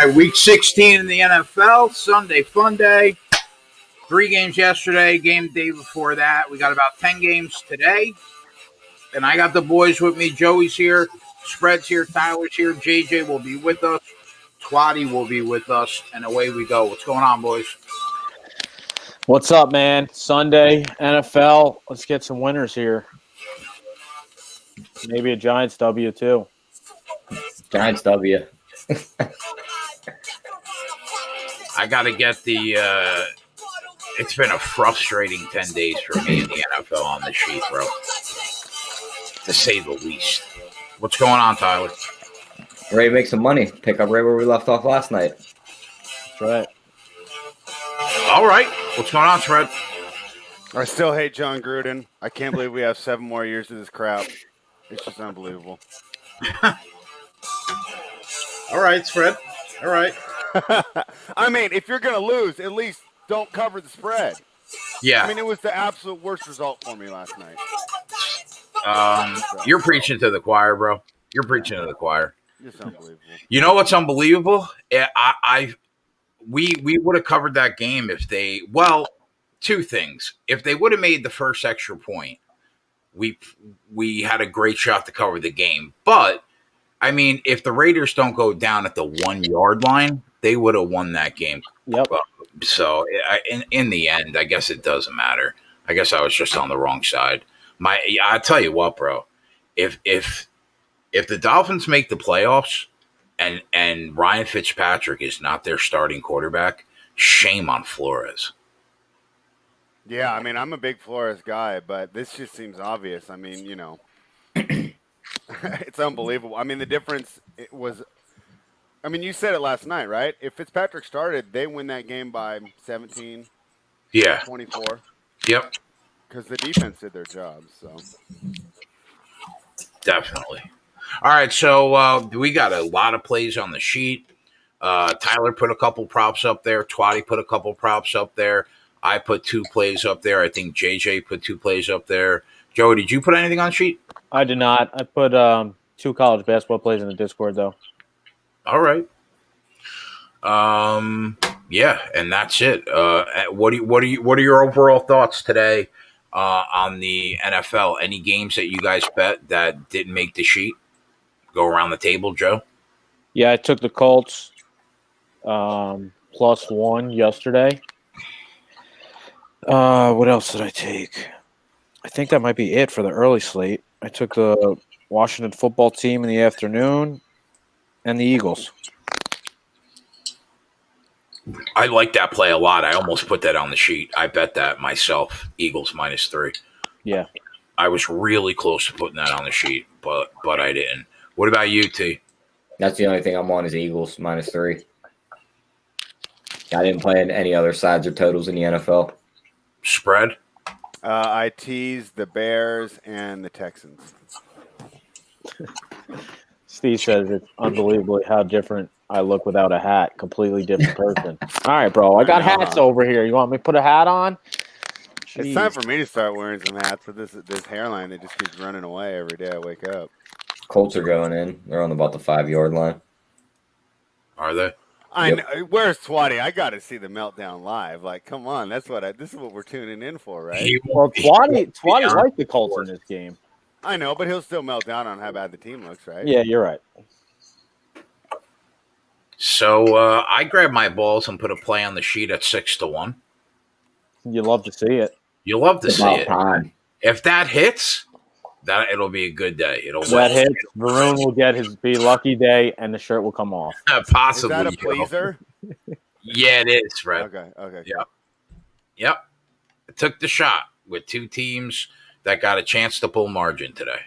right, week 16 in the NFL, Sunday fun day. 3 games yesterday, game day before that. We got about 10 games today. And I got the boys with me. Joey's here, Spread's here, Tyler's here, JJ will be with us, Twatty will be with us, and away we go. What's going on, boys? What's up, man? Sunday, NFL. Let's get some winners here. Maybe a Giants W, too. Giants W. I got to get the it's been a frustrating 10 days for me in the NFL on the sheet, bro. To say the least. What's going on, Tyler? Ready to make some money. Pick up right where we left off last night. That's right. All right. What's going on, Fred? I still hate John Gruden. I can't believe we have 7 more years of this crap. It's just unbelievable. All right, Fred. All right. I mean, if you're going to lose, at least don't cover the spread. Yeah. I mean, it was the absolute worst result for me last night. You're preaching to the choir, bro. You're preaching to the choir. It's unbelievable. You know what's unbelievable? We would have covered that game if they. Well, 2 things. If they would have made the first extra point, we had a great shot to cover the game. But I mean, if the Raiders don't go down at the 1 yard line, they would have won that game. Yep. So in the end, I guess it doesn't matter. I guess I was just on the wrong side. I tell you what, bro. If the Dolphins make the playoffs and Ryan Fitzpatrick is not their starting quarterback, shame on Flores. Yeah, I mean, I'm a big Flores guy, but this just seems obvious. I mean, you know, it's unbelievable. I mean, the difference was, I mean, you said it last night, right? If Fitzpatrick started, they win that game by 17, Yeah. 24. Yep. Because the defense did their job, so. Definitely. All right, so we got a lot of plays on the sheet. Tyler put a couple props up there. Twatty put a couple props up there. I put 2 plays up there. I think JJ put 2 plays up there. Joey, did you put anything on the sheet? I did not. I put 2 college basketball plays in the Discord, though. All right. Yeah, and that's it. What are your overall thoughts today on the NFL? Any games that you guys bet that didn't make the sheet? Go around the table, Joe. Yeah, I took the Colts +1 yesterday. What else did I take? I think that might be it for the early slate. I took the Washington football team in the afternoon and the Eagles. I like that play a lot. I almost put that on the sheet. I bet that myself. Eagles -3. Yeah. I was really close to putting that on the sheet, but I didn't. What about you, T? That's the only thing I'm on is Eagles -3. I didn't play in any other sides or totals in the NFL. Spread? I teased the Bears and the Texans. Steve says it's unbelievably how different I look without a hat. Completely different person. All right, bro. I got hats over here. You want me to put a hat on? Jeez. It's time for me to start wearing some hats with this hairline that just keeps running away every day I wake up. Colts are going in. They're on about the 5 yard line. Are they? I know. Where's Twatty? I got to see the meltdown live. Like, come on, this is what we're tuning in for, right? Well, Twatty liked the Colts in this game. I know, but he'll still melt down on how bad the team looks, right? Yeah, you're right. So I grabbed my balls and put a play on the sheet at 6-1. You love to see it. You love to It's see about it. time. If that hits, it'll be a good day. That hits. Varun will get his be lucky day, and the shirt will come off. Possibly. Is that a pleaser? Yeah, it is, Fred. Okay. Yep. I took the shot with 2 teams that got a chance to pull margin today.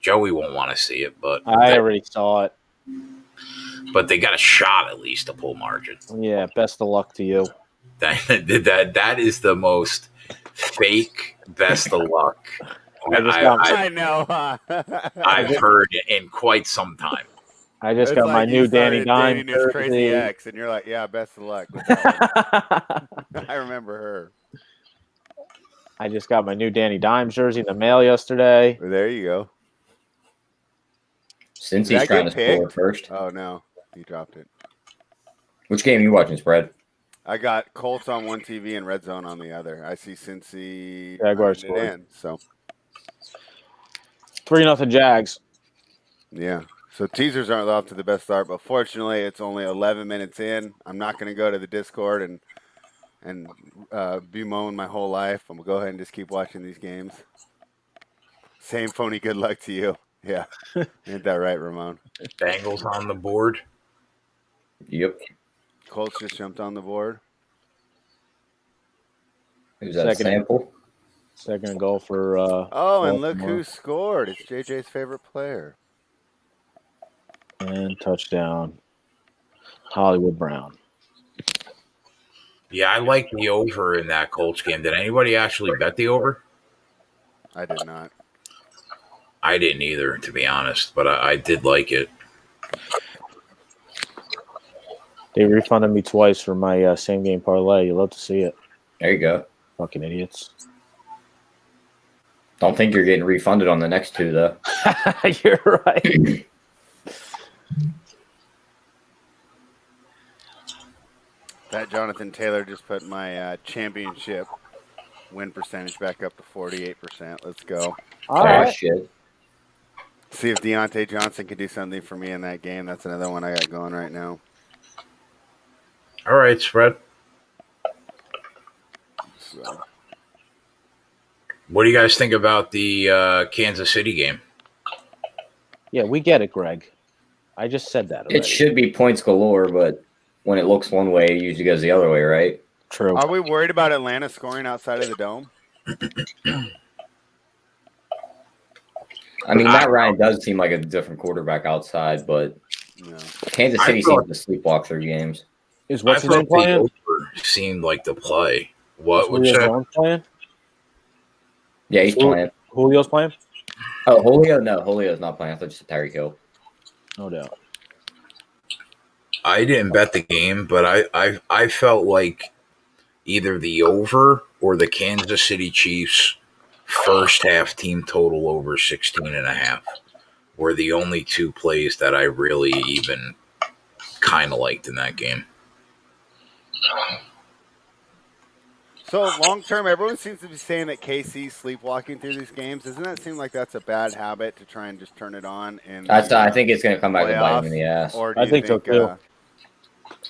Joey won't want to see it, but I already saw it. But they got a shot at least to pull margin. Yeah, best of luck to you. That is the most fake best of luck I know. I've heard in quite some time. I just got my new Danny Dimes jersey. Crazy X, and you're like, yeah, best of luck. I remember her. I just got my new Danny Dimes jersey in the mail yesterday. There you go. Since he's trying to score first. Oh, no. He dropped it. Which game are you watching, spread? I got Colts on one TV and Red Zone on the other. I see Cincy Jaguars running it in. So 3-0 Jags. yeah. So teasers aren't off to the best start, but fortunately, it's only 11 minutes in. I'm not going to go to the Discord and bemoan my whole life. I'm gonna go ahead and just keep watching these games. Same phony good luck to you. Yeah, ain't that right, Ramon? Bengals on the board. Yep. Colts just jumped on the board. Who's that sample? Second and goal for. Oh, and look who scored! It's JJ's favorite player. And touchdown, Hollywood Brown. Yeah, I like the over in that Colts game. Did anybody actually bet the over? I did not. I didn't either, to be honest, but I did like it. They refunded me twice for my same game parlay. You love to see it. There you go. Fucking idiots. Don't think you're getting refunded on the next two, though. You're right. That Jonathan Taylor just put my championship win percentage back up to 48%. Let's go. All right. Shit. See if Deontay Johnson can do something for me in that game. That's another one I got going right now. All right, spread. So, What do you guys think about the Kansas City game? Yeah, we get it, Greg. I just said that already. It should be points galore, but when it looks one way, it usually goes the other way, right? True. are we worried about Atlanta scoring outside of the dome? I mean, Matt Ryan does seem like a different quarterback outside, but No. Kansas City seems to sleepwalk through games. Is I what's his name thought the playing? over seemed like the play. What would Julio's you? Jones playing? Yeah, he's playing. Julio's playing? Oh, Julio? No, Julio's not playing. I thought just Tyreek Hill. No doubt. I didn't bet the game, but I felt like either the over or the Kansas City Chiefs first half team total over 16.5 were the only two plays that I really even kind of liked in that game. So long term, everyone seems to be saying that KC's sleepwalking through these games. Doesn't that seem like that's a bad habit to try and just turn it on? And I think it's going to come back and bite him in the ass. Or do I you think so, too.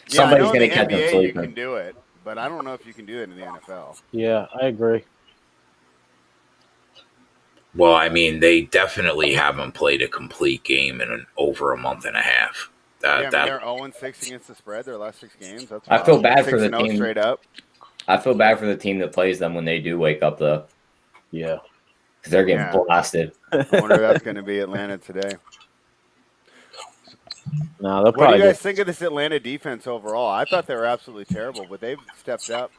Somebody's yeah, going to catch him NBA, sleeping. you can do it, but I don't know if you can do it in the NFL. Yeah, I agree. Well, I mean, they definitely haven't played a complete game in over a month and a half. They're 0-6 against the spread their last 6 games. That's I feel bad for the 6-0 team. straight up. I feel bad for the team that plays them when they do wake up, though, Yeah. because they're getting Yeah. blasted. I wonder if that's going to be Atlanta today. No, they'll What do probably you guys just, think of this Atlanta defense overall? I thought they were absolutely terrible, but they've stepped up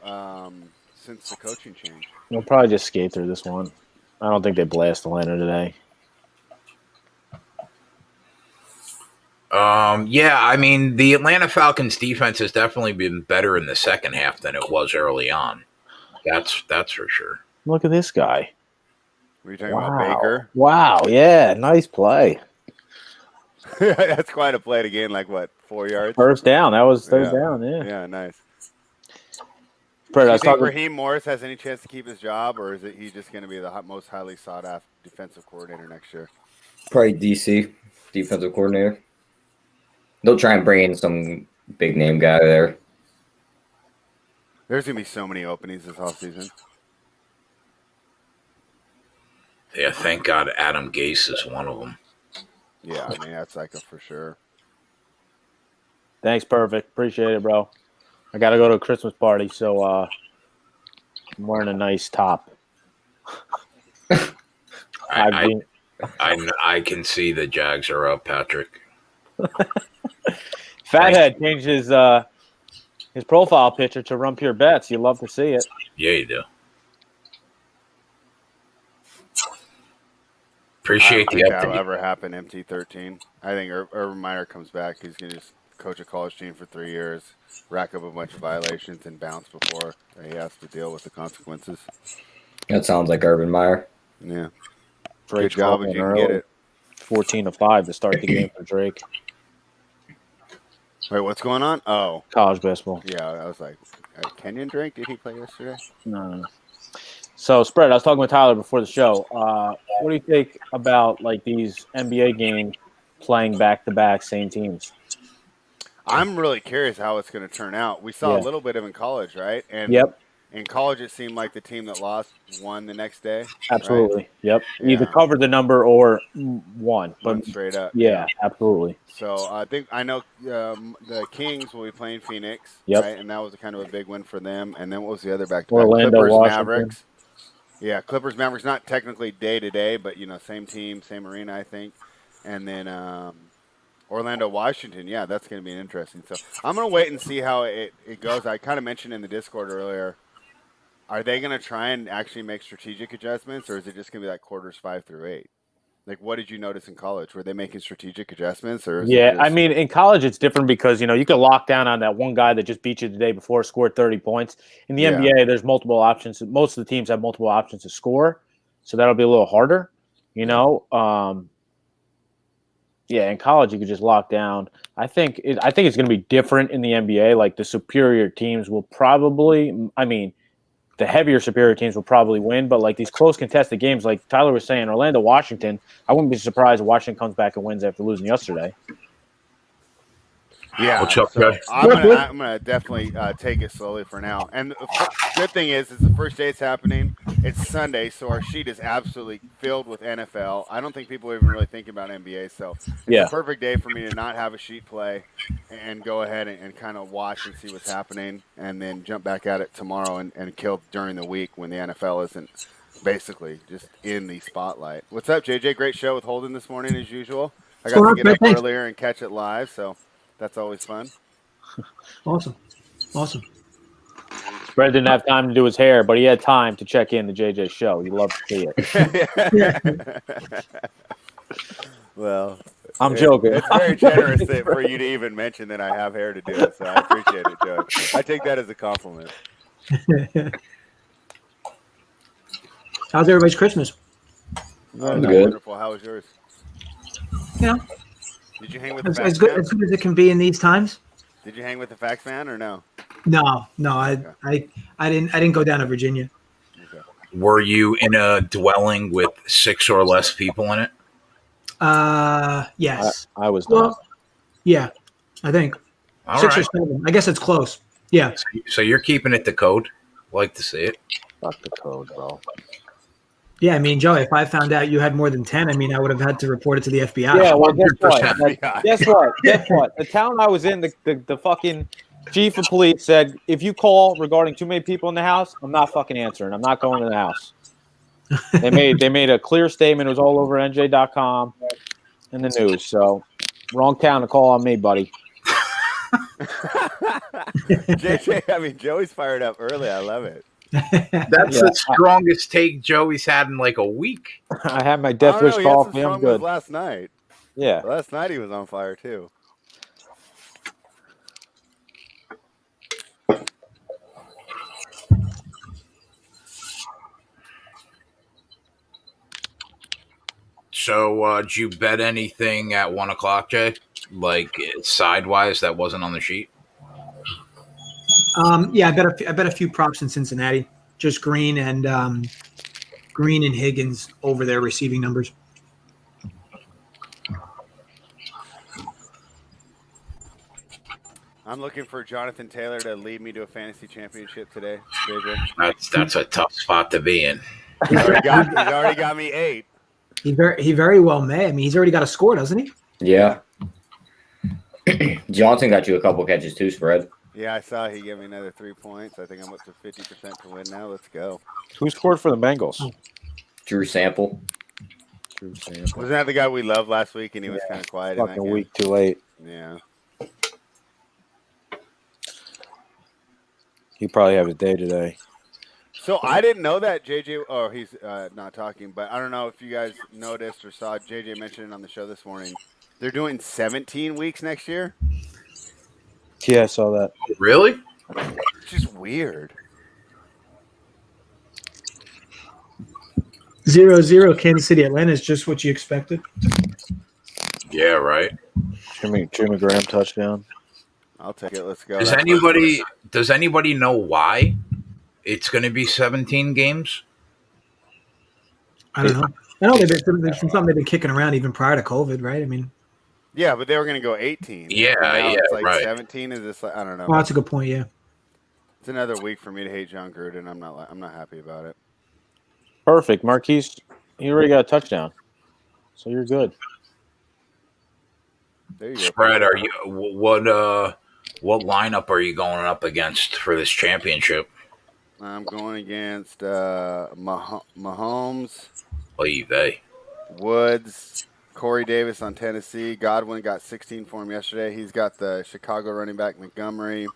since the coaching change. they'll probably just skate through this one. I don't think they blast Atlanta today. Yeah, I mean, the Atlanta Falcons defense has definitely been better in the second half than it was early on. That's for sure. Look at this guy. Were you talking about Baker? Wow, yeah, nice play. That's quite a play to gain, like, what, 4 yards? First down. That was third down, yeah. Yeah, nice. Fred, Do I you was think talking, Raheem Morris has any chance to keep his job, or is it he just going to be the most highly sought-after defensive coordinator next year? Probably DC, defensive coordinator. They'll try and bring in some big-name guy there. There's going to be so many openings this offseason. Yeah, thank God Adam Gase is one of them. Yeah, I mean, that's like a for sure. thanks, perfect. Appreciate it, bro. I got to go to a Christmas party, so I'm wearing a nice top. I can see the Jags are up, Patrick. Fathead changed his profile picture to Run Pure Bets. You love to see it. Yeah, you do. I Appreciate don't the think that'll update. ever happen, MT13. I think Urban Meyer comes back. He's going to just coach a college team for 3 years, rack up a bunch of violations, and bounce before he has to deal with the consequences. That sounds like Urban Meyer. Yeah. Drake's Good job if calling you can get early. it. 14-5 to start the game for Drake. Wait, what's going on? Oh, College basketball. yeah. I was like, Kenyon Drake, did he play yesterday? No. So, Spread, I was talking with Tyler before the show. What do you think about like these NBA games playing back-to-back same teams? I'm really curious how it's going to turn out. We saw Yeah. a little bit of in college, right? And Yep. in college, it seemed like the team that lost won the next day. Right? Absolutely. Yep. Yeah. Either covered the number or won. Won straight up. Yeah, absolutely. So I know the Kings will be playing Phoenix, Yep. right? And that was kind of a big win for them. And then what was the other back-to-back? Orlando, Clippers, Washington. Mavericks. Yeah, Clippers, Mavericks, not technically day-to-day, but, same team, same arena, I think. And then Orlando, Washington, yeah, that's going to be interesting. So I'm going to wait and see how it goes. I kind of mentioned in the Discord earlier, are they going to try and actually make strategic adjustments, or is it just going to be like quarters 5 through 8? Like, what did you notice in college? Were they making strategic adjustments? Or I mean, in college it's different because, you can lock down on that one guy that just beat you the day before, scored 30 points. In the NBA, there's multiple options. Most of the teams have multiple options to score, so that'll be a little harder, in college you could just lock down. I think it's going to be different in the NBA. Like the superior teams will probably, the heavier superior teams will probably win, but like these close contested games, like Tyler was saying, Orlando, Washington, I wouldn't be surprised if Washington comes back and wins after losing yesterday. Yeah, What's up, so guys? I'm gonna definitely take it slowly for now. And the good thing is the first day it's happening. It's Sunday, so our sheet is absolutely filled with NFL. I don't think people are even really thinking about NBA, so it's a perfect day for me to not have a sheet play and go ahead and kind of watch and see what's happening, and then jump back at it tomorrow and kill during the week when the NFL isn't basically just in the spotlight. What's up, JJ? Great show with Holden this morning as usual. I got to get up earlier and catch it live, so that's always fun. Awesome. Brad didn't have time to do his hair, but he had time to check in the JJ show. He loved to see it. Well, I'm joking. It's very generous for you to even mention that I have hair to do it, so I appreciate it, Joe. I take that as a compliment. How's everybody's Christmas? Good. Wonderful. How was yours? Yeah. Did you hang with the fax As good man? as good as it can be in these times. Did you hang with the fax man or no? No, I didn't go down to Virginia. Okay. Were you in a dwelling with 6 or less people in it? Yes. I was not. Well, yeah, I think All 6 or right. 7. I guess it's close. Yeah. So you're keeping it to code. Like to see it. Fuck the code, bro. Yeah, I mean, Joe, if I found out you had more than 10, I would have had to report it to the FBI. Yeah, well, guess what? 100%. Guess what? The town I was in, the fucking chief of police said, if you call regarding too many people in the house, I'm not fucking answering. I'm not going to the house. They made a clear statement. It was all over NJ.com and the news. So, wrong town to call on me, buddy. JJ, Joey's fired up early. I love it. That's the strongest take Joey's had in like a week. I had my death wish He had coffee. some I'm strong good. moves last night. Yeah. Last night he was on fire too. So, did you bet anything at 1 o'clock, Jay? Like sidewise that wasn't on the sheet? Yeah, I bet a few props in Cincinnati. Just Green and Higgins over their receiving numbers. I'm looking for Jonathan Taylor to lead me to a fantasy championship today, JJ. That's a tough spot to be in. He's already got me 8. He very well may. He's already got a score, doesn't he? Yeah. Johnson got you a couple catches too, Spread. Yeah, I saw he gave me another 3 points. I think I'm up to 50% to win now. Let's go. Who scored for the Bengals? Drew Sample. Wasn't that the guy we loved last week and he was kind of quiet in that Fucking game? week too late. Yeah. He probably have a day today. So I didn't know that JJ. Oh, he's not talking, but I don't know if you guys noticed or saw JJ mention it on the show this morning. They're doing 17 weeks next year. Yeah, I saw that. Really? It's just weird. 0-0 Kansas City. Atlanta is just what you expected. Yeah, right. Jimmy Graham touchdown. I'll take it. Let's go. Does anybody know why it's going to be 17 games? I don't know. I know it's something they've been kicking around even prior to COVID, right? I mean, Yeah, but they were going to go 18. Yeah, and now yeah, it's like right. 17. Is this? I don't know. well, that's a good point. Yeah. It's another week for me to hate John Gruden. I'm not happy about it. Perfect. Marquise, you already got a touchdown. So you're good. There you go. Spread, are you what lineup are you going up against for this championship? I'm going against Mahomes, Oy vey. Woods, Corey Davis on Tennessee. Godwin got 16 for him yesterday. He's got the Chicago running back Montgomery,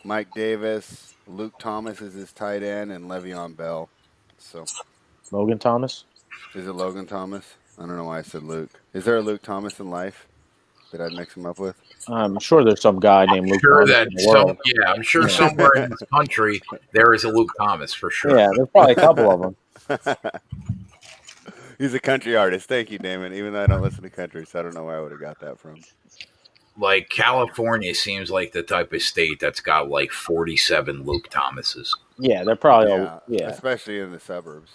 Mike Davis, Luke Thomas is his tight end, and Le'Veon Bell. So, Logan Thomas? is it Logan Thomas? I don't know why I said Luke. Is there a Luke Thomas in life that I'd mix him up with? I'm sure there's some guy named Luke Sure Thomas that in the world. I'm sure somewhere in this country there is a Luke Thomas for sure. Yeah, there's probably a couple of them. He's a country artist. Thank you, Damon. Even though I don't listen to country, so I don't know where I would have got that from. Like California seems like the type of state that's got like 47 Luke Thomases. Yeah, they're probably all, especially in the suburbs.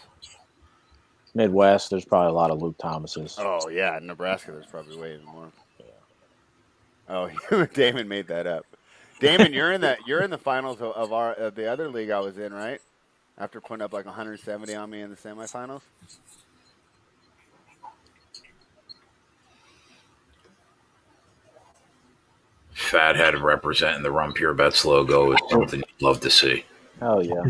Midwest. There's probably a lot of Luke Thomases. Oh yeah, in Nebraska, there's probably way more. Oh, Damon made that up. Damon, you're in the finals of the other league I was in, right? After putting up like 170 on me in the semifinals. Fathead representing the Run Pure Bets logo is something you'd love to see. Oh yeah.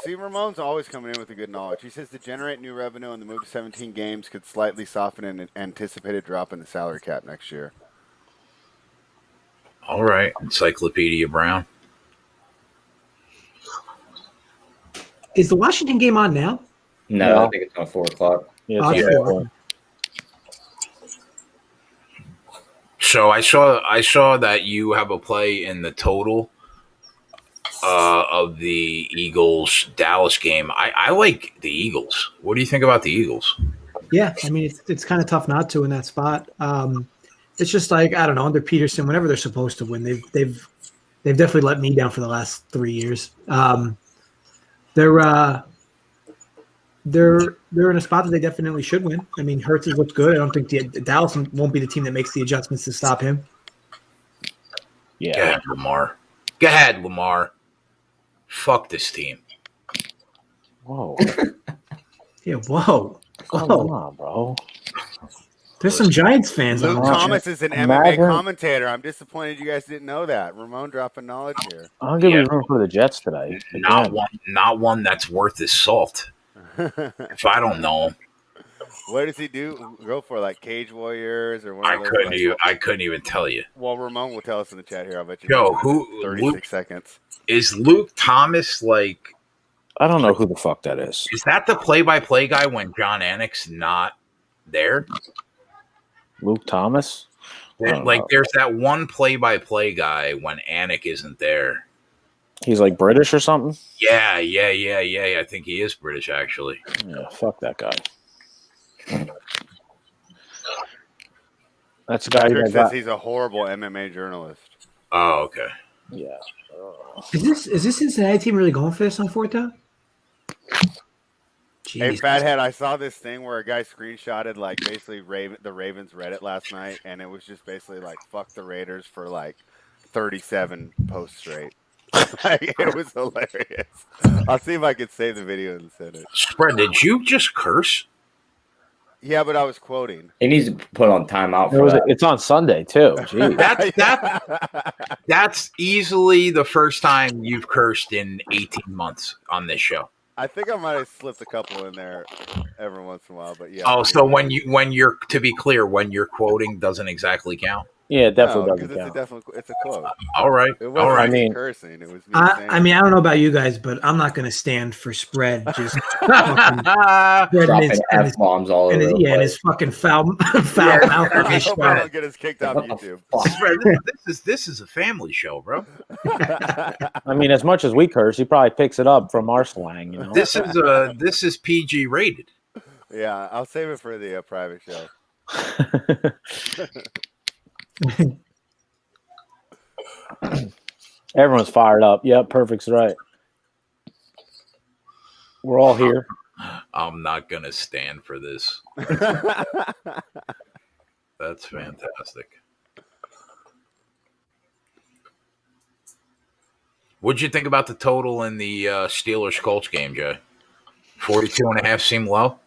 See, Ramon's always coming in with a good knowledge. He says to generate new revenue and the move to 17 games could slightly soften an anticipated drop in the salary cap next year. All right, Encyclopedia Brown. Is the Washington game on now? No, I think it's on 4 o'clock. Yeah, it's yeah. So I saw that you have a play in the total of the Eagles Dallas game. I like the Eagles. What do you think about the Eagles? Yeah, I mean it's kind of tough not to in that spot. It's just like I don't know, under Peterson, whenever they're supposed to win, they've definitely let me down for the last 3 years. They're in a spot that they definitely should win. I mean, Hurts has looked good. I don't think Dallas won't be the team that makes the adjustments to stop him. Yeah. Go ahead, Lamar. Go ahead, Lamar. Fuck this team. Whoa. Yeah, whoa. Come on, bro. There's some Giants fans. Luke on Thomas is an MMA commentator. I'm disappointed you guys didn't know that. Ramon dropping knowledge here. I'll give you room for the Jets today. Not one that's worth his salt. If I don't know him. What does he do? Go for like Cage Warriors or one I of those? I couldn't even tell you. Well, Ramon will tell us in the chat here. I'll bet you. Yo, 36 seconds. Is Luke Thomas like? I don't know who the fuck that is. Is that the play-by-play guy when John Anik's not there? Luke Thomas? There's that one play-by-play guy when Anik isn't there. He's like British or something? Yeah. I think he is British, actually. Yeah, fuck that guy. That's the guy Patrick who says he's a horrible MMA journalist. Oh, okay. Yeah. Is this Cincinnati team really going for this on fourth down? Hey, Fathead, I saw this thing where a guy screenshotted like basically the Ravens Reddit last night, and it was just basically like fuck the Raiders for like 37 posts straight. Like, it was hilarious. I'll see if I can save the video and send it. Spread, did you just curse? Yeah, but I was quoting. He needs to put on timeout for that. It's on Sunday too. Jeez. That's easily the first time you've cursed in 18 months on this show. I think I might have slipped a couple in there every once in a while, but yeah. Oh, so when you're to be clear, when you're quoting doesn't exactly count. Yeah, it definitely doesn't count. It's a quote. All right. It wasn't me cursing. It was me saying. I mean, I don't know about you guys, but I'm not going to stand for Spread just dropping F-bombs all over. And his fucking foul mouth. I hope I don't get us kicked off YouTube. This is a family show, bro. I mean, as much as we curse, he probably picks it up from our slang. You know, this is PG rated. Yeah, I'll save it for the private show. Everyone's fired up. Yep, perfect's right. We're all here. I'm not gonna stand for this. That's fantastic. What'd you think about the total in the Steelers-Colts game, Jay? 42.5 seem low?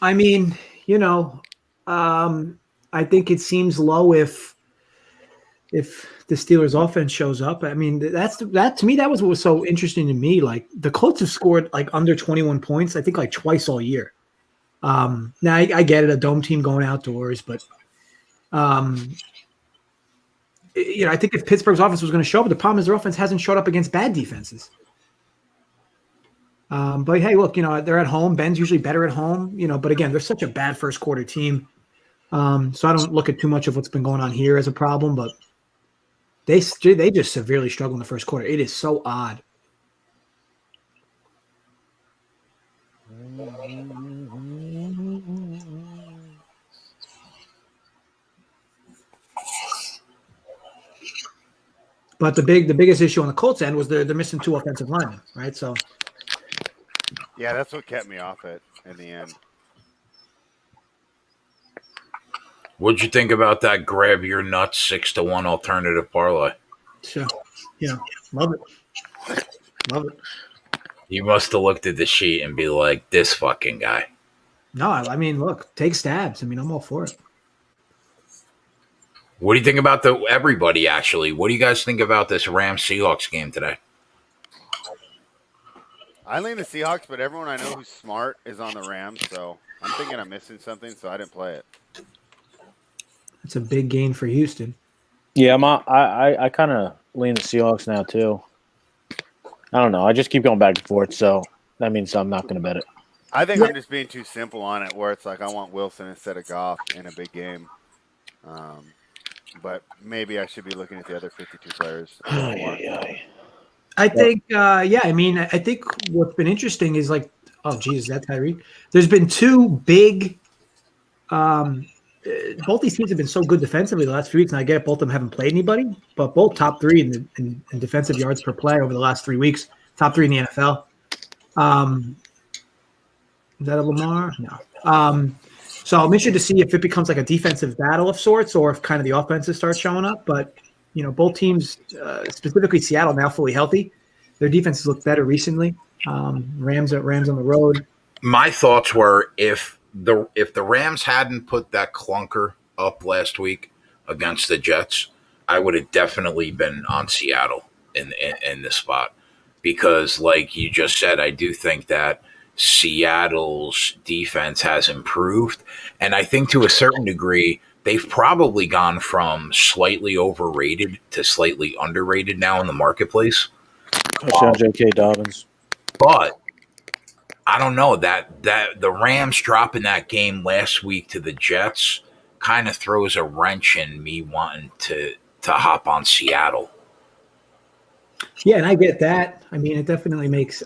I mean, I think it seems low if the Steelers offense shows up. I mean, that to me, that was what was so interesting to me. Like the Colts have scored like under 21 points, I think like twice all year. Now I get it, a dome team going outdoors, but I think if Pittsburgh's offense was going to show up, the problem is their offense hasn't showed up against bad defenses. But hey, look, they're at home. Ben's usually better at home, but again, they're such a bad first quarter team. So I don't look at too much of what's been going on here as a problem, but they just severely struggle in the first quarter. It is so odd. But the biggest issue on the Colts end was they're missing 2 offensive linemen, right? So yeah, that's what kept me off it in the end. What'd you think about that grab your nuts 6-1 alternative parlay? sure, love it. Love it. You must have looked at the sheet and be like, this fucking guy. No, I mean, look, take stabs. I mean, I'm all for it. What do you think about everybody, actually? What do you guys think about this Rams-Seahawks game today? I lean the Seahawks, but everyone I know who's smart is on the Rams, so I'm thinking I'm missing something, so I didn't play it. It's a big gain for Houston. Yeah, I kind of lean the Seahawks now too. I don't know. I just keep going back and forth, so that means I'm not going to bet it. I think I'm just being too simple on it, where it's like I want Wilson instead of Goff in a big game. But maybe I should be looking at the other 52 players. I think, I mean, I think what's been interesting is like, oh, geez, is that Tyreek? There's been 2 big both these teams have been so good defensively the last few weeks, and I get it, both of them haven't played anybody, but both top 3 in defensive yards per play over the last 3 weeks, top 3 in the NFL. Is that a Lamar? No. So I'm interested to see if it becomes like a defensive battle of sorts, or if kind of the offenses start showing up. But both teams, specifically Seattle, now fully healthy. Their defenses look better recently. Rams on the road. My thoughts were if the Rams hadn't put that clunker up last week against the Jets, I would have definitely been on Seattle in this spot, because like you just said, I do think that Seattle's defense has improved, and I think to a certain degree they've probably gone from slightly overrated to slightly underrated now in the marketplace. J.K. Dobbins, but I don't know that the Rams dropping that game last week to the Jets kind of throws a wrench in me wanting to hop on Seattle. Yeah, and I get that. I mean, it definitely makes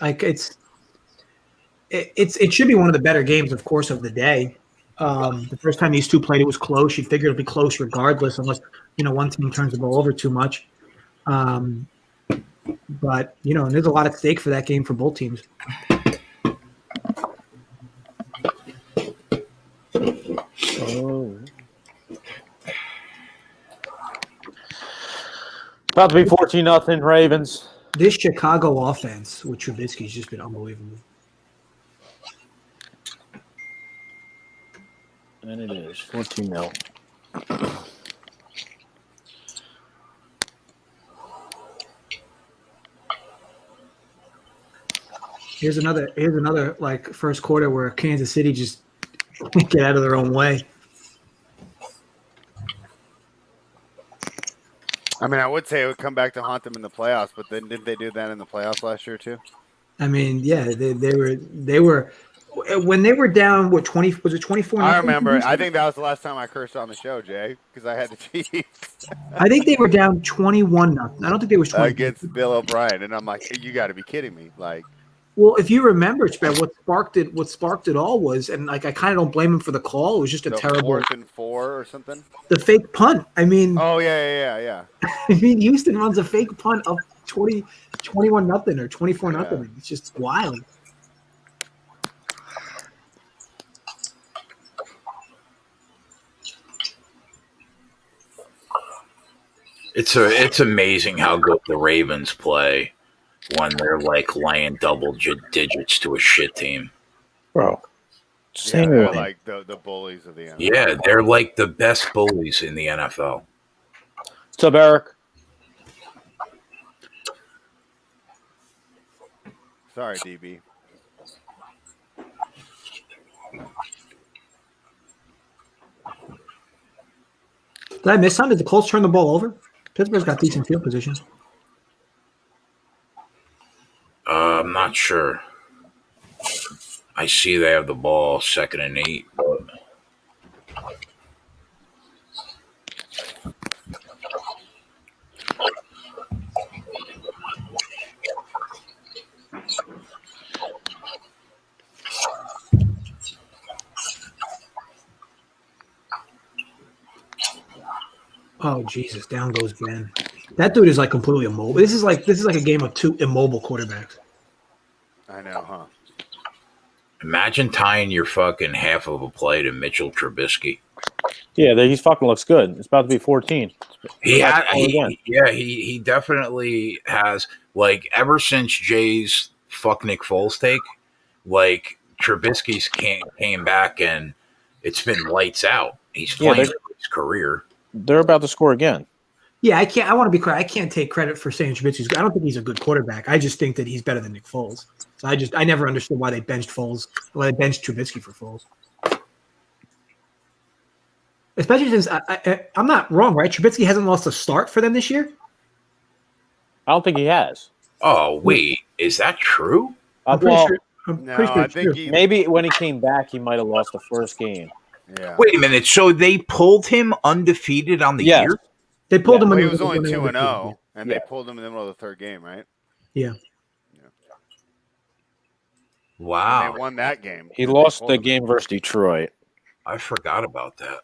it should be one of the better games, of course, of the day. The first time these two played, it was close. You figure it'll be close regardless, unless one team turns the ball over too much. But there's a lot at stake for that game for both teams. Oh. About to be 14-0 Ravens. This Chicago offense with Trubisky's just been unbelievable. And it is 14-0. Here's another like first quarter where Kansas City just get out of their own way. I mean, I would say it would come back to haunt them in the playoffs, but then didn't they do that in the playoffs last year too? I mean, yeah, they were when they were down. What 20 was it? 24. I remember. I think that was the last time I cursed on the show, Jay, because I had the Chiefs. I think they were down 21-0. I don't think they were 20 against Bill O'Brien, and I'm like, hey, you got to be kidding me! Like, Well, if you remember, Chad, what sparked it all was, and like I kind of don't blame him for the call. It was just a The terrible 4th and 4 or something. the fake punt. I mean, Oh yeah. I mean, Houston runs a fake punt up 21 nothing or 24 nothing. Yeah. It's just wild. It's amazing how good the Ravens play when they're like laying double digits to a shit team. Bro. Yeah, Same they're way. like the bullies of the NFL. Yeah, they're like the best bullies in the NFL. What's up, Eric? Sorry, DB. Did I miss something? Did the Colts turn the ball over? Pittsburgh's got decent field position. I'm not sure. I see they have the ball 2nd and 8, but Oh Jesus! Down goes Ben. That dude is like completely immobile. This is like a game of two immobile quarterbacks. I know, huh? imagine tying your fucking half of a play to Mitchell Trubisky. Yeah, he fucking looks good. It's about to be 14. He definitely has, like, ever since Jay's fuck Nick Foles take, like Trubisky's came back and it's been lights out. He's playing for his career. They're about to score again. Yeah, I can't. I want to be clear. I can't take credit for saying Trubisky's. I don't think he's a good quarterback. I just think that he's better than Nick Foles. So I never understood why they benched Trubisky for Foles. Especially since I'm not wrong, right? Trubisky hasn't lost a start for them this year. I don't think he has. Oh wait, is that true? I'm pretty sure. I think he. Maybe when he came back, he might have lost the first game. Yeah. Wait a minute. So they pulled him undefeated on the year? They pulled him. Well, when he was only 2-0, and Yeah. they pulled him in the middle of the 3rd game, right? Yeah. Wow. And they won that game. He They lost pulled the him. game versus Detroit. I forgot about that.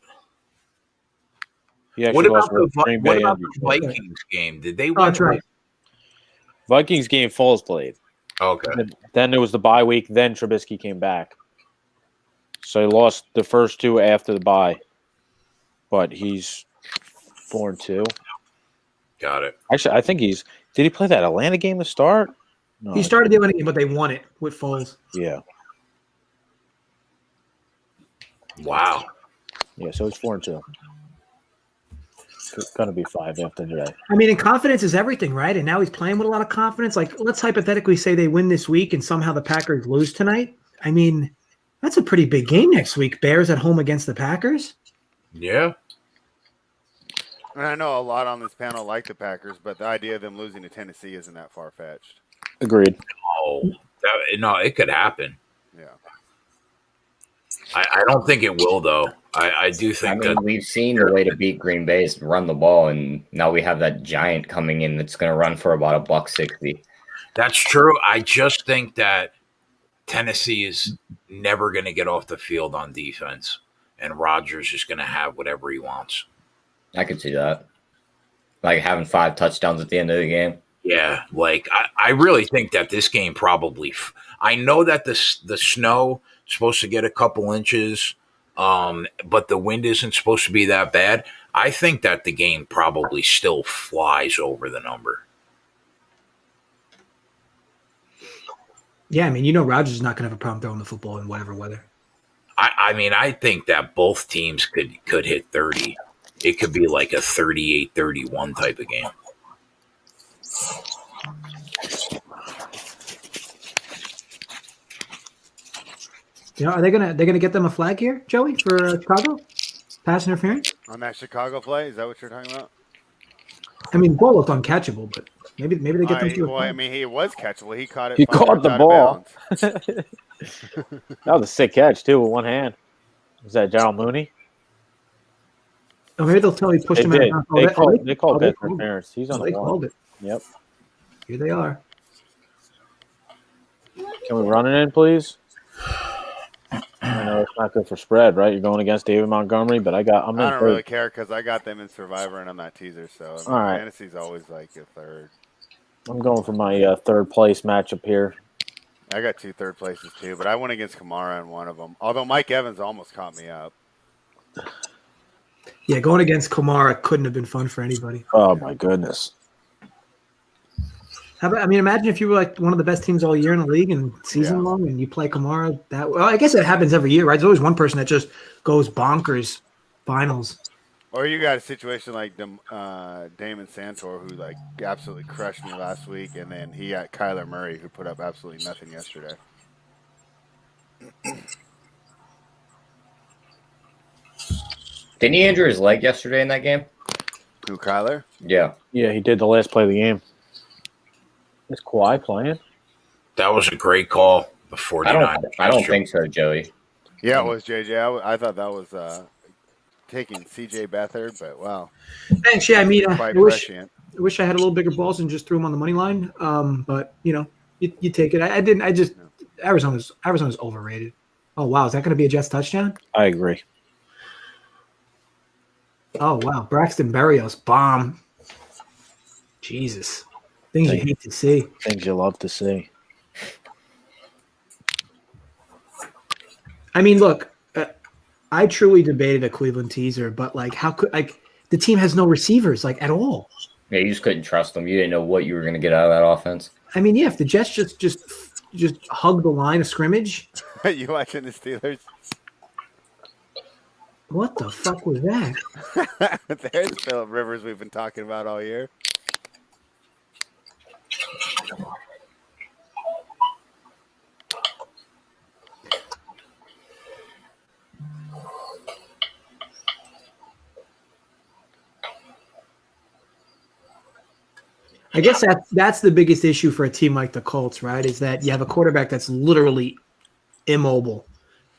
He actually What about lost versus Green Bay and the Detroit. Vikings game? Did they Oh, win? that's right. Vikings game Foles played. Okay. Then there was the bye week. Then Trubisky came back. So he lost the first 2 after the bye. But he's 4-2. Got it. Actually, I think did he play that Atlanta game to start? No. He started the Atlanta game, but they won it with Foles. Yeah. Wow. Yeah, so he's 4-2. It's gonna be 5 after today. I mean, and confidence is everything, right? And now he's playing with a lot of confidence. Like, let's hypothetically say they win this week and somehow the Packers lose tonight. I mean, that's a pretty big game next week. Bears at home against the Packers. Yeah. And I know a lot on this panel like the Packers, but the idea of them losing to Tennessee isn't that far fetched. Agreed. Oh, no, it could happen. Yeah. I don't think it will, though. I do think that we've seen the way to beat Green Bay is run the ball, and now we have that giant coming in that's going to run for about $160. that's true. I just think that Tennessee is never going to get off the field on defense, and Rodgers is going to have whatever he wants. I could see that. Like having 5 touchdowns at the end of the game. Yeah, like I really think that this game probably. I know that the snow is supposed to get a couple inches, but the wind isn't supposed to be that bad. I think that the game probably still flies over the number. Yeah, I mean, Rodgers is not going to have a problem throwing the football in whatever weather. I mean, I think that both teams could hit 30. It could be like a 38-31 type of game. Are they gonna get them a flag here, Joey, for Chicago pass interference? On that Chicago play, is that what you're talking about? I mean, ball looked uncatchable, but maybe they get them to a Well, I flag. mean, he was catchable. He caught it. He 5 caught yards the out of ball. bounds. That was a sick catch too with one hand. Was that Darryl Mooney? Oh, maybe they'll tell you pushed They him did. out. They called they that interference. He's on They the one. called it. Yep. Here they are. Can we run it in, please? I know it's not good for spread, right? You're going against David Montgomery, but I'm in I don't third. really care because I got them in Survivor and I'm not teaser. So I mean, All right. fantasy's always like a third. I'm going for my third place matchup here. I got 2 third places too, but I went against Kamara in one of them. Although Mike Evans almost caught me up. Yeah, going against Kamara couldn't have been fun for anybody. Oh my goodness. How about, I mean, imagine if you were like one of the best teams all year in the league and season long, and you play Kamara. Well, I guess it happens every year, right? There's always one person that just goes bonkers finals. Or you got a situation like Damon Santor, who like absolutely crushed me last week, and then he got Kyler Murray, who put up absolutely nothing yesterday. Didn't he injure his leg yesterday in that game? Who, Kyler? Yeah. Yeah, he did the last play of the game. Is Kawhi playing? That was a great call. The 49ers. I don't think so, Joey. Yeah, it was JJ. I thought that was taking CJ Beathard, but wow. Thanks. Yeah, I mean, I Quite wish prescient. I had a little bigger balls and just threw them on the money line. But you know, you take it. I didn't. I just Arizona's overrated. Oh wow, is that going to be a Jets touchdown? I agree. Oh wow, Braxton Berrios bomb. Jesus, things you hate to see. Things you love to see. I mean, look, I truly debated a Cleveland teaser, but like, how could the team has no receivers like at all? Yeah, you just couldn't trust them. You didn't know what you were going to get out of that offense. I mean, yeah, if the Jets just hug the line of scrimmage. You watching the Steelers? What the fuck was that? There's Phillip Rivers we've been talking about all year. I guess that's the biggest issue for a team like the Colts, right? Is that you have a quarterback that's literally immobile.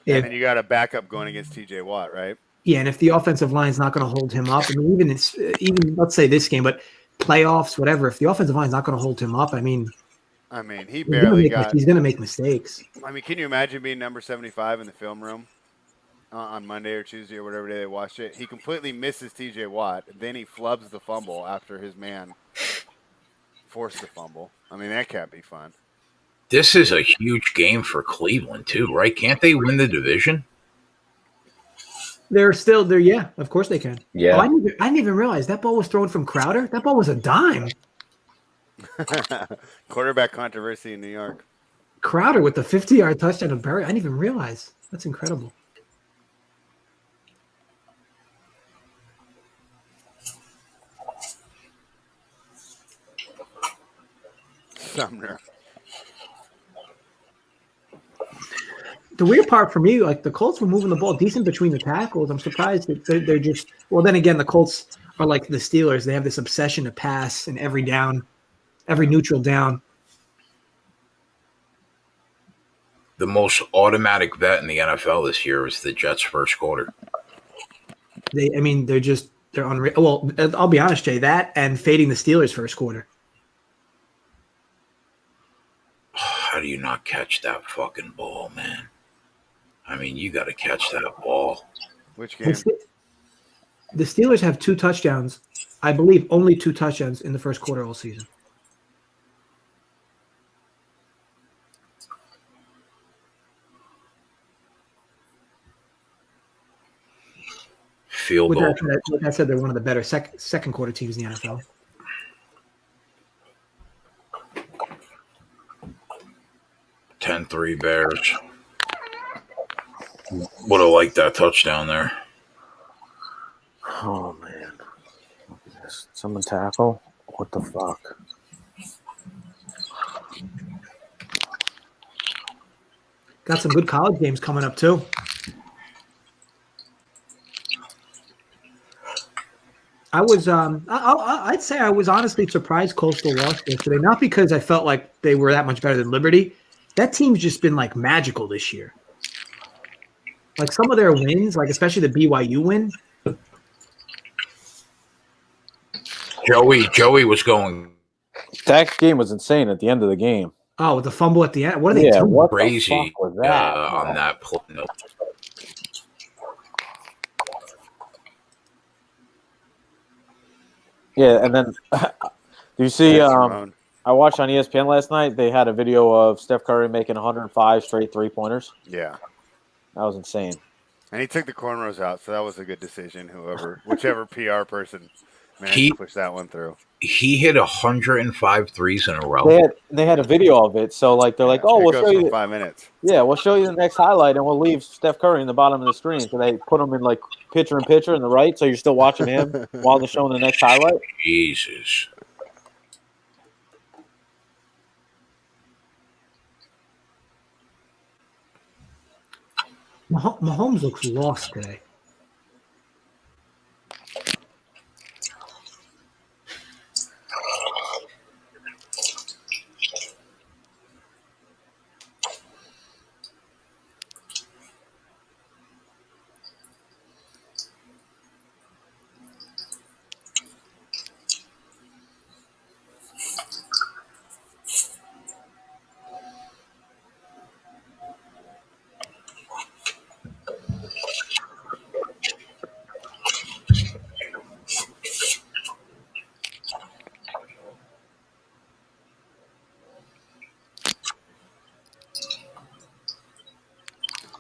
And then you got a backup going against TJ Watt, right? Yeah, and if the offensive line is not going to hold him up, I mean, even let's say this game, but playoffs, whatever, if the offensive line is not going to hold him up, I mean, he barely got. He's going to make mistakes. I mean, can you imagine being number 75 in the film room on Monday or Tuesday or whatever day they watched it? He completely misses TJ Watt, then he flubs the fumble after his man forced the fumble. I mean, that can't be fun. This is a huge game for Cleveland too, right? Can't they win the division? They're still there. Yeah, of course they can. Yeah. Oh, I didn't even realize that ball was thrown from Crowder. That ball was a dime. Quarterback controversy in New York. Crowder with the 50-yard touchdown to Barry. I didn't even realize. That's incredible. Sumner. The weird part for me, like the Colts were moving the ball decent between the tackles. I'm surprised that they're just – well, then again, the Colts are like the Steelers. They have this obsession to pass in every down, every neutral down. The most automatic bet in the NFL this year is the Jets' first quarter. They're unreal. Well, I'll be honest, Jay, that and fading the Steelers first quarter. How do you not catch that fucking ball, man? I mean, you got to catch that ball. Which game? The Steelers have 2 touchdowns. I believe only 2 touchdowns in the first quarter all season. Field goal. With that said, they're one of the better second quarter teams in the NFL. $10-3 Bears. Would have liked that touchdown there. Oh, man. Someone tackle? What the fuck? Got some good college games coming up, too. I'd say I was honestly surprised Coastal lost yesterday. Not because I felt like they were that much better than Liberty. That team's just been like magical this year. Like some of their wins, like especially the BYU win. Joey was going. That game was insane at the end of the game. Oh, the fumble at the end. What are they Yeah, doing? what the Crazy fuck was that? on that play. No. Yeah, and then do you see? That's Ramon. I watched on ESPN last night. They had a video of Steph Curry making 105 straight 3-pointers. Yeah. That was insane. And he took the cornrows out, so that was a good decision. Whichever PR person managed He to push that one through. he hit 105 threes in a row. They had a video of it, so like they're like, oh, it we'll goes show for you. 5 minutes. Yeah, we'll show you the next highlight, and we'll leave Steph Curry in the bottom of the screen. So they put him in like picture in picture in the right, so you're still watching him while they're showing the next highlight. Jesus. Mahomes looks lost today.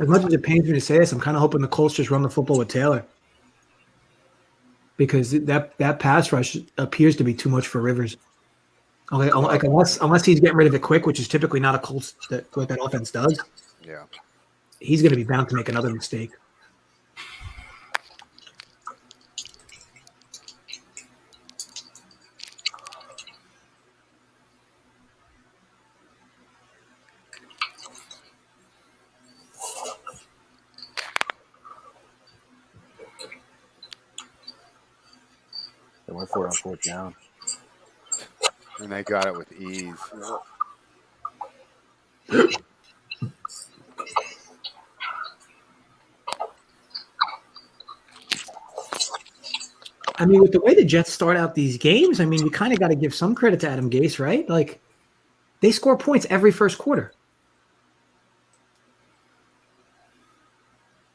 As much as it pains me to say this, I'm kind of hoping the Colts just run the football with Taylor, because that pass rush appears to be too much for Rivers. Okay, like unless he's getting rid of it quick, which is typically not a Colts what that offense does. Yeah. He's going to be bound to make another mistake. They went for it on fourth down. And they got it with ease. I mean, with the way the Jets start out these games, I mean, you kind of got to give some credit to Adam Gase, right? Like, they score points every first quarter.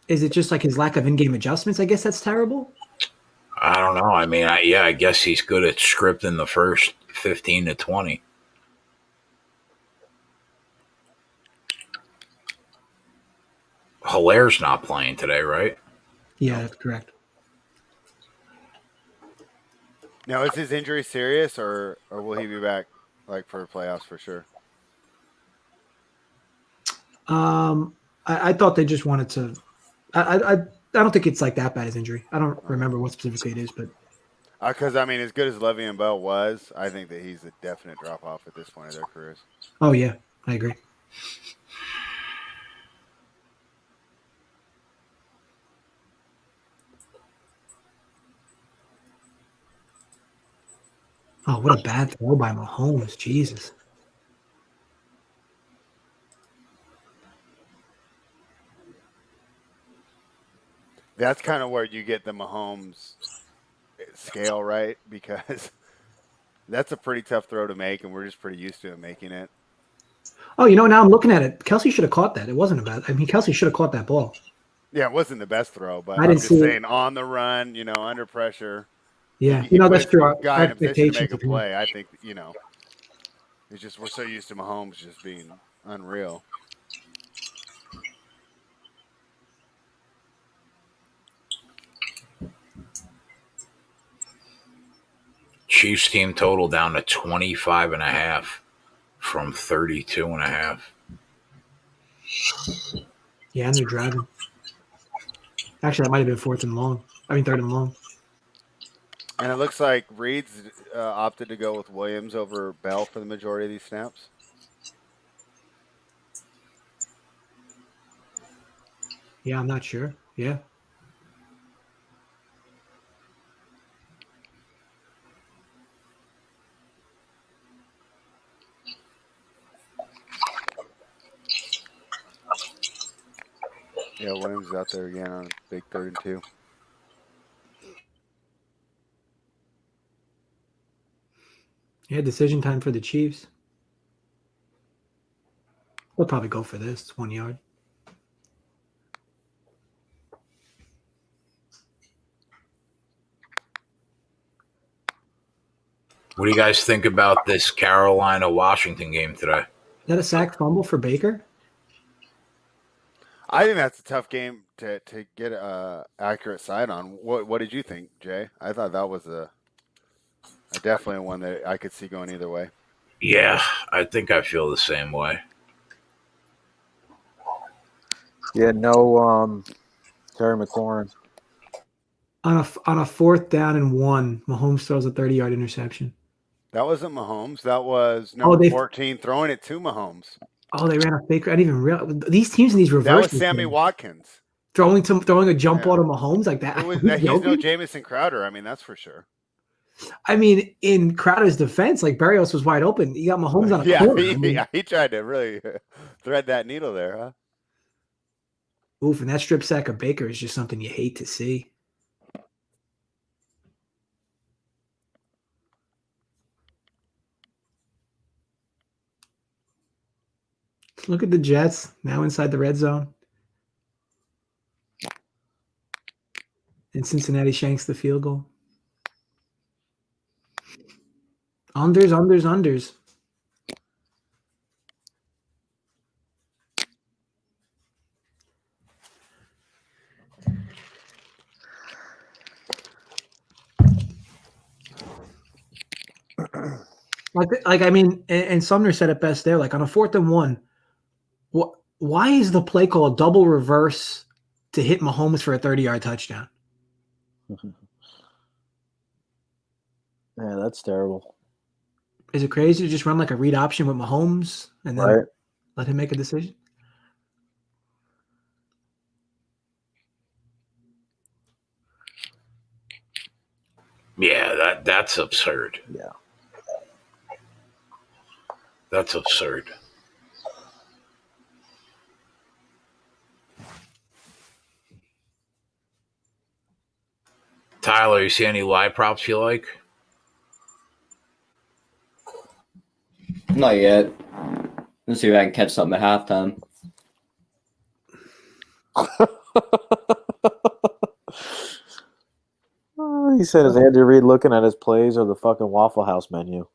Is it just like his lack of in-game adjustments? I guess that's terrible. I don't know. I mean, I guess he's good at scripting the first 15 to 20. Hilaire's not playing today, right? Yeah, that's correct. Now, is his injury serious, or will he be back like for playoffs for sure? I thought they just wanted to. I don't think it's like that bad as injury. I don't remember what specifically it is, but Because I mean, as good as Le'Veon Bell was, I think that he's a definite drop off at this point of their careers. oh yeah, I agree. Oh, what a bad throw by Mahomes! Jesus. That's kind of where you get the Mahomes scale, right? Because that's a pretty tough throw to make, and we're just pretty used to him making it. Oh, now I'm looking at it. Kelsey should have caught that. It wasn't a bad. I mean, Kelsey should have caught that ball. Yeah, it wasn't the best throw, but I I'm didn't just see it. saying on the run, under pressure. Yeah, You put that's true. a guy in a position to make a Expectations of him. play. I think it's just we're so used to Mahomes just being unreal. Chiefs team total down to 25 and a half from 32 and a half. Yeah, and they're driving. Actually, that might have been third and long. And it looks like Reed's opted to go with Williams over Bell for the majority of these snaps. Yeah, I'm not sure. Yeah. Yeah, Williams is out there again on a big 3rd and 2. Yeah, decision time for the Chiefs. They'll probably go for this. It's 1 yard. What do you guys think about this Carolina-Washington game today? Is that a sack fumble for Baker? I think that's a tough game to get a accurate side on. What did you think, Jay? I thought that was a definitely one that I could see going either way. Yeah, I think I feel the same way. Yeah, no Terry McLaurin. On a 4th down and 1, Mahomes throws a 30-yard interception. That wasn't Mahomes. That was number 14 throwing it to Mahomes. Oh, they ran off Baker. I didn't even realize these teams in these That reverses. was Sammy Watkins throwing a jump ball to Mahomes like that. He's no Jamison Crowder. I mean, that's for sure. I mean, in Crowder's defense, like Barrios was wide open. You got Mahomes on a corner. He tried to really thread that needle there, huh? Oof, and that strip sack of Baker is just something you hate to see. Look at the Jets now inside the red zone. And Cincinnati shanks the field goal. Unders, unders, unders. Like I mean, and Sumner said it best there. Like on a 4th and 1, why is the play call double reverse to hit Mahomes for a 30-yard touchdown? Yeah, that's terrible. Is it crazy to just run like a read option with Mahomes and then let him make a decision? Yeah, that's absurd. Yeah. That's absurd. Tyler, you see any live props you like? Not yet. Let's see if I can catch something at halftime. He said, "Is Andy Reid looking at his plays or the fucking Waffle House menu?"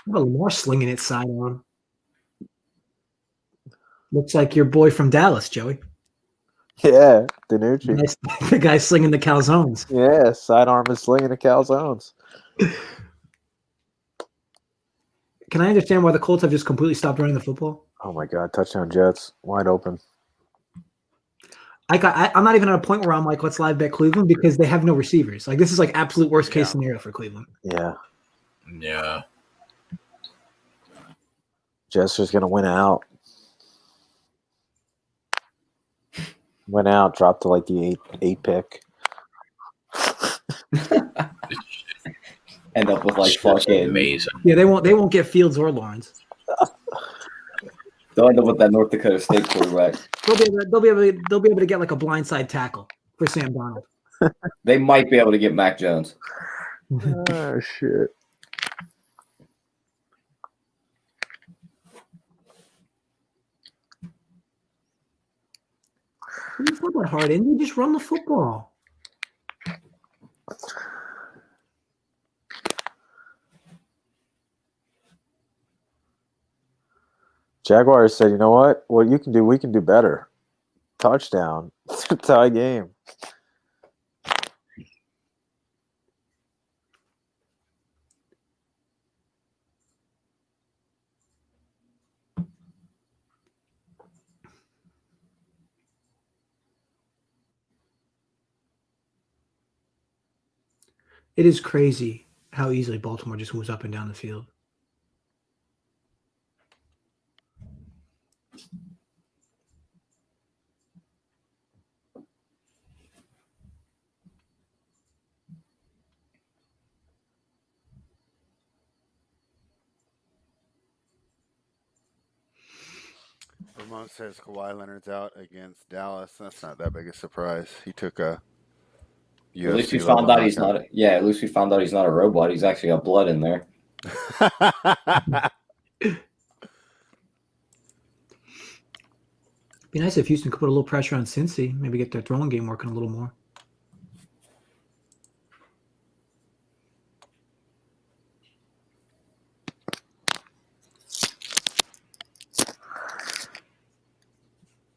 Lamar slinging it sidearm. Looks like your boy from Dallas, Joey. Yeah, DiNucci. The guy slinging the calzones. Yeah, sidearm is slinging the calzones. Can I understand why the Colts have just completely stopped running the football? Oh my God, touchdown Jets, wide open. I'm not even at a point where I'm like, let's live bet Cleveland because they have no receivers. Like this is like absolute worst case scenario for Cleveland. Yeah. Yeah. Jets is gonna win out. Went out, dropped to like the eight pick. End up with like fucking amazing. Yeah, they won't get Fields or Lawrence. They'll end up with that North Dakota State quarterback. They'll be able to get like a blindside tackle for Sam Darnold. They might be able to get Mac Jones. Oh shit. It's not that hard, and you just run the football. Jaguars said, "You know what? What you can do, we can do better." Touchdown, tie game. It is crazy how easily Baltimore just moves up and down the field. Vermont says Kawhi Leonard's out against Dallas. That's not that big a surprise. He took a At least we UFC found level out he's knockout. not. At least we found out he's not a robot. He's actually got blood in there. Be nice if Houston could put a little pressure on Cincy, maybe get their throwing game working a little more.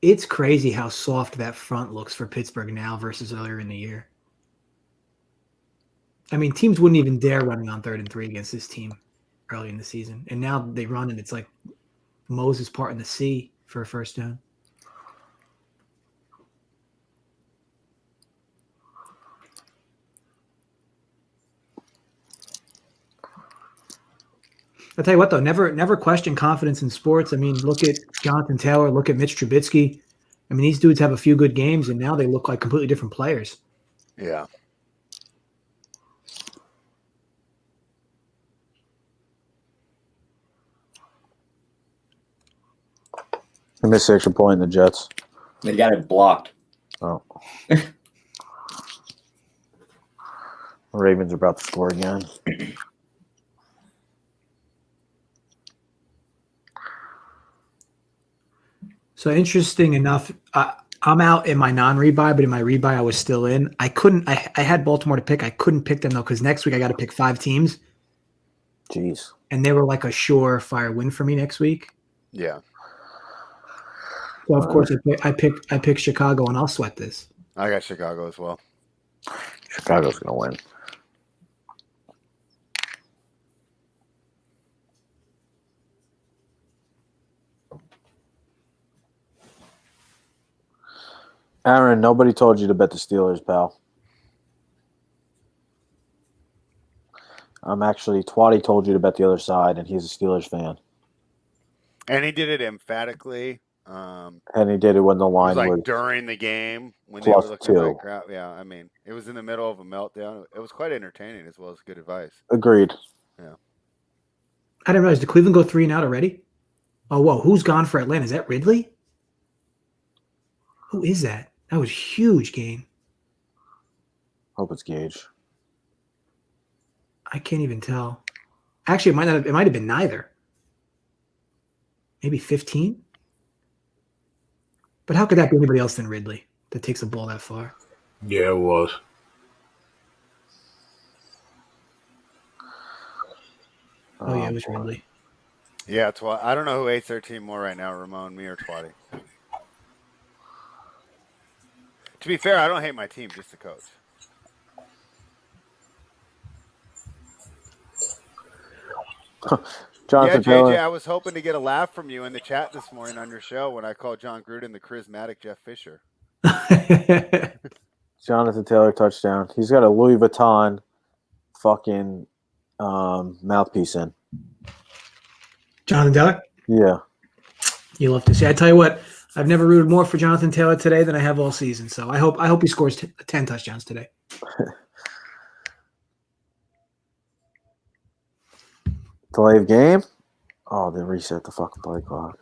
It's crazy how soft that front looks for Pittsburgh now versus earlier in the year. I mean, teams wouldn't even dare running on 3rd and 3 against this team early in the season. And now they run and it's like Moses parting the sea for a first down. I'll tell you what, though, never question confidence in sports. I mean, look at Jonathan Taylor, look at Mitch Trubisky. I mean, these dudes have a few good games, and now they look like completely different players. Yeah. I missed the extra point in the Jets. They got it blocked. Oh. Ravens are about to score again. So interesting enough, I'm out in my non-rebuy, but in my rebuy, I was still in. I had Baltimore to pick. I couldn't pick them, though, because next week I got to pick 5 teams. Jeez. And they were like a surefire win for me next week. Yeah. So, of course, I pick Chicago, and I'll sweat this. I got Chicago as well. Chicago's going to win. Aaron, nobody told you to bet the Steelers, pal. Twatty told you to bet the other side, and he's a Steelers fan. And he did it emphatically. And he did it when the It line was like was during the game when they were plus looking 2. like crap. Yeah, I mean, it was in the middle of a meltdown. It was quite entertaining as well as good advice. Agreed. Yeah. I didn't realize, did Cleveland go 3 and out already? Oh, whoa. Who's gone for Atlanta? Is that Ridley? Who is that? That was a huge game. Hope it's Gage. I can't even tell. Actually, it might have been neither. Maybe 15? But how could that be anybody else than Ridley that takes a ball that far? Yeah, it was. Oh, yeah, it was Ridley. Yeah, I don't know who hates their team more right now, Ramon, me or Twatty. To be fair, I don't hate my team, just the coach. Jonathan Yeah, JJ, Taylor. I was hoping to get a laugh from you in the chat this morning on your show when I called John Gruden the charismatic Jeff Fisher. Jonathan Taylor touchdown. He's got a Louis Vuitton fucking mouthpiece in. Jonathan Taylor? Yeah. You love to see. I tell you what, I've never rooted more for Jonathan Taylor today than I have all season. So I hope he scores 10 touchdowns today. Delay of game? Oh, they reset the fucking play clock.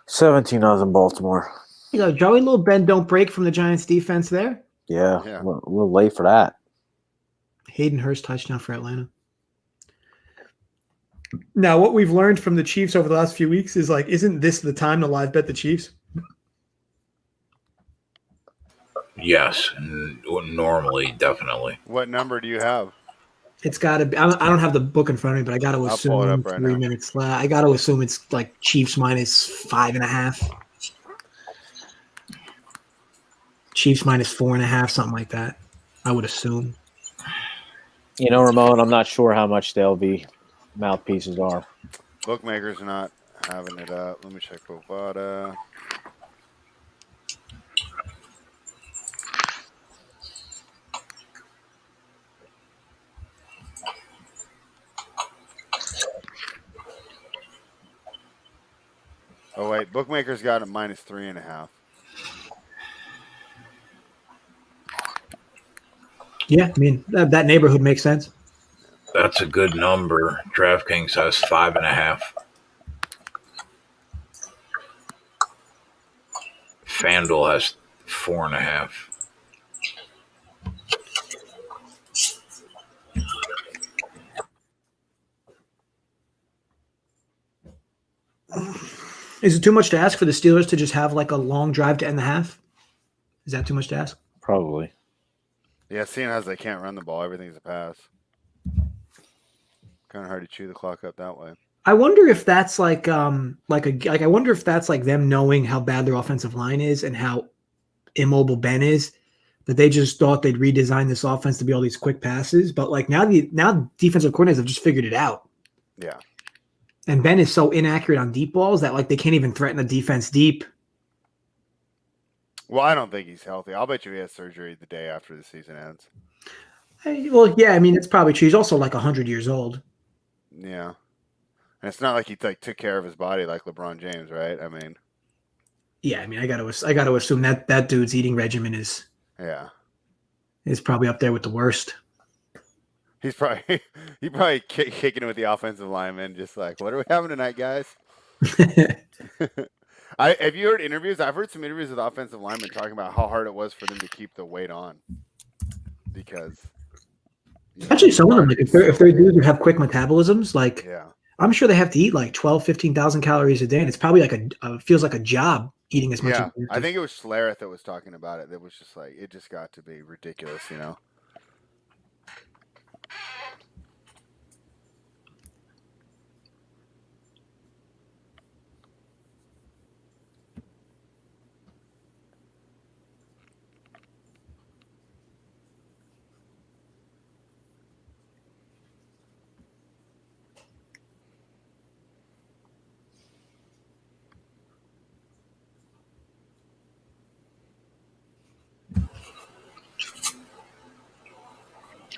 17-0 Baltimore. You know, Joey, little bend don't break from the Giants defense there. Yeah. Yeah. A little late for that. Hayden Hurst touchdown for Atlanta. Now, what we've learned from the Chiefs over the last few weeks is like, isn't this the time to live bet the Chiefs? Yes, normally, definitely. What number do you have? It's got to be. I don't have the book in front of me, but I got to I'll pull it assume up right 3 now. minutes left. I got to assume it's like Chiefs minus 5.5. Chiefs minus 4.5, something like that. I would assume. You know, Ramon, I'm not sure how much they'll be mouthpieces are. Bookmakers are not having it up. Let me check Bovada. Oh wait, bookmakers got it minus 3.5. Yeah, I mean that neighborhood makes sense. That's a good number. DraftKings has 5.5. FanDuel has 4.5. Is it too much to ask for the Steelers to just have like a long drive to end the half? Is that too much to ask? Probably. Yeah, seeing as they can't run the ball, everything's a pass. Kind of hard to chew the clock up that way. I wonder if that's I wonder if that's like them knowing how bad their offensive line is and how immobile Ben is, that they just thought they'd redesign this offense to be all these quick passes. But like now defensive coordinators have just figured it out. Yeah. And Ben is so inaccurate on deep balls that like they can't even threaten the defense deep. Well, I don't think he's healthy. I'll bet you he has surgery the day after the season ends. Well, yeah, I mean, it's probably true. He's also like 100 years old. Yeah. And it's not like he took care of his body like LeBron James, right? I mean, yeah, I mean, I got to assume that dude's eating regimen is probably up there with the worst. He's probably kicking it with the offensive lineman, just like, what are we having tonight, guys? Have you heard interviews? I've heard some interviews with offensive linemen talking about how hard it was for them to keep the weight on, because actually some of them, like if they're dudes who have quick metabolisms, like I'm sure they have to eat like 15,000 calories a day, and it's probably like feels like a job eating as much. Yeah, I think it was Schlereth that was talking about it. That was just like, it just got to be ridiculous, you know.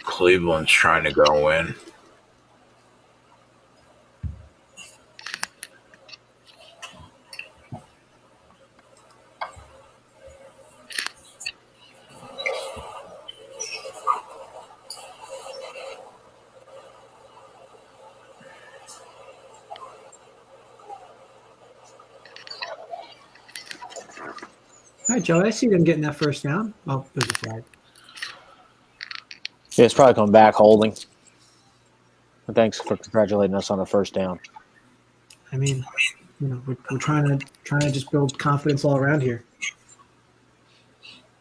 Cleveland's trying to go in. All right, Joe, I see them getting that first down. Oh, there's a flag. Yeah, it's probably coming back holding. But thanks for congratulating us on the first down. I mean, you know, we're trying to just build confidence all around here.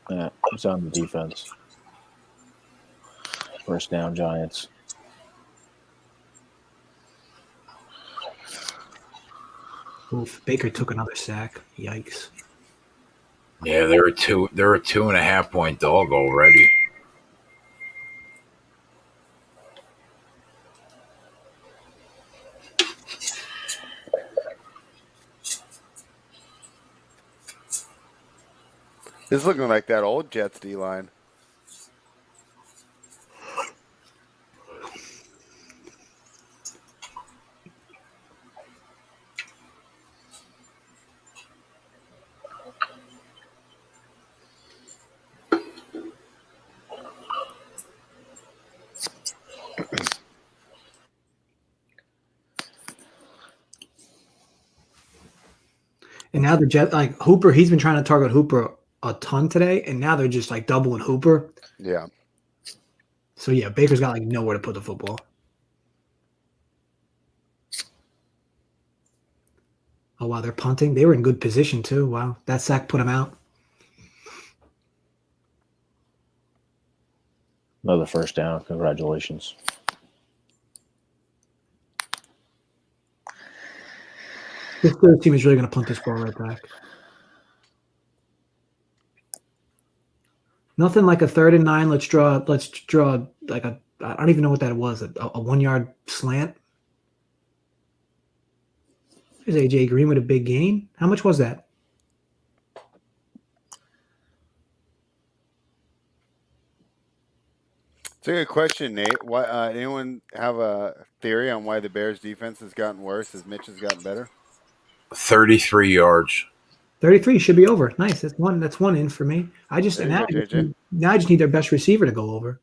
Yeah, it's on the defense. First down, Giants. Oof, Baker took another sack. Yikes. Yeah, they're a 2.5 point dog already. It's looking like that old Jets D line. And now the Jet, like Hooper, he's been trying to target Hooper a ton today, and now they're just like doubling Hooper. Yeah. So yeah, Baker's got like nowhere to put the football. Oh wow, they're punting. They were in good position too. Wow, that sack put them out. Another first down. Congratulations. This third team is really going to punt this ball right back. Nothing like a 3rd and 9. Let's draw like a, I don't even know what that was, a 1 yard slant. There's AJ Green with a big gain. How much was that? It's a good question, Nate. Why, anyone have a theory on why the Bears defense has gotten worse as Mitch has gotten better? 33 yards. 33 should be over. Nice. That's one in for me. Now I just need their best receiver to go over.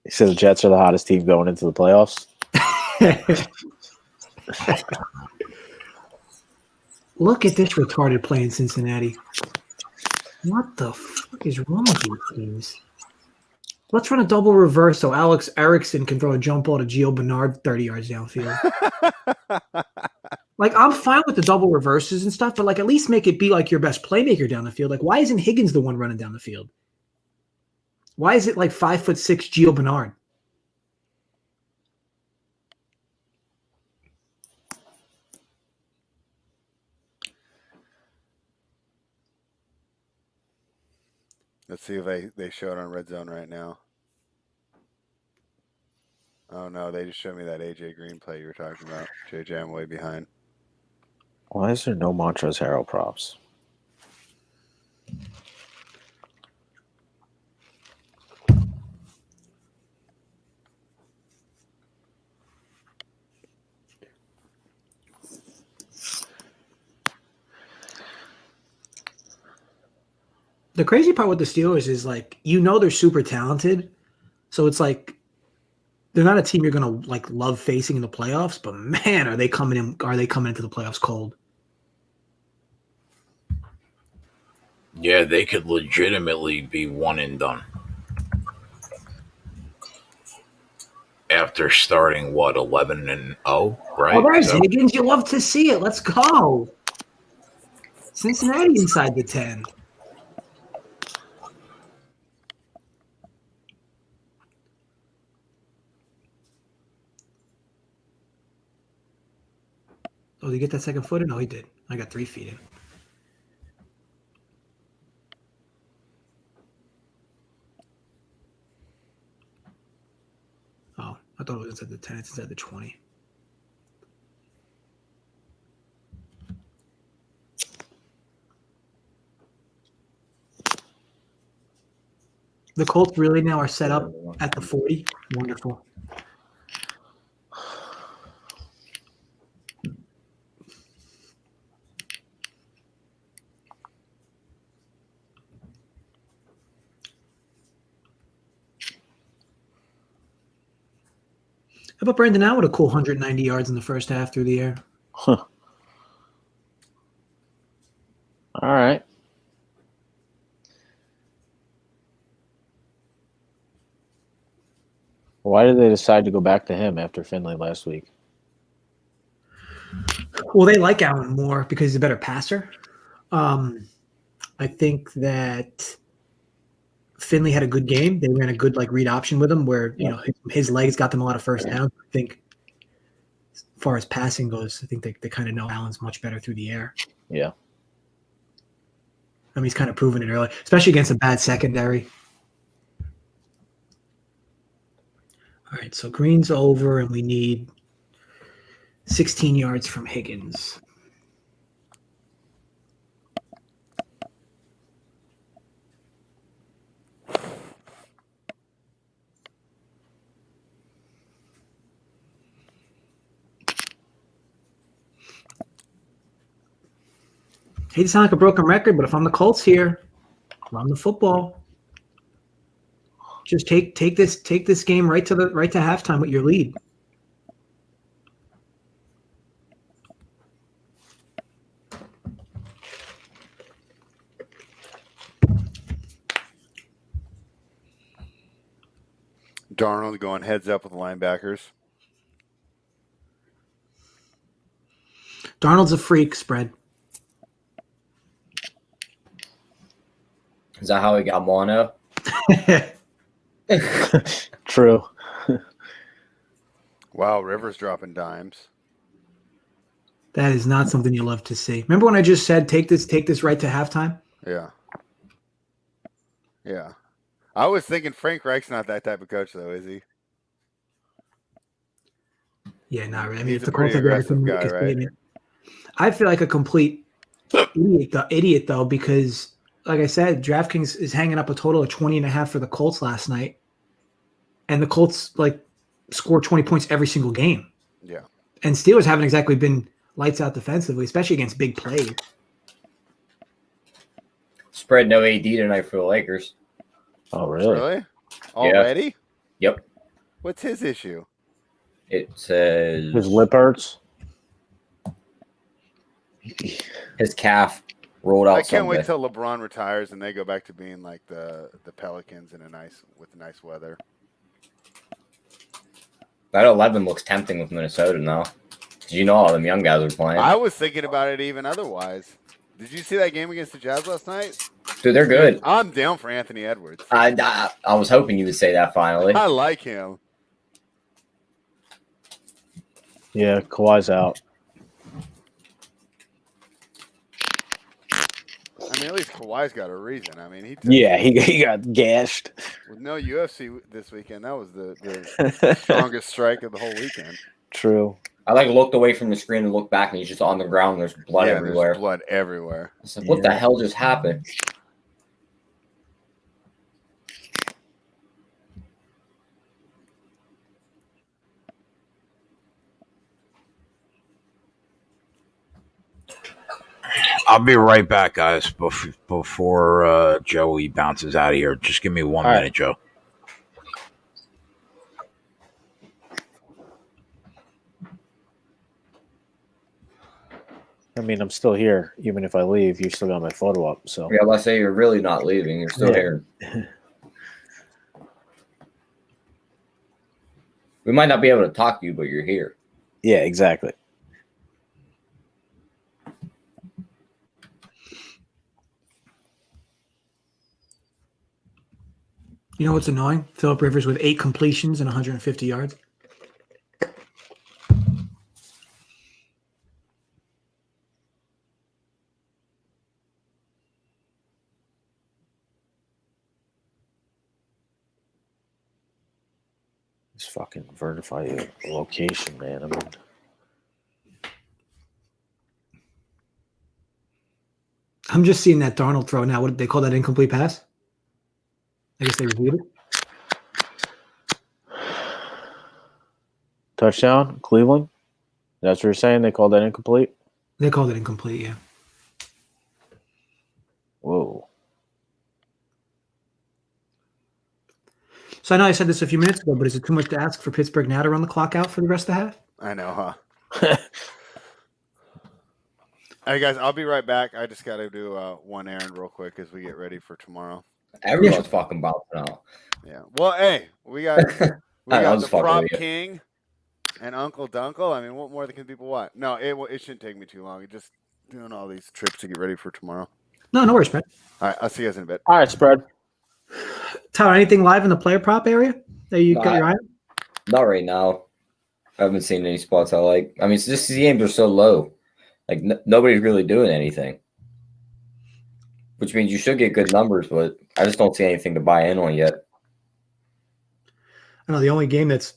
He said the Jets are the hottest team going into the playoffs. Look at this retarded play in Cincinnati. What the fuck is wrong with these teams? Let's run a double reverse so Alex Erickson can throw a jump ball to Gio Bernard 30 yards downfield. Like, I'm fine with the double reverses and stuff, but like at least make it be like your best playmaker down the field. Like, why isn't Higgins the one running down the field? Why is it like 5'6" Gio Bernard? Let's see if they show it on Red Zone right now. Oh no, they just showed me that AJ Green play you were talking about. JJ, I'm way behind. Why is there no Montrezl Harrell props? The crazy part with the Steelers is like, they're super talented. So it's like they're not a team you're gonna like love facing in the playoffs, but man, are they coming into the playoffs cold? Yeah, they could legitimately be one and done. After starting 11-0, right? Oh, there's Higgins. You love to see it. Let's go. Cincinnati inside the 10. Oh, did he get that second footer? No, he did. I got 3 feet in. Oh, I thought it was inside the 10. It's inside the 20. The Colts really now are set up at the 40. Wonderful. How about Brandon Allen with a cool 190 yards in the first half through the air? Huh. All right. Why did they decide to go back to him after Finley last week? Well, they like Allen more because he's a better passer. I think that Finley had a good game. They ran a good read option with him where, his legs got them a lot of first downs. I think as far as passing goes, I think they kind of know Allen's much better through the air. Yeah. I mean, he's kind of proven it early, especially against a bad secondary. All right, so Green's over, and we need 16 yards from Higgins. Hate to sound like a broken record, but if I'm the Colts here, run the football. Just take this game right to halftime with your lead. Darnold going heads up with the linebackers. Darnold's a freak spread. Is that how he got mono? True. Wow, Rivers dropping dimes. That is not something you love to see. Remember when I just said take this right to halftime? Yeah. Yeah. I was thinking Frank Reich's not that type of coach, though, is he? Yeah, not really. I mean, He's if a the pretty Colts are aggressive guy, right? I feel like a complete idiot though, because like I said, DraftKings is hanging up a total of 20.5 for the Colts last night, and the Colts score 20 points every single game. Yeah. And Steelers haven't exactly been lights out defensively, especially against big plays. Spread no AD tonight for the Lakers. Oh, really? Really? Already? Yep. What's his issue? It says His lip hurts. his calf. Rolled out I can't wait Sunday. till LeBron retires and they go back to being like the Pelicans with nice weather. That 11 looks tempting with Minnesota now. Did you know all them young guys are playing? I was thinking about it even otherwise. Did you see that game against the Jazz last night? Dude, they're good. Dude, I'm down for Anthony Edwards. I was hoping you would say that finally. I like him. Yeah, Kawhi's out. I mean, at least Kawhi's got a reason. I mean, He got gashed. with no UFC this weekend. That was the strongest strike of the whole weekend. True. I looked away from the screen and looked back, and he's just on the ground. And there's blood everywhere. There's blood everywhere. I was like, what the hell just happened? I'll be right back, guys. Before Joey bounces out of here, just give me 1 All right. minute, Joe. I mean, I'm still here. Even if I leave, you still got my photo up. So Yeah, let's say you're really not leaving. You're still here. We might not be able to talk to you, but you're here. yeah, exactly. You know what's annoying? Phillip Rivers with 8 completions and 150 yards. Just fucking verify your location, man. I mean, I'm just seeing that Darnold throw now. What did they call that, incomplete pass? I guess they reviewed it. touchdown, Cleveland. That's what you're saying? They called that incomplete? They called it incomplete, yeah. Whoa. So I know I said this a few minutes ago, but is it too much to ask for Pittsburgh now to run the clock out for the rest of the half? I know, huh? Hey guys, I'll be right back. I just got to do one errand real quick as we get ready for tomorrow. Everyone's fucking bouncing out. Yeah. Well, hey, we got I the was fucking prop with you. king and Uncle Dunkle. I mean, what more can people want? No, it shouldn't take me too long. It's just doing all these trips to get ready for tomorrow. No worries, man. All right, I'll see you guys in a bit. All right, spread. Tyler, anything live in the player prop area that you got your eye on? Not right now. I haven't seen any spots I like. I mean, it's just these games are so low. Like, nobody's really doing anything. Which means you should get good numbers, but I just don't see anything to buy in on yet. I know the only game that's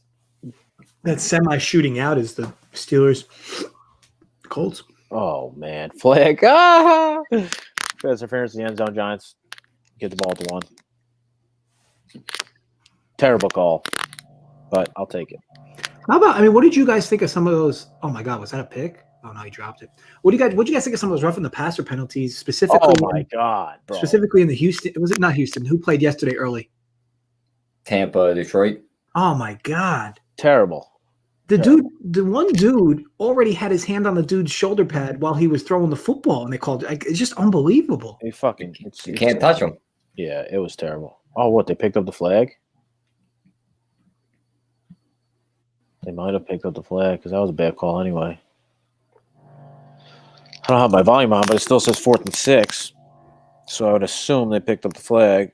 semi-shooting out is the Steelers Colts. Oh, man. Flag. Ah! Pass interference in the end zone, Giants. Get the ball to one. Terrible call, but I'll take it. How about, I mean, what did you guys think of some of those? Oh, my God, was that a pick? Oh, no, he dropped it. What do you guys think of some of those roughing the passer penalties, specifically? Oh, my God, bro. Specifically in the Houston, was it not Houston? Who played yesterday early? Tampa, Detroit. Oh, my God. Terrible. The one dude already had his hand on the dude's shoulder pad while he was throwing the football, and they called it. It's just unbelievable. They fucking. You can't touch them. Yeah, it was terrible. Oh, what? They picked up the flag? They might have picked up the flag because that was a bad call anyway. I don't have my volume on, but it still says 4th and 6. So I would assume they picked up the flag.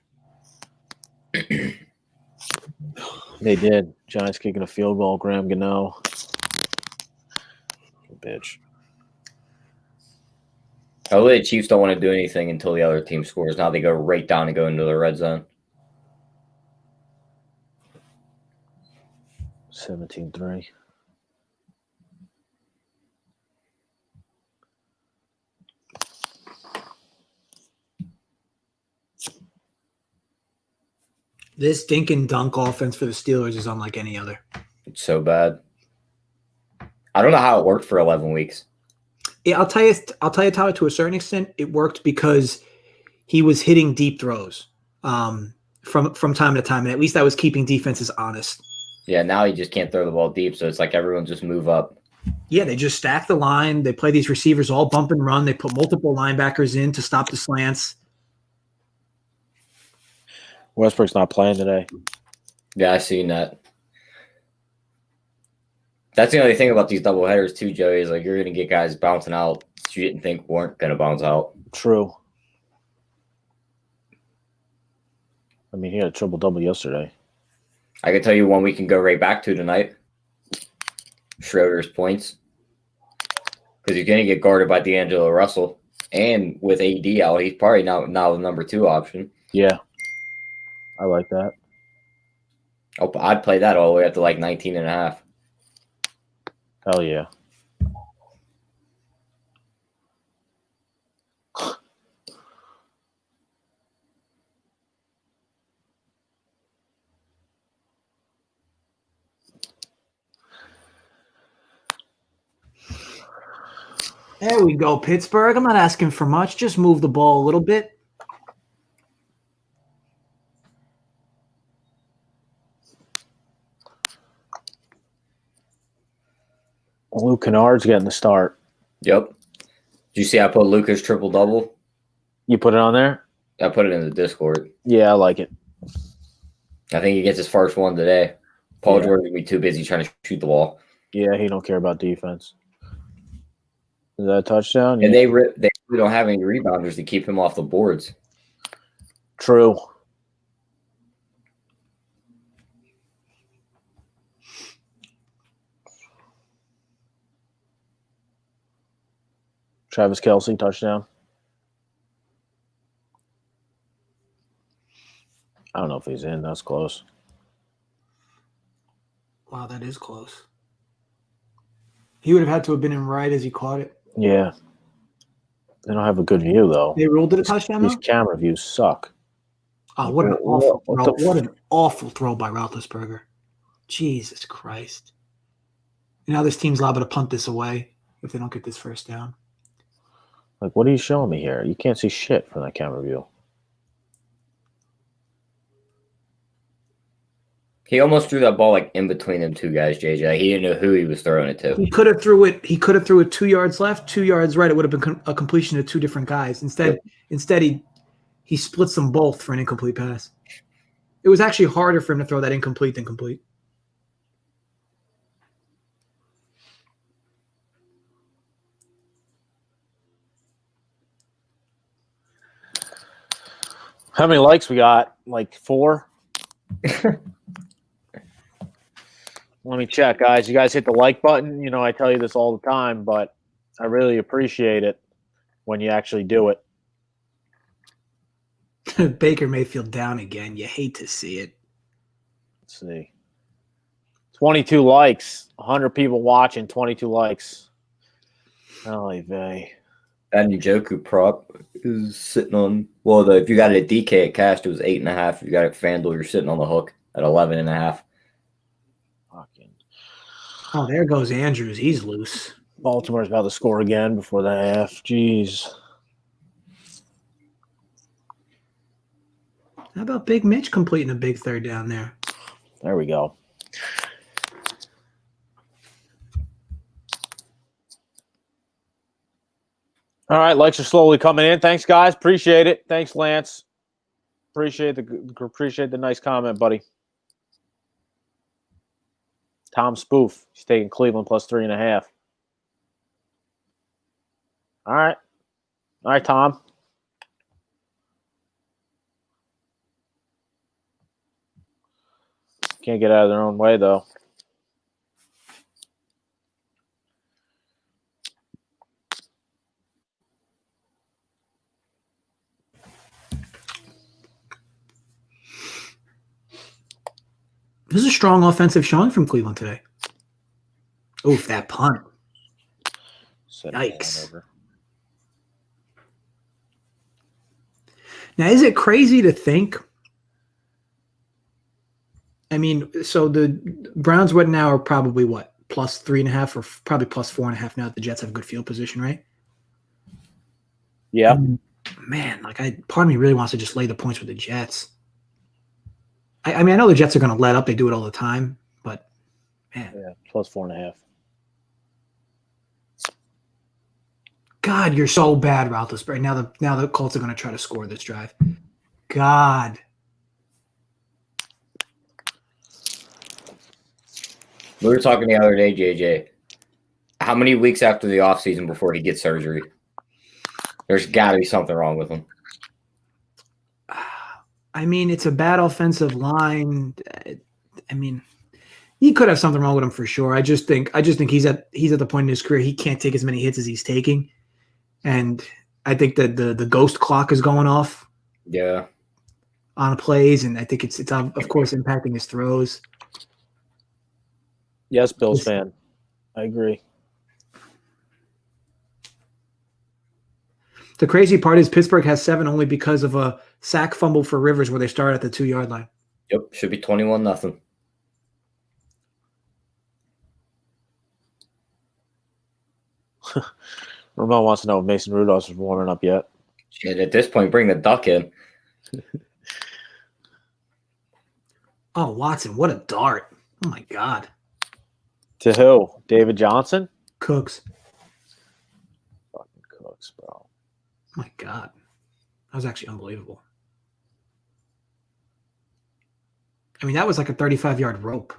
They did. Giants kicking a field goal. Graham Gano. Bitch. Hopefully the Chiefs don't want to do anything until the other team scores. Now they go right down and go into the red zone. 17-3. This dink and dunk offense for the Steelers is unlike any other. It's so bad. I don't know how it worked for 11 weeks. Yeah, I'll tell you, Tyler, to a certain extent, it worked because he was hitting deep throws from time to time, and at least that was keeping defenses honest. Yeah, now he just can't throw the ball deep, so it's like everyone just move up. Yeah, they just stack the line. They play these receivers all bump and run. They put multiple linebackers in to stop the slants. Westbrook's not playing today. Yeah, I seen that. That's the only thing about these double headers too, Joey, is like you're gonna get guys bouncing out that you didn't think weren't gonna bounce out. True. I mean, he had a triple-double yesterday. I can tell you one we can go right back to tonight. Schroeder's points. Because he's going to get guarded by D'Angelo Russell. And with AD out, he's probably now the number 2 option. Yeah. I like that. Oh, I'd play that all the way up to like 19.5. Hell yeah. There we go, Pittsburgh. I'm not asking for much. Just move the ball a little bit. Luke Kennard's getting the start. Yep. Did you see I put Lucas triple-double? You put it on there? I put it in the Discord. Yeah, I like it. I think he gets his first one today. Paul George will be too busy trying to shoot the ball. Yeah, he don't care about defense. Is that a touchdown? And Yeah. they really don't have any rebounders to keep him off the boards. True. Travis Kelce, touchdown. I don't know if he's in. That's close. Wow, that is close. He would have had to have been in right as he caught it. Yeah. They don't have a good view, though. They ruled it a touchdown, These though? camera views suck. Oh, what an awful What throw. the What an awful throw by Roethlisberger. Jesus Christ. And now this team's liable to punt this away if they don't get this first down. Like, what are you showing me here? You can't see shit from that camera view. He almost threw that ball like in between them two guys, JJ. He didn't know who he was throwing it to. He could have threw it 2 yards left, 2 yards right. It would have been a completion to 2 different guys. Instead he splits them both for an incomplete pass. It was actually harder for him to throw that incomplete than complete. How many likes we got? Like 4? Let me check, guys. You guys hit the like button. You know, I tell you this all the time, but I really appreciate it when you actually do it. Baker Mayfield down again. You hate to see it. Let's see. 22 likes. 100 people watching, 22 likes. Holy vey. That Njoku prop is sitting on. Well, if you got it at DK at Cast, it was 8.5. If you got it at FanDuel, you're sitting on the hook at 11.5. Fucking. Oh, there goes Andrews. He's loose. Baltimore's about to score again before the half. Jeez. How about Big Mitch completing a big third down there? There we go. All right, likes are slowly coming in. Thanks, guys. Appreciate it. Thanks, Lance. Appreciate the nice comment, buddy. Tom Spoof. He's taking Cleveland plus 3.5. All right. All right, Tom. Can't get out of their own way, though. This is a strong offensive showing from Cleveland today. Oof, that punt. Yikes. Now, is it crazy to think? I mean, so the Browns right now are probably what? Plus 3.5 or probably plus 4.5 now that the Jets have good field position, right? Yeah. Man, like part of me really wants to just lay the points with the Jets. I mean, I know the Jets are going to let up. They do it all the time, but man. Yeah, plus 4.5. God, you're so bad, Roethlisberger. Now the Colts are going to try to score this drive. God. We were talking the other day, JJ. How many weeks after the offseason before he gets surgery? There's got to be something wrong with him. I mean, it's a bad offensive line. I mean, he could have something wrong with him for sure. I just think he's at the point in his career he can't take as many hits as he's taking, and I think that the ghost clock is going off. Yeah. On plays, and I think it's of course impacting his throws. Yes, Bills fan. I agree. The crazy part is Pittsburgh has 7 only because of a sack fumble for Rivers where they start at the 2-yard line. Yep, should be 21-0. Ramon wants to know if Mason Rudolph is warming up yet. Shit, at this point, bring the duck in. Oh, Watson, what a dart. Oh, my God. To who? David Johnson? Cooks. Fucking Cooks, bro. Oh, my God. That was actually unbelievable. I mean, that was like a 35-yard rope.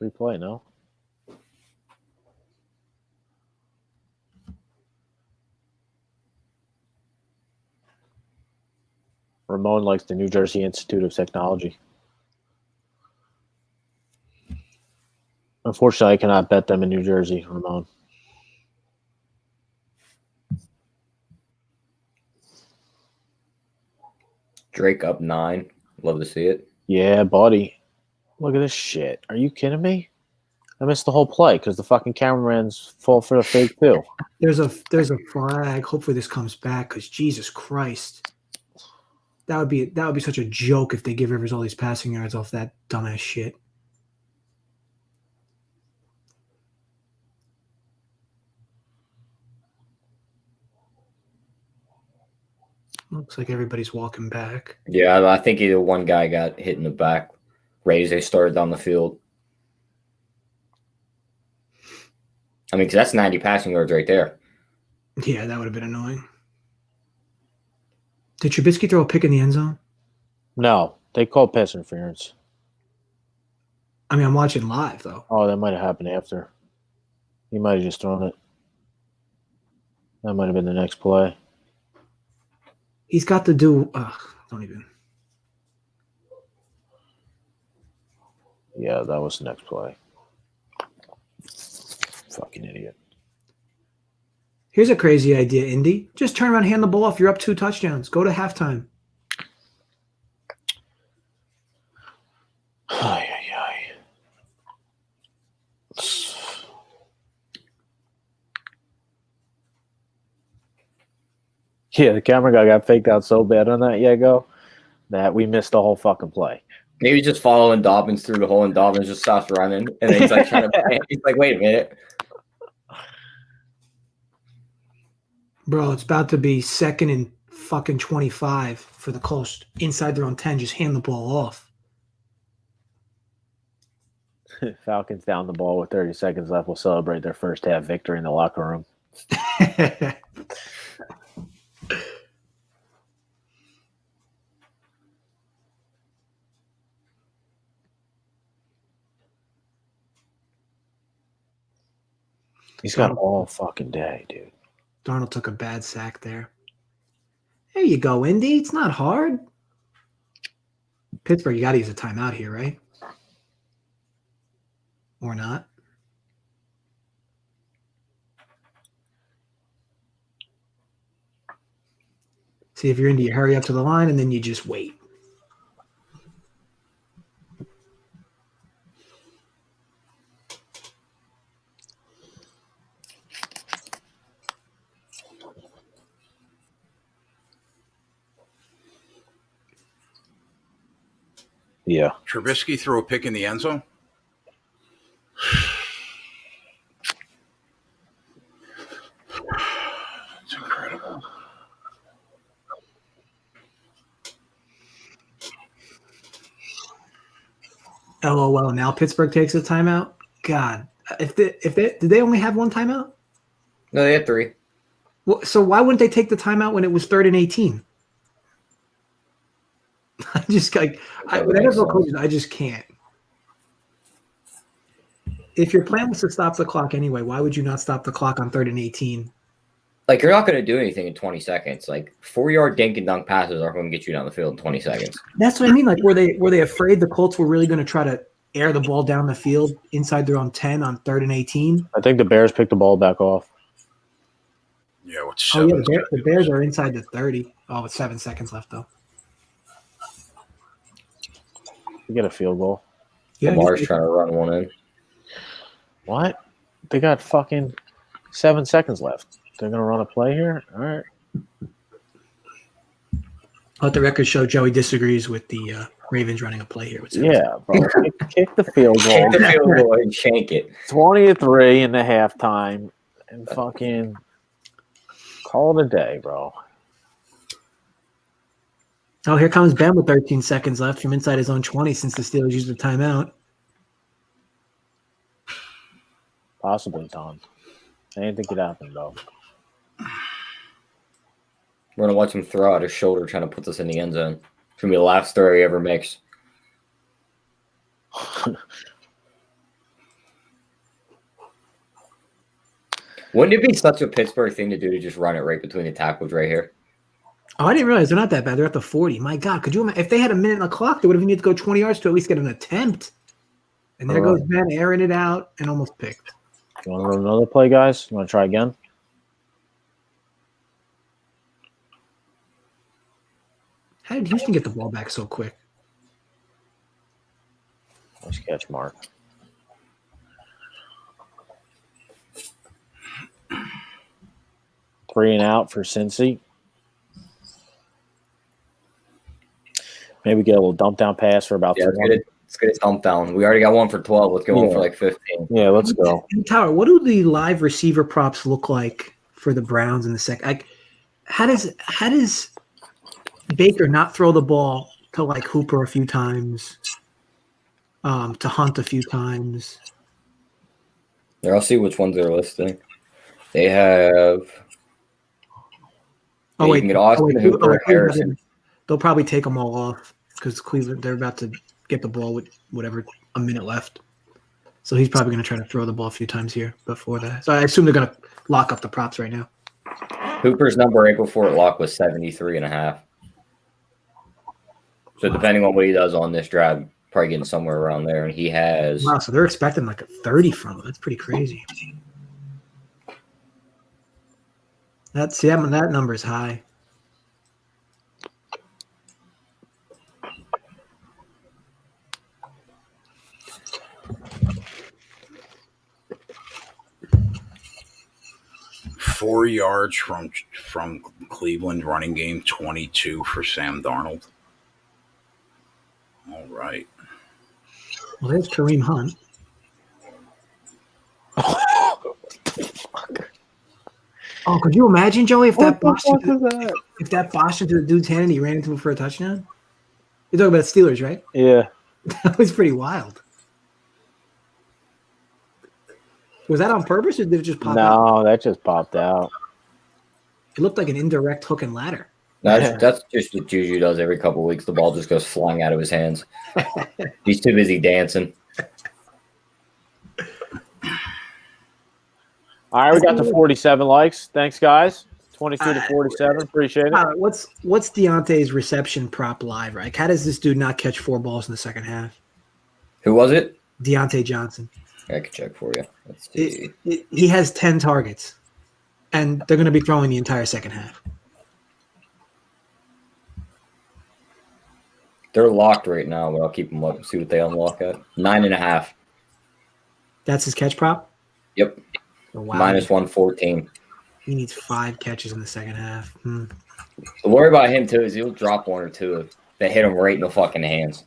Replay, no? Ramon likes the New Jersey Institute of Technology. Unfortunately, I cannot bet them in New Jersey, Ramon. Drake up 9. Love to see it. Yeah, buddy. Look at this shit. Are you kidding me? I missed the whole play because the fucking cameraman's full for the fake too. There's a flag. Hopefully this comes back because Jesus Christ. That would be such a joke if they give Rivers all these passing yards off that dumbass shit. Looks like everybody's walking back. Yeah, I think either one guy got hit in the back right as they started down the field. I mean, because that's 90 passing yards right there. Yeah, that would have been annoying. Did Trubisky throw a pick in the end zone? No, they called pass interference. I mean, I'm watching live, though. Oh, that might have happened after. He might have just thrown it. That might have been the next play. He's got to do don't even. Yeah, that was the next play. Fucking idiot. Here's a crazy idea, Indy. Just turn around, hand the ball off. You're up 2 touchdowns. Go to halftime. Ay, ay, ay. Yeah, the camera guy got faked out so bad on that Yago that we missed the whole fucking play. Maybe just following Dobbins through the hole, and Dobbins just stops running, and then he's like trying to. He's like, "Wait a minute, Bro, it's about to be 2nd and fucking 25 for the Colts inside their own 10. Just hand the ball off. Falcons down the ball with 30 seconds left will celebrate their first half victory in the locker room. He's got all fucking day, dude. Darnold took a bad sack there. There you go, Indy. It's not hard. Pittsburgh, you got to use a timeout here, right? Or not? See, if you're Indy, you hurry up to the line, and then you just wait. Yeah. Trubisky threw a pick in the end zone. LOL. Now Pittsburgh takes a timeout. God, if they did they only have one timeout? No, they had 3. Well, so why wouldn't they take the timeout when it was 3rd and 18? I just like with NFL coaches, I just can't. If your plan was to stop the clock anyway, why would you not stop the clock on 3rd and 18? Like, you're not going to do anything in 20 seconds. Like, 4-yard dink and dunk passes aren't going to get you down the field in 20 seconds. That's what I mean. Like, were they afraid the Colts were really going to try to air the ball down the field inside their own 10 on 3rd and 18? I think the Bears picked the ball back off. Yeah, with Oh, 7 yeah, the Bears are inside the 30. Oh, with 7 seconds left, though. You get a field goal. Yeah, Lamar's trying to run one in. What? They got fucking 7 seconds left. They're going to run a play here? All right. let the record show Joey disagrees with the Ravens running a play here. Yeah, bro. Kick the field goal. Kick the field goal and shank it. 20-3 in the halftime. And fucking call it a day, bro. Oh, here comes Ben with 13 seconds left from inside his own 20 since the Steelers used the timeout. Possibly, Tom. Anything could happen, though. We're going to watch him throw out his shoulder trying to put this in the end zone. It's going to be the last throw he ever makes. Wouldn't it be such a Pittsburgh thing to do to just run it right between the tackles right here? Oh, I didn't realize they're not that bad. They're at the 40. My God, could you imagine? If they had a minute on the clock, they would have needed to go 20 yards to at least get an attempt. And there goes Ben airing it out and almost picked. You want to run another play, guys? You want to try again? How did Houston get the ball back so quick? Nice catch, Mark. Three and out for Cincy. Maybe get a little dump down pass for about 3 minutes. Let's get a dump down. We already got one for 12. Let's get one for like 15. Yeah, let's go. Tower, what do the live receiver props look like for the Browns in the second? Like, how does Baker not throw the ball to like Hooper a few times, to Hunt a few times? There, I'll see which ones they're listing. They have. Oh wait, you can get Austin Hooper, Harrison. They'll probably take them all off because Cleveland, they're about to get the ball with whatever a minute left. So he's probably going to try to throw the ball a few times here before that. So I assume they're going to lock up the props right now. Hooper's number right before it locked was 73.5. So depending on what he does on this drive, probably getting somewhere around there. And he has. Wow, so they're expecting like a 30 from him. That's pretty crazy. That number is high. Four yards from Cleveland running game, 22 for Sam Darnold. All right. Well, there's Kareem Hunt. Oh, could you imagine, Joey, if that boshed into the dude's hand and he ran into him for a touchdown? You're talking about the Steelers, right? Yeah. That was pretty wild. Was that on purpose or did it just pop out? No, that just popped out. It looked like an indirect hook and ladder. That's just what Juju does every couple of weeks. The ball just goes flying out of his hands. He's too busy dancing. All right, we got to 47 likes. Thanks, guys. 22 to 47. Appreciate it. What's Deontay's reception prop live? Right? How does this dude not catch 4 balls in the second half? Who was it? Deontay Johnson. I can check for you. Let's see. He has 10 targets, and they're going to be throwing the entire second half. They're locked right now, but I'll keep them up and see what they unlock at. 9.5. That's his catch prop? Yep. Oh, wow. Minus 114. He needs 5 catches in the second half. The worry about him, too, is he'll drop 1 or 2 that hit him right in the fucking hands.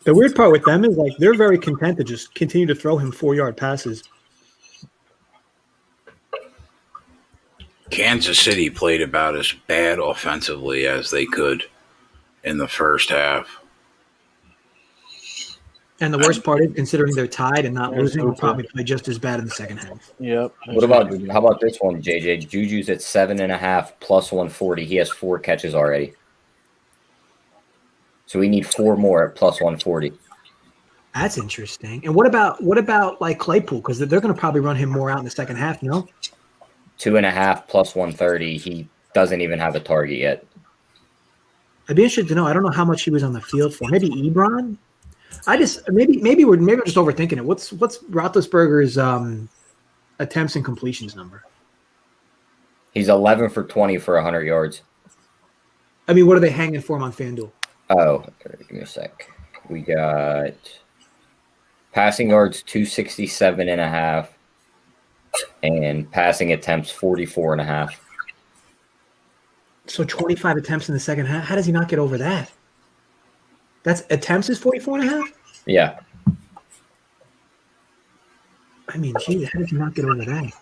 The weird part with them is like they're very content to just continue to throw him 4-yard passes. Kansas City played about as bad offensively as they could in the first half. And the worst part is, considering they're tied and not There's losing, will Hooper. probably play just as bad in the second half. Yep. What about how about this one, JJ? Juju's at 7.5 plus 140. He has 4 catches already. So we need 4 more at plus 140. That's interesting. And what about like Claypool? Because they're going to probably run him more out in the second half. No, 2.5 plus 130. He doesn't even have a target yet. I'd be interested to know. I don't know how much he was on the field for. Maybe Ebron. Maybe we're just overthinking it. What's Roethlisberger's attempts and completions number? He's 11 for 20 for 100 yards. I mean, what are they hanging for him on FanDuel? Oh, give me a sec. We got passing yards 267.5 and passing attempts 44.5. So 25 attempts in the second half. How does he not get over that? That's attempts is 44.5? Yeah. I mean, geez, how did you not get over that?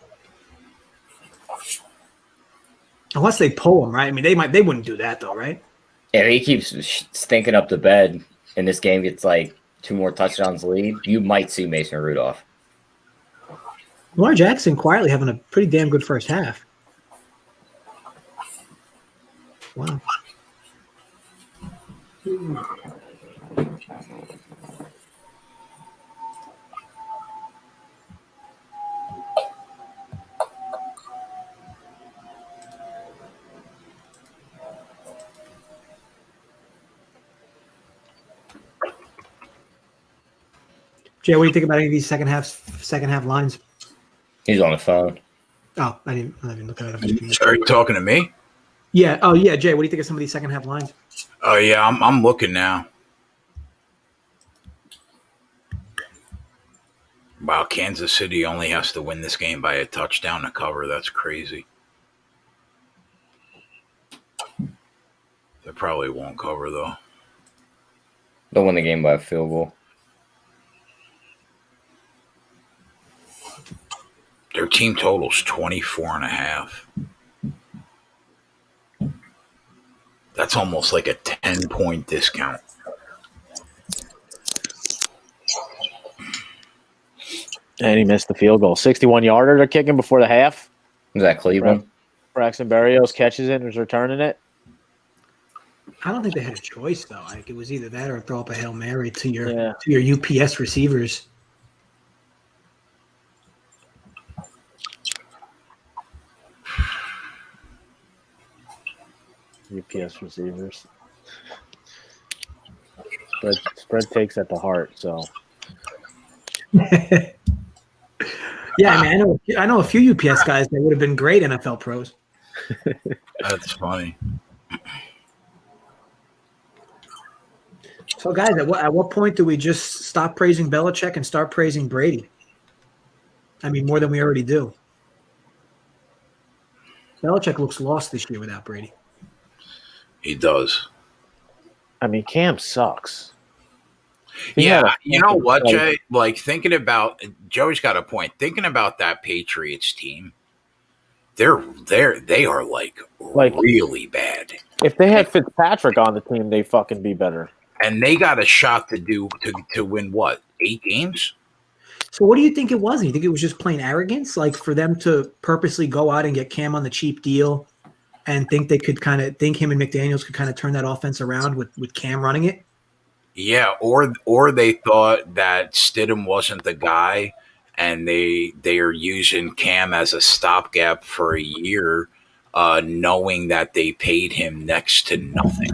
Unless they pull him, right? I mean, they wouldn't do that though, right? If he keeps stinking up the bed and this game gets like 2 more touchdowns lead, you might see Mason Rudolph. Lamar Jackson quietly having a pretty damn good first half. Wow. Jay, what do you think about any of these second half lines? He's on the phone. Oh, I didn't look at it. Are you talking to me? Yeah. Oh, yeah, Jay. What do you think of some of these second half lines? Oh yeah, I'm looking now. Wow, Kansas City only has to win this game by a touchdown to cover. That's crazy. They probably won't cover though. They'll win the game by a field goal. Their team total's 24.5. That's almost like a 10-point discount. And he missed the field goal. 61-yarder they're kicking before the half. Was that Cleveland? Braxton Berrios catches it and is returning it. I don't think they had a choice though. Like it was either that or throw up a Hail Mary to your UPS receivers. UPS receivers. Spread takes at the heart. So Yeah, I mean, I know a few UPS guys that would have been great NFL pros. That's funny. So, guys, at what point do we just stop praising Belichick and start praising Brady? I mean, more than we already do. Belichick looks lost this year without Brady. He does. I mean, Cam sucks. Yeah, you know what, Jay? Like thinking about Joey's got a point. Thinking about that Patriots team, they are like really bad. If they had Fitzpatrick on the team, they'd fucking be better. And they got a shot to win what, 8 games? So what do you think it was? You think it was just plain arrogance, like for them to purposely go out and get Cam on the cheap deal and think him and McDaniels could kind of turn that offense around with Cam running it? Yeah, or they thought that Stidham wasn't the guy, and they are using Cam as a stopgap for a year, knowing that they paid him next to nothing.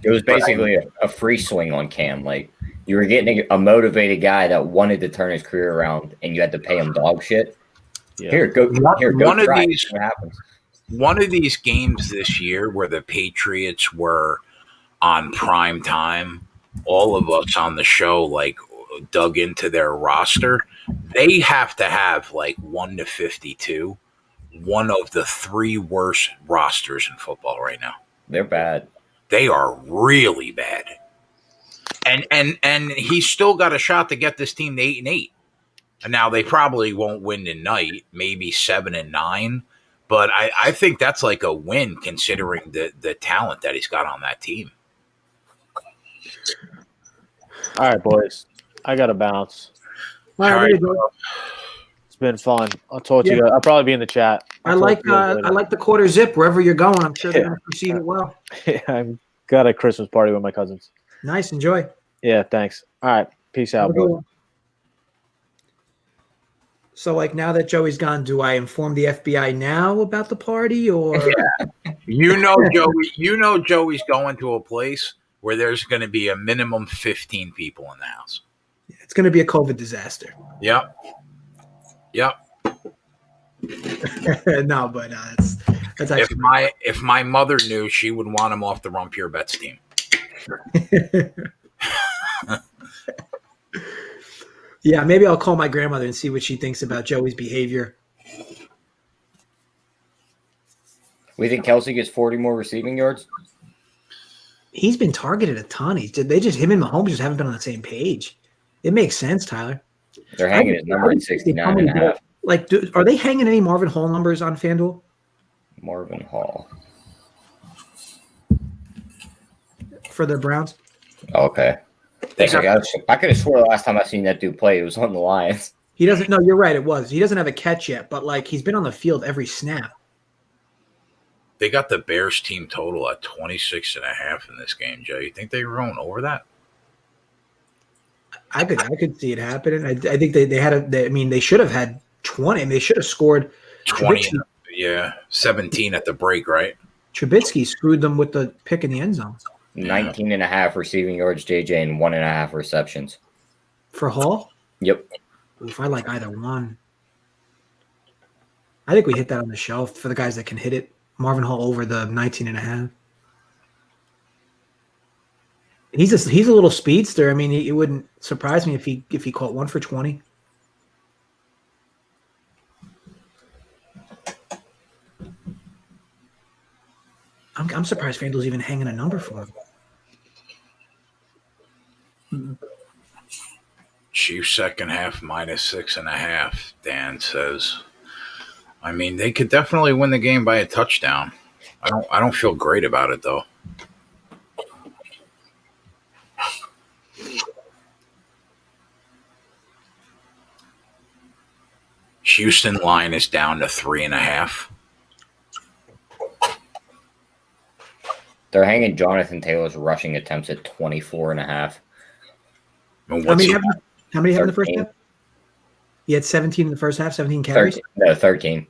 It was basically a free swing on Cam. Like you were getting a motivated guy that wanted to turn his career around, and you had to pay him dog shit. Yeah. Here, go one try. Of these, what happens. One of these games this year where the Patriots were on prime time, all of us on the show dug into their roster. They have to have 1 to 52, one of the 3 worst rosters in football right now. They're bad. They are really bad. And he's still got a shot to get this team to 8-8. And now they probably won't win tonight, maybe 7-9. But I think that's like a win considering the talent that he's got on that team. All right, boys. I got to bounce. All right, right. It's been fun. I'll talk to Yeah. you guys. I'll probably be in the chat. I like the quarter zip wherever you're going. I'm sure they're going to receive it well. Yeah, I've got a Christmas party with my cousins. Nice, enjoy. Yeah, thanks. All right, peace Have out, a good boys. one. So, like, now that Joey's gone, do I inform the FBI now about the party, or You know, Joey. You know, Joey's going to a place where there's going to be a minimum 15 people in the house. it's going to be a COVID disaster? Yep. No, but that's actually If my mother knew, she would want him off the Run Pure Bets team. Yeah, maybe I'll call my grandmother and see what she thinks about Joey's behavior. We think Kelsey gets 40 more receiving yards. He's been targeted a ton. Him and Mahomes just haven't been on the same page. It makes sense, Tyler. They're hanging his number at 69 and a half. Like, are they hanging any Marvin Hall numbers on FanDuel? Marvin Hall. For the Browns? Okay. I could have swore the last time I seen that dude play, it was on the Lions. He doesn't. No, you're right. It was. He doesn't have a catch yet, but like he's been on the field every snap. They got the Bears team total at 26.5 in this game, Joe. You think they were going over that? I could see it happening. I think they should have had 20. And they should have scored 20. Yeah, 17 at the break, right? Trubisky screwed them with the pick in the end zone. 19 and a half receiving yards, JJ, and 1.5 receptions. For Hall? Yep. If I like either one. I think we hit that on the shelf for the guys that can hit it. Marvin Hall over the 19 and a half. He's a little speedster. I mean, it wouldn't surprise me if he caught one for 20. I'm surprised FanDuel's even hanging a number for him. Chiefs second half minus 6.5. Dan says. I mean, they could definitely win the game by a touchdown. I don't feel great about it though. Houston line is down to 3.5. They're hanging Jonathan Taylor's rushing attempts at 24 and a half. And How many have in the first 13. half? He had 17 in the first half, 17 carries. 13.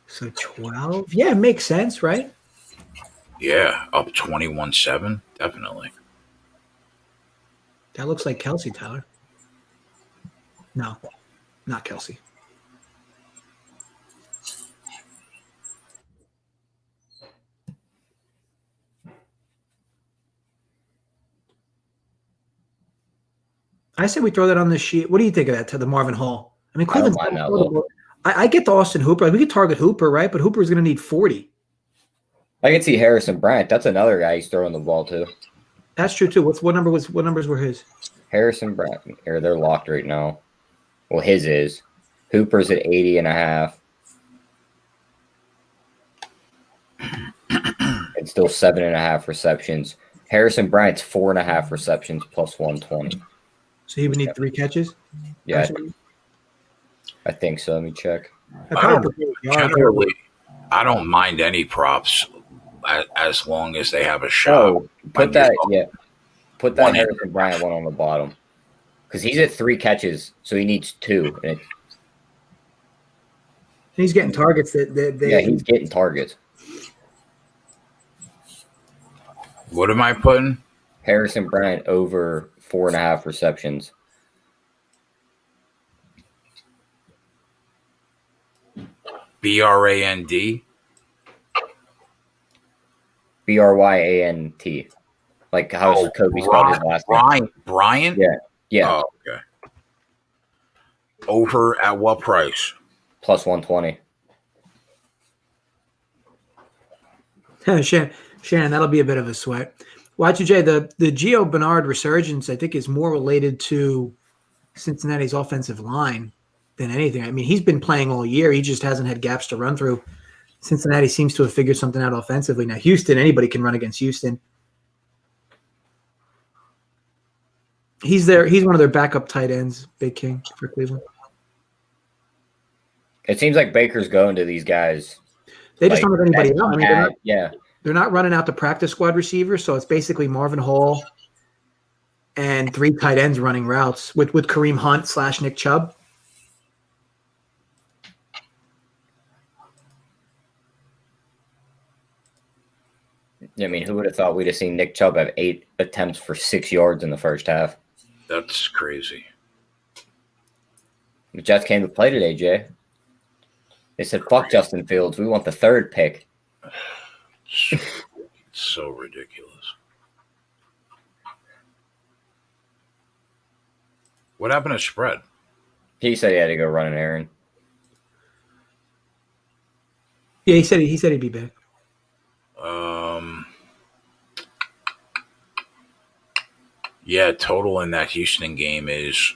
So 12. Yeah, it makes sense, right? Yeah, up 21-7, definitely. That looks like Kelsey, Tyler. No, not Kelsey. I said we throw that on the sheet. What do you think of that, to the Marvin Hall? I mean, I don't Cleveland's mind that look. I get the Austin Hooper. We could target Hooper, right? But Hooper's going to need 40. I can see Harrison Bryant. That's another guy he's throwing the ball to. That's true too. What numbers were his? Harrison Bryant. Or they're locked right now. Well, his is. Hooper's at 80 and a half. And still 7.5 receptions. Harrison Bryant's 4.5 receptions plus 120. So he would need 3 catches? Yeah, I think so. Let me check. Generally, I don't mind any props as long as they have a shot. Oh, put that Harrison Bryant one on the bottom. Because he's at 3 catches, so he needs 2. And He's getting targets he's getting targets. What am I putting? Harrison Bryant over 4.5 receptions. BRAND. BRYANT. Like how Kobe spelled his last name. Brian? Yeah. Oh, okay. Over at what price? Plus 120. Shannon, that'll be a bit of a sweat. Y2J, the Gio Bernard resurgence, I think, is more related to Cincinnati's offensive line than anything. I mean, he's been playing all year. He just hasn't had gaps to run through. Cincinnati seems to have figured something out offensively. Now, Houston, anybody can run against Houston. He's one of their backup tight ends, Big King for Cleveland. It seems like Baker's going to these guys. They just don't have anybody else. I mean, yeah. They're not running out the practice squad receivers, so it's basically Marvin Hall and 3 tight ends running routes with Kareem Hunt / Nick Chubb. I mean, who would have thought we'd have seen Nick Chubb have 8 attempts for 6 yards in the first half? That's crazy. The Jets came to play today, Jay. They said, fuck Justin Fields. We want the 3rd pick. So ridiculous. What happened to Spread? He said he had to go run an errand. Yeah, he said he'd be back. Yeah, total in that Houston game is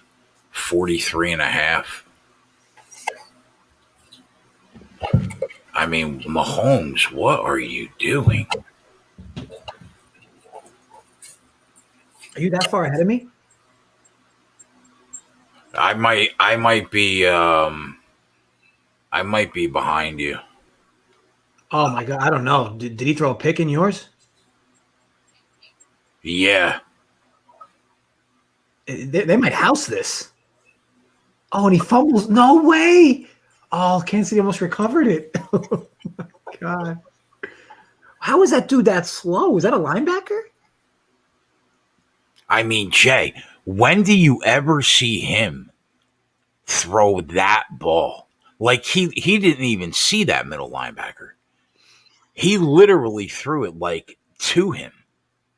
43.5. I mean, Mahomes, what are you doing? Are you that far ahead of me? I might be behind you. Oh my God, I don't know. Did he throw a pick in yours? Yeah. They might house this. Oh, and he fumbles. No way. Oh, Kansas City almost recovered it. Oh my God. How is that dude that slow? Is that a linebacker? I mean, Jay, when do you ever see him throw that ball? Like he didn't even see that middle linebacker. He literally threw it like to him.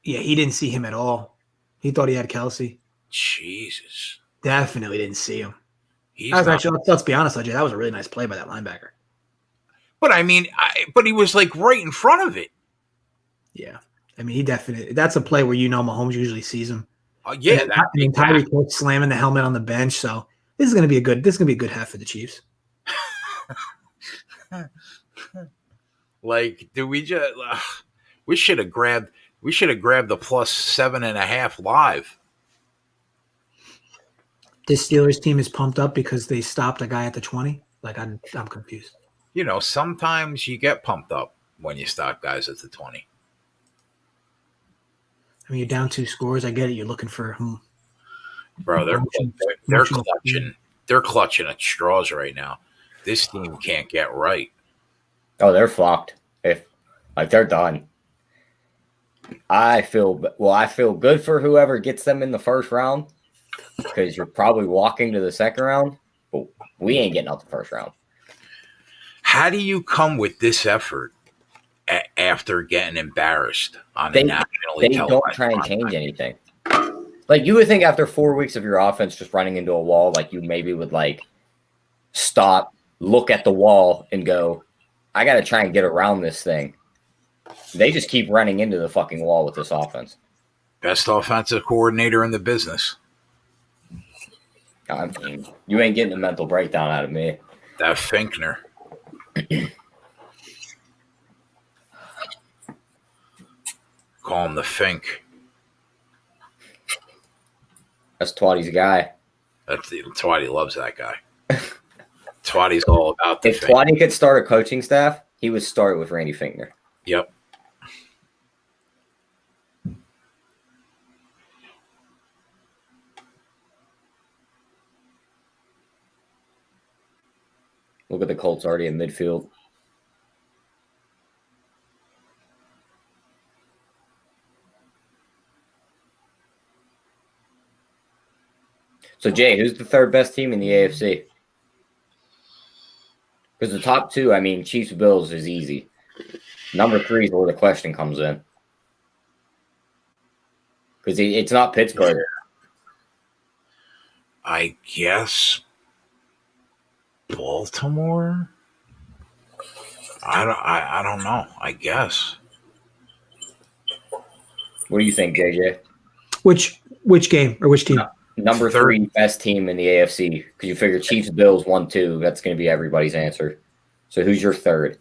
Yeah, he didn't see him at all. He thought he had Kelsey. Jesus. Definitely didn't see him. Let's be honest, Jay. That was a really nice play by that linebacker. But I mean, but he was like right in front of it. Yeah. I mean, that's a play where Mahomes usually sees him. Yeah, Tyreek Hill slamming the helmet on the bench. So this is gonna be a good half for the Chiefs. Like, do we just we should have grabbed the +7.5 live. This Steelers team is pumped up because they stopped a guy at the 20. Like I'm confused. Sometimes you get pumped up when you stop guys at the 20. I mean, you're down 2 scores. I get it. You're looking for Bro, they're clutching. They're clutching at straws right now. This team can't get right. Oh, they're flopped. They're done. I feel good for whoever gets them in the first round because you're probably walking to the second round, but we ain't getting out the first round. How do you come with this effort after getting embarrassed on the nationally televised? They don't try and change anything. Like, you would think after 4 weeks of your offense just running into a wall, like, you maybe would, like, stop, look at the wall, and go, I got to try and get around this thing. They just keep running into the fucking wall with this offense. Best offensive coordinator in the business. I mean, you ain't getting a mental breakdown out of me. That Finkner. Call him the Fink. That's Twatty's guy. Twatty loves that guy. Twatty's all about the If Fink. Twatty could start a coaching staff, he would start with Randy Finkner. Yep. Look at the Colts already in midfield. So, Jay, who's the 3rd best team in the AFC? Because the top 2, I mean, Chiefs Bills is easy. Number 3 is where the question comes in. Because it's not Pittsburgh. I guess Baltimore. I don't know. I guess. What do you think, JJ? Which game or which team? Number 3 best team in the AFC. Because you figure Chiefs Bills 1-2. That's going to be everybody's answer. So who's your 3rd?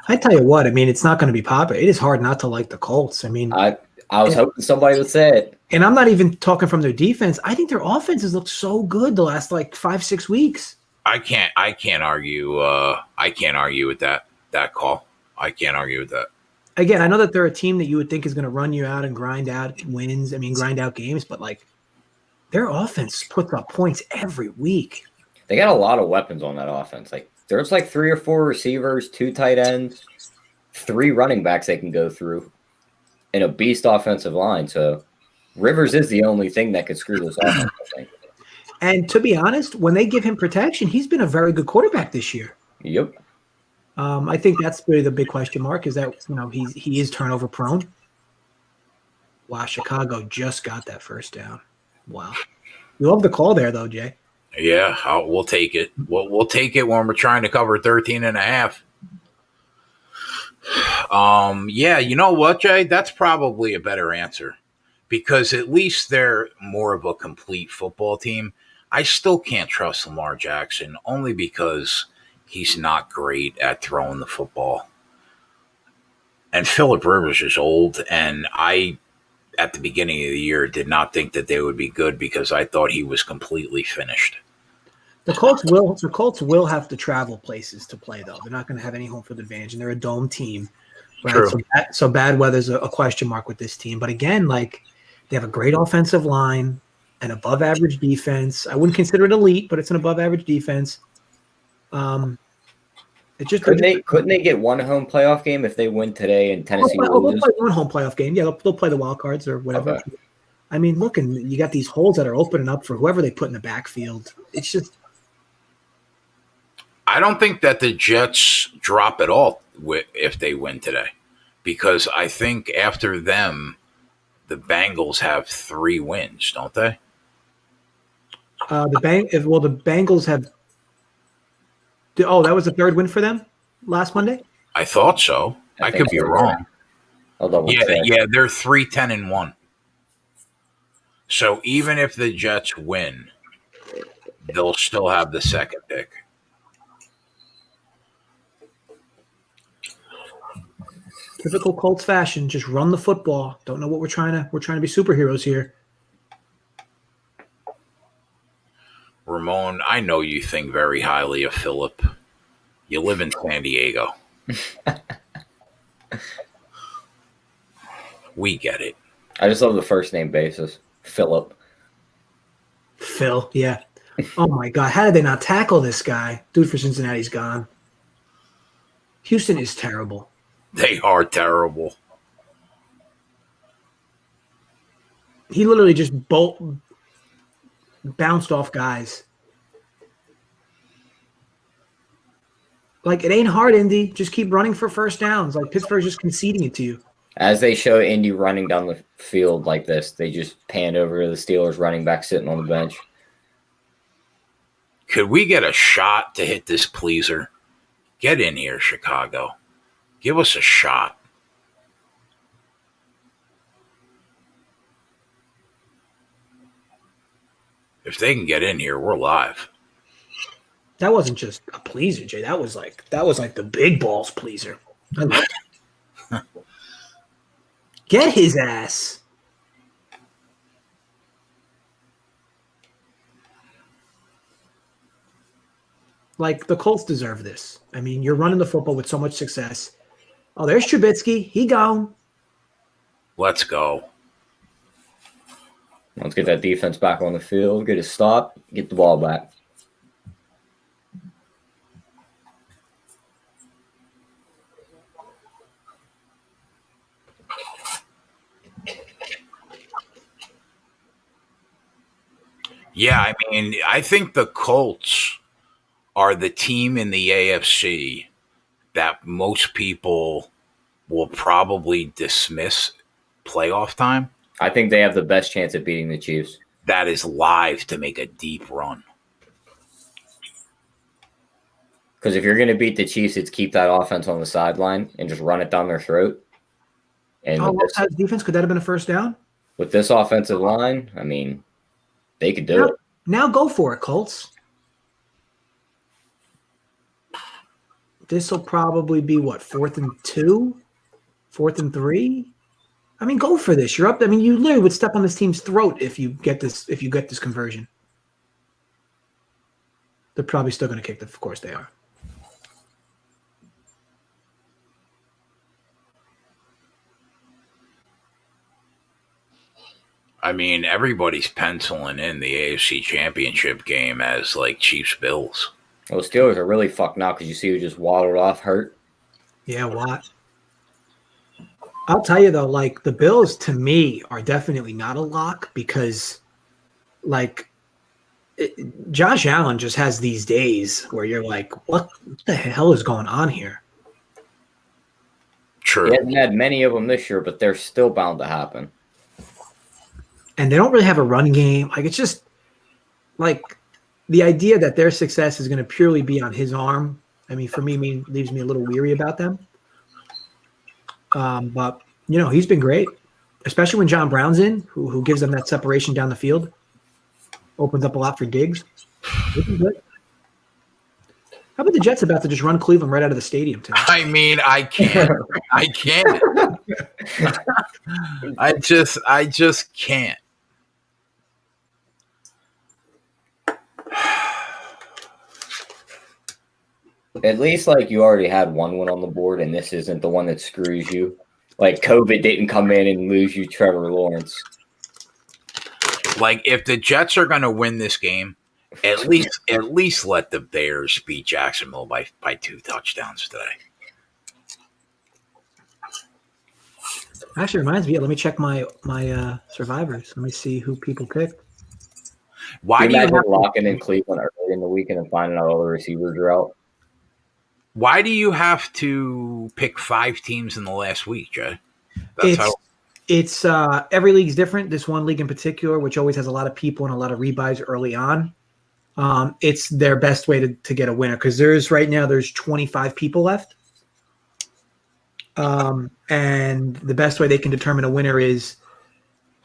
I tell you what, I mean, it's not going to be popular. It is hard not to like the Colts. I mean, I was hoping somebody would say it. and I'm not even talking from their defense. I think their offenses looked so good the last like 5-6 weeks. I can't argue. I can't argue with that call. I can't argue with that. Again, I know that they're a team that you would think is going to run you out and grind out wins. I mean, grind out games, but like their offense puts up points every week. They got a lot of weapons on that offense. Like there's like 3 or 4 receivers, 2 tight ends, 3 running backs they can go through, and a beast offensive line. So Rivers is the only thing that could screw this offense, I think. And to be honest, when they give him protection, he's been a very good quarterback this year. Yep. I think that's really the big question mark is that, he is turnover prone. Wow, Chicago just got that first down. Wow. You love the call there, though, Jay. Yeah, we'll take it. We'll take it when we're trying to cover 13.5. Yeah, you know what, Jay? That's probably a better answer because at least they're more of a complete football team. I still can't trust Lamar Jackson only because he's not great at throwing the football. And Phillip Rivers is old, and I, at the beginning of the year, did not think that they would be good because I thought he was completely finished. The Colts will have to travel places to play, though. They're not going to have any home field advantage, and they're a dome team, right? True. So bad weather's a question mark with this team. But again, like they have a great offensive line, an above-average defense. I wouldn't consider it elite, but it's an above-average defense. Couldn't they get one home playoff game if they win today and Tennessee they'll loses? play one home playoff game. Yeah, they'll play the wild cards or whatever. Okay. I mean, look, and you got these holes that are opening up for whoever they put in the backfield. It's just I don't think that the Jets drop at all if they win today because I think after them, the Bengals have 3 wins, don't they? the Bengals have. Oh, that was the 3rd win for them last Monday. I thought so. I could be wrong. I'll double check. Yeah, they're 3-10-1. So even if the Jets win, they'll still have the 2nd pick. Typical Colts fashion, just run the football. Don't know what we're trying to be superheroes here. Ramon, I know you think very highly of Phillip. You live in San Diego. We get it. I just love the first name basis. Phillip. Phil, yeah. Oh my God, how did they not tackle this guy? Dude for Cincinnati's gone. Houston is terrible. They are terrible. He literally just bounced off guys. Like, it ain't hard, Indy. Just keep running for first downs. Like, Pittsburgh's just conceding it to you. As they show Indy running down the field like this, they just pan over to the Steelers running back sitting on the bench. Could we get a shot to hit this pleaser? Get in here, Chicago. Give us a shot. If they can get in here, we're live. That wasn't just a pleaser, Jay. That was like the big balls pleaser. I love it. Get his ass. Like, the Colts deserve this. I mean, you're running the football with so much success. Oh, there's Trubisky. He gone. Let's go. Let's get that defense back on the field, get a stop, get the ball back. Yeah, I mean, I think the Colts are the team in the AFC that most people will probably dismiss playoff time. I think they have the best chance at beating the Chiefs. That is live to make a deep run. Because if you're going to beat the Chiefs, it's keep that offense on the sideline and just run it down their throat. And Defense, could that have been a first down? with this offensive line, I mean, they could do it. Now go for it, Colts. this will probably be what, 4th and 2, 4th and 3. I mean, go for this. You're up. I mean, you literally would step on this team's throat if you get this. If you get this conversion, they're probably still going to kick. Of course, they are. I mean, everybody's penciling in the AFC Championship game as like Chiefs Bills. Well, the Steelers are really fucked now because you see who just waddled off hurt. Yeah, Watt. I'll tell you though, like the Bills to me are definitely not a lock because, like, Josh Allen just has these days where you're like, what the hell is going on here? True. He hasn't had many of them this year, but they're still bound to happen. And they don't really have a run game. Like, it's just like the idea that their success is going to purely be on his arm. I mean, for me, leaves me a little weary about them. But, you know, he's been great, especially when John Brown's in, who gives them that separation down the field. Opens up a lot for Diggs. Good. How about the Jets about to just run Cleveland right out of the stadium tonight? I mean, I can't. I can't. I just can't. At least, like, you already had one win on the board, and this isn't the one that screws you. Like, COVID didn't come in and lose you Trevor Lawrence. Like, if the Jets are going to win this game, at least let the Bears beat Jacksonville by 2 touchdowns today. Actually, reminds me. Let me check my survivors. Let me see who people picked. Why do you imagine have locking in Cleveland early in the weekend and finding out all the receivers are out? Why do you have to pick 5 teams in the last week, Jay? It's every league's different. This one league in particular, which always has a lot of people and a lot of rebuys early on, it's their best way to get a winner because there's 25 people left. And the best way they can determine a winner is,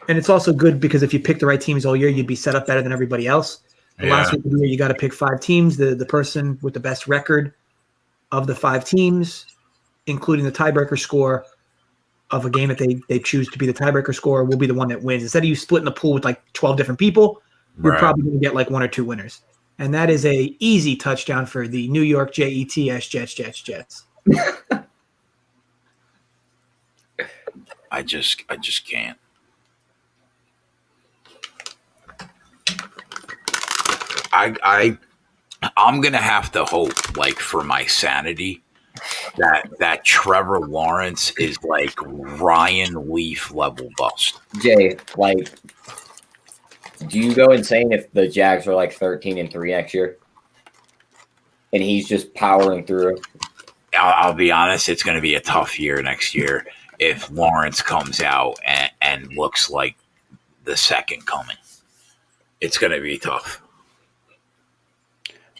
and it's also good because if you pick the right teams all year, you'd be set up better than everybody else. The last week of the year, you got to pick 5 teams. The person with the best record of the 5 teams, including the tiebreaker score of a game that they choose to be the tiebreaker score, will be the one that wins. Instead of you splitting the pool with like 12 different people, you're probably going to get like 1 or 2 winners. And that is a easy touchdown for the New York Jets. I just can't. I'm gonna have to hope, like, for my sanity, that Trevor Lawrence is like Ryan Leaf level bust. Jay, like, do you go insane if the Jags are like 13-3 next year, and he's just powering through? I'll be honest; it's going to be a tough year next year if Lawrence comes out and looks like the second coming. It's going to be tough.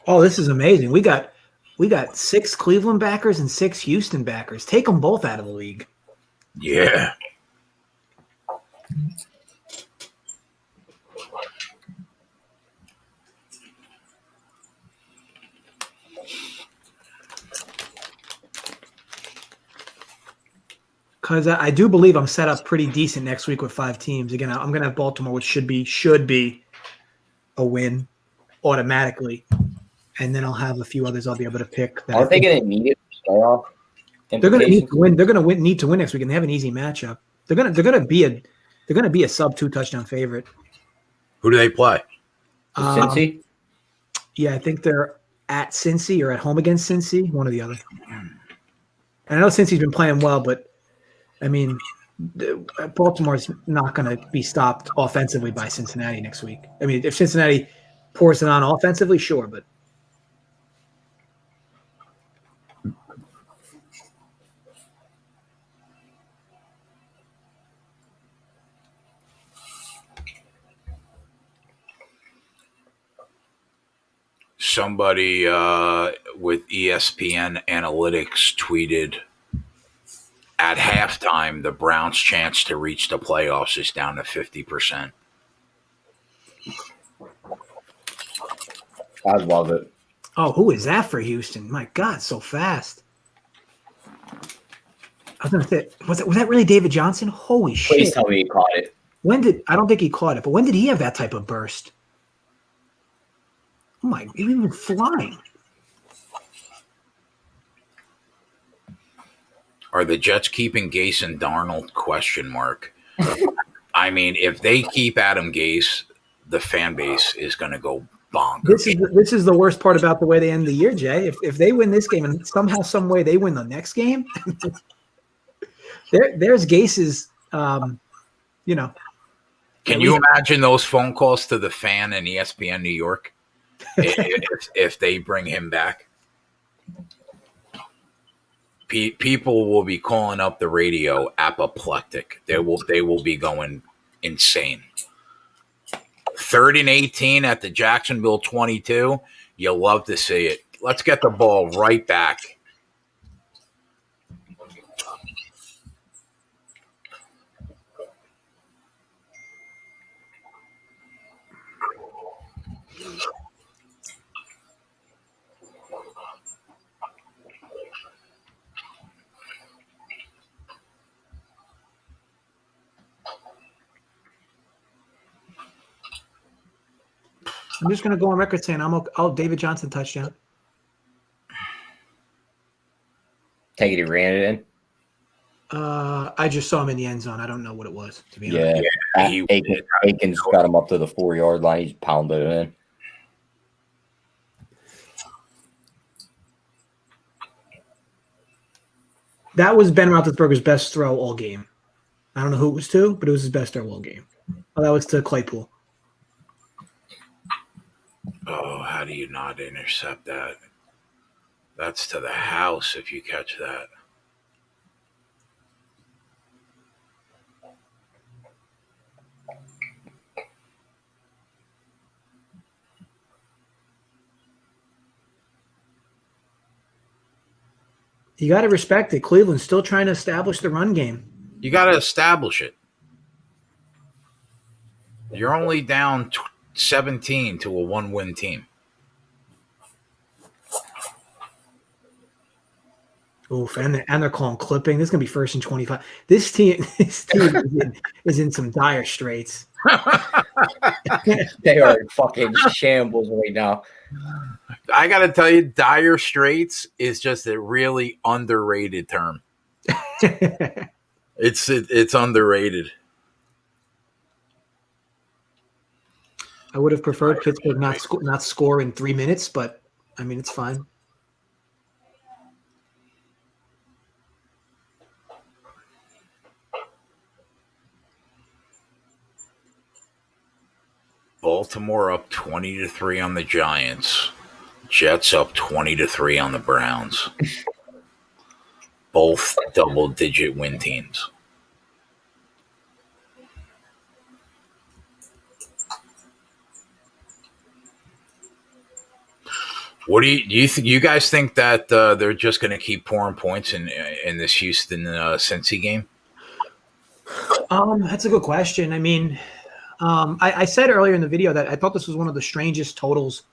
Oh, this is amazing. We got 6 Cleveland backers and 6 Houston backers. Take them both out of the league. Yeah. Because I do believe I'm set up pretty decent next week with 5 teams. Again, I'm going to have Baltimore, which should be a win automatically. And then I'll have a few others I'll be able to pick. Are they going to need it for playoff? They're going to need to win. They're going to need to win next week, and they have an easy matchup. They're going to be a sub 2 touchdown favorite. Who do they play? Cincy? Yeah, I think they're at Cincy or at home against Cincy, one or the other. And I know Cincy's been playing well, but I mean, Baltimore's not going to be stopped offensively by Cincinnati next week. I mean, if Cincinnati pours it on offensively, sure, but. Somebody with ESPN Analytics tweeted at halftime the Browns' chance to reach the playoffs is down to 50%. I love it. Oh, who is that for Houston? My God, so fast. I was gonna say, was that really David Johnson? Holy Please shit! tell me he caught it. I don't think he caught it, but when did he have that type of burst? Oh my, he was flying. Are the Jets keeping Gase and Darnold? Question mark. I mean, if they keep Adam Gase, the fan base is going to go bonkers. This is the worst part about the way they end the year, Jay. If they win this game and somehow, some way they win the next game, there's Gase's, you know. Can you imagine those phone calls to the fan in ESPN New York if they bring him back? People will be calling up the radio apoplectic. They will be going insane. 3rd and 18 at the Jacksonville 22. You'll love to see it. Let's get the ball right back. I'm just going to go on record saying I'll David Johnson touchdown. Take it, he ran it in. I just saw him in the end zone. I don't know what it was, to be Yeah, honest. Aikens got him up to the 4-yard line. He's pounded it in. That was Ben Roethlisberger's best throw all game. I don't know who it was to, but it was his best throw all game. Oh, that was to Claypool. Oh, how do you not intercept that? That's to the house if you catch that. You got to respect it. Cleveland's still trying to establish the run game. You got to establish it. You're only down 17 to a 1-win team. Oof, and they're calling clipping. This is gonna be 1st and 25. This team is in some dire straits. They are in fucking shambles right now. I got to tell you, dire straits is just a really underrated term. It's underrated. I would have preferred Pittsburgh not score in 3 minutes, but I mean it's fine. Baltimore up 20-3 on the Giants. Jets up 20-3 on the Browns. Both double-digit win teams. What do you guys think that they're just going to keep pouring points in this Houston Cincy game? That's a good question. I mean, I said earlier in the video that I thought this was one of the strangest totals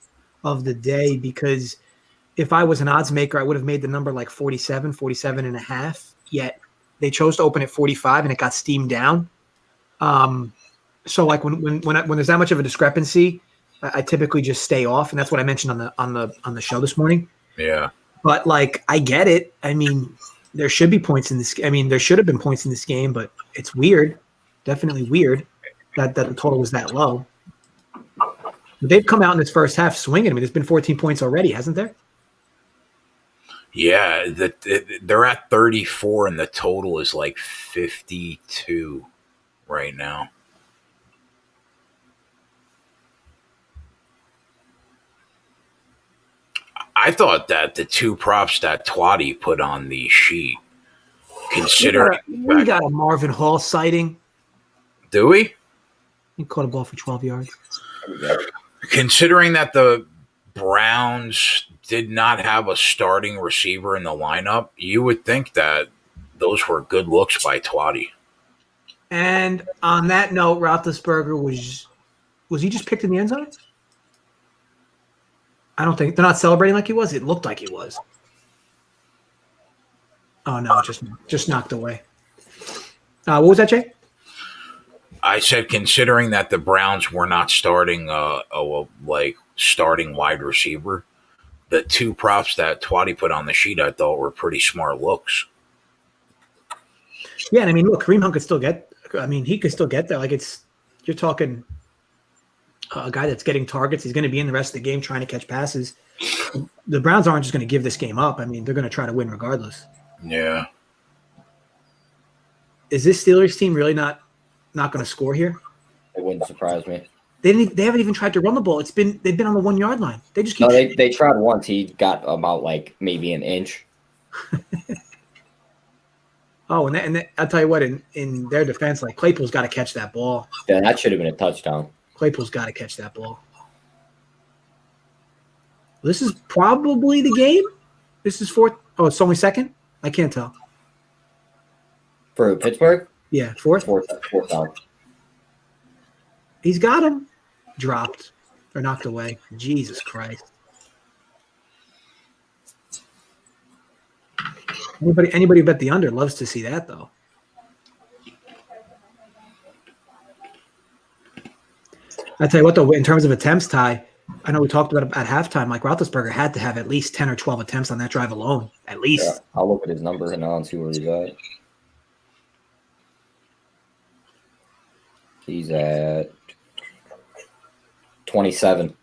of the day because if I was an odds maker, I would have made the number like 47 and a half. Yet they chose to open at 45 and it got steamed down. So like when there's that much of a discrepancy, I typically just stay off, and that's what I mentioned on the show this morning. Yeah. But like I get it. I mean, there should be points in this. I mean, there should have been points in this game, but it's weird, definitely weird that the total was that low. They've come out in this first half swinging. I mean, there's been 14 points already, hasn't there? Yeah, they're at 34, and the total is like 52 right now. I thought that the two props that Twatty put on the sheet, considering we got a Marvin Hall sighting. Do we? He caught a ball for 12 yards. Considering that the Browns did not have a starting receiver in the lineup, you would think that those were good looks by Twatty. And on that note, Roethlisberger was he just picked in the end zone? I don't think they're not celebrating like he was. It looked like he was. Oh no, just knocked away. What was that, Jay? I said, considering that the Browns were not starting starting wide receiver, the two props that Twatty put on the sheet, I thought were pretty smart looks. Yeah, and I mean, look, Kareem Hunt could still get. I mean, he could still get there. Like you're talking a guy that's getting targets. He's going to be in the rest of the game trying to catch passes. The Browns aren't just going to give this game up. I mean, they're going to try to win regardless. Yeah. Is this Steelers team really not going to score here? It wouldn't surprise me. They haven't even tried to run the ball. They've been on the 1 yard line. They just keep. No, they tried once. He got about like maybe an inch. Oh, and I'll tell you what, in their defense, like Claypool's got to catch that ball. Yeah, that should have been a touchdown. Claypool's got to catch that ball. This is probably the game. This is fourth. Oh, it's only second? I can't tell. For Pittsburgh? Yeah, fourth. Fourth down. He's got him. Dropped or knocked away. Jesus Christ. Anybody who bet the under loves to see that, though. I tell you what, though, in terms of attempts, Ty, I know we talked about it at halftime. Like Roethlisberger had to have at least 10 or 12 attempts on that drive alone. At least. Yeah, I'll look at his number and I'll see where he's at. He's at 27.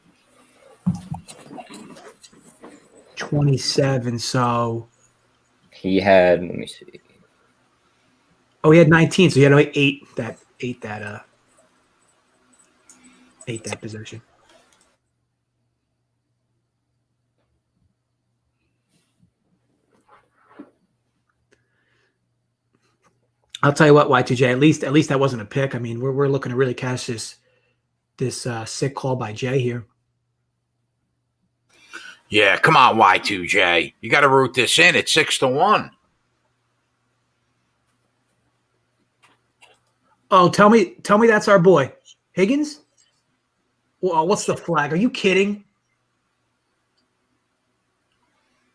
27. So he had. Let me see. Oh, he had 19. So he had eight that possession. I'll tell you what, Y2J. At least that wasn't a pick. I mean, we're looking to really catch this sick call by Jay here. Yeah, come on, Y2J. You got to root this in. It's 6-1. Oh, tell me that's our boy Higgins. Well, what's the flag? Are you kidding?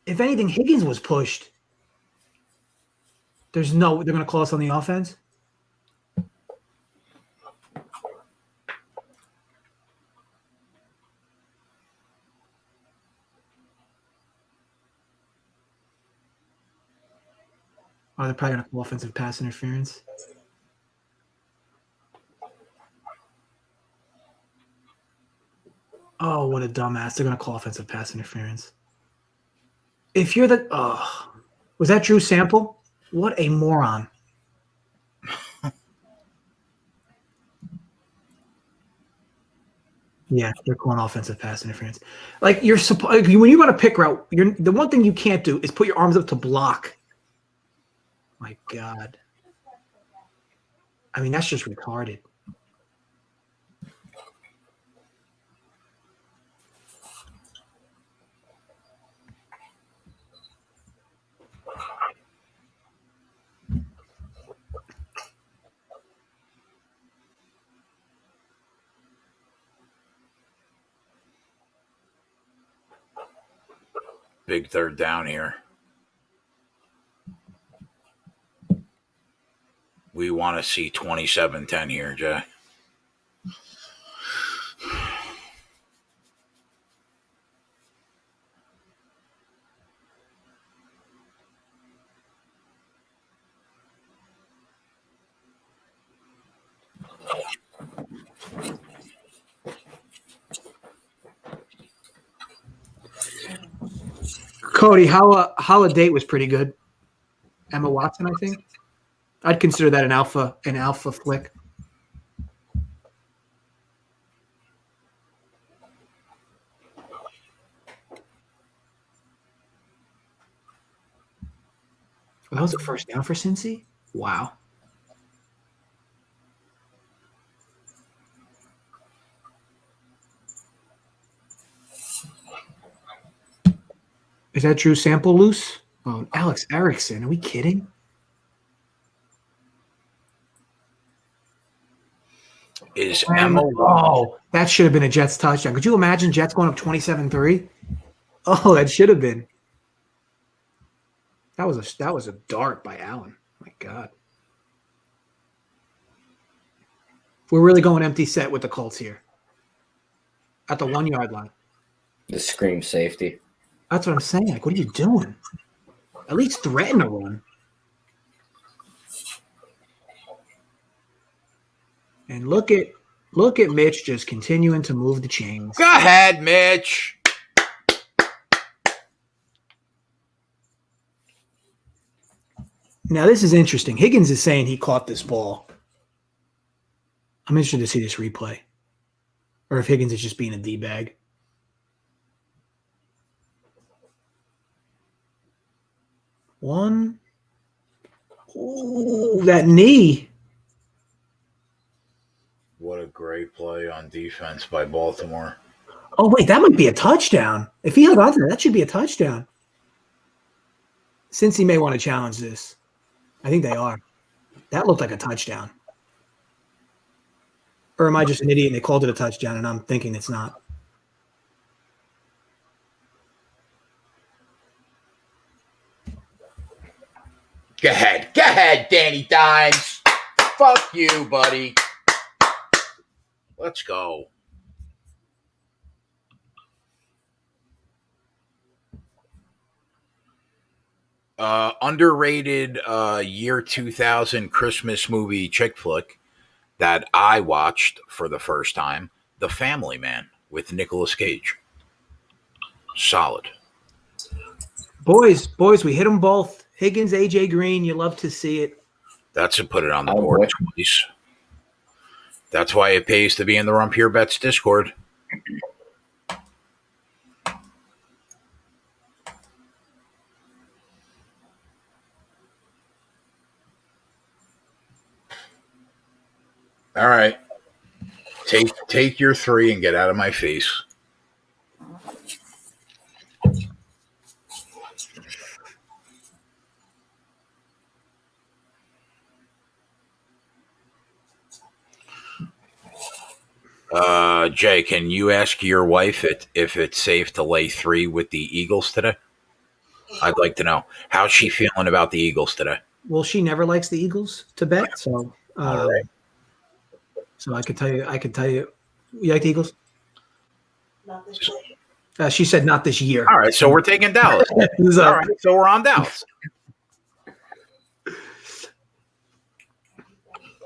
If anything, Higgins was pushed. They're going to call us on the offense. Oh, they're probably going to call offensive pass interference. Oh, what a dumbass. They're going to call offensive pass interference. If you're was that Drew Sample? What a moron. Yeah, they're calling offensive pass interference. Like when you run a pick route, the one thing you can't do is put your arms up to block. My God. I mean, that's just retarded. Big third down here. We want to see 27-10 here, Jay. Cody, how a date was pretty good. Emma Watson, I think. I'd consider that an alpha flick. Well, that was a first down for Cincy? Wow. Is that Drew Sample loose? Oh, Alex Erickson. Are we kidding? Is Emma? Oh, that should have been a Jets touchdown. Could you imagine Jets going up 27-3? Oh, that should have been. That was a dart by Allen. My God. We're really going empty set with the Colts here. At the 1 yard line. The scream safety. That's what I'm saying. Like, what are you doing? At least threaten a run. And look at Mitch just continuing to move the chains. Go ahead, Mitch. Now this is interesting. Higgins is saying he caught this ball. I'm interested to see this replay. Or if Higgins is just being a D-bag. One. Ooh, that knee. What a great play on defense by Baltimore. Oh, wait, that might be a touchdown. If he held on to that should be a touchdown. Since he may want to challenge this. I think they are. That looked like a touchdown. Or am I just an idiot and they called it a touchdown and I'm thinking it's not? Go ahead, Danny Dimes. Fuck you, buddy. Let's go. Underrated year 2000 Christmas movie chick flick that I watched for the first time, The Family Man with Nicolas Cage. Solid. Boys, we hit them both. Higgins, AJ Green, you love to see it. That's to put it on the board twice. That's why it pays to be in the Rump Your Bets Discord. All right. Take your 3 and get out of my face. Jay, can you ask your wife if it's safe to lay 3 with the Eagles today? I'd like to know. How's she feeling about the Eagles today? Well, she never likes the Eagles to bet, so All right. So I could tell you. You like the Eagles? Not this year. She said not this year. All right, so we're taking Dallas. All right, so we're on Dallas.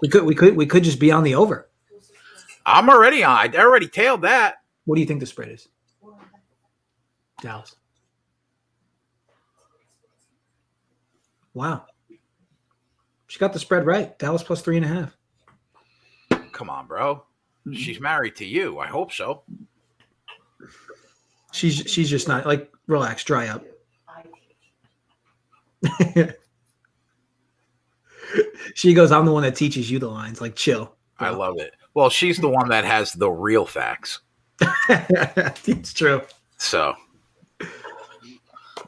We could just be on the over. I'm already on. I already tailed that. What do you think the spread is? Dallas. Wow. She got the spread right. Dallas plus 3.5. Come on, bro. She's married to you. I hope so. She's just not like relax, dry up. She goes, I'm the one that teaches you the lines. Like, chill. Bro. I love it. Well, she's the one that has the real facts. It's true. So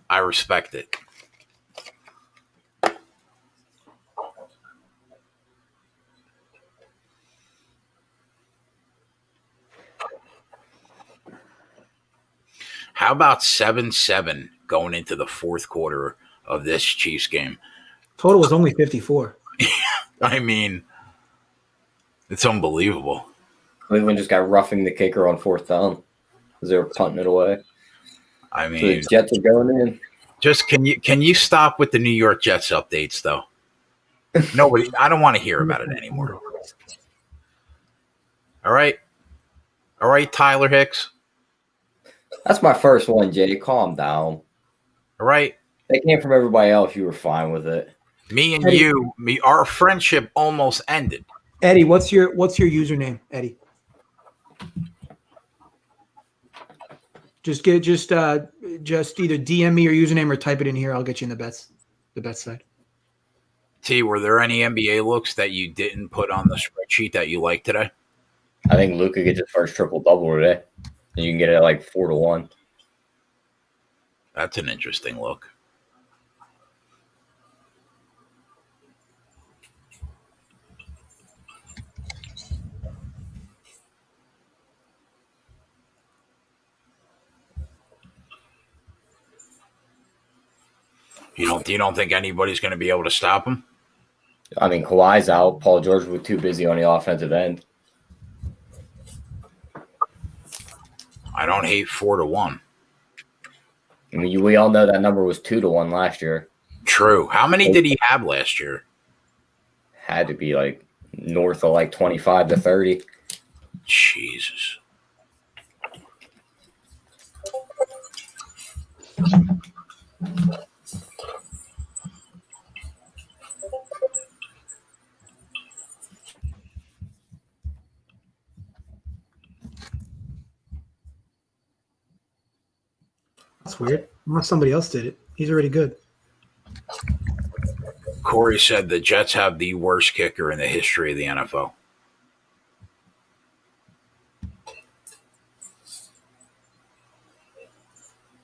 I respect it. How about 7-7 going into the fourth quarter of this Chiefs game? Total was only 54. I mean, it's unbelievable. Cleveland just got roughing the kicker on 4th down because they were punting it away. I mean, so the Jets are going in. Just can you stop with the New York Jets updates though? Nobody, I don't want to hear about it anymore. All right, Tyler Hicks. That's my first one, Jay. Calm down. All right. That came from everybody else. You were fine with it. Me and Eddie, our friendship almost ended. Eddie, what's your username, Eddie? Just either DM me your username or type it in here. I'll get you in the bets side. T, were there any NBA looks that you didn't put on the spreadsheet that you liked today? I think Luka gets his first triple-double today. And you can get it at like 4-1. That's an interesting look. You don't think anybody's going to be able to stop him? I mean, Kawhi's out. Paul George was too busy on the offensive end. I don't hate 4-1. I mean, we all know that number was 2-1 last year. True. How many did he have last year? Had to be like north of like 25 to 30. Jesus. That's weird. Unless somebody else did it. He's already good. Corey said the Jets have the worst kicker in the history of the NFL.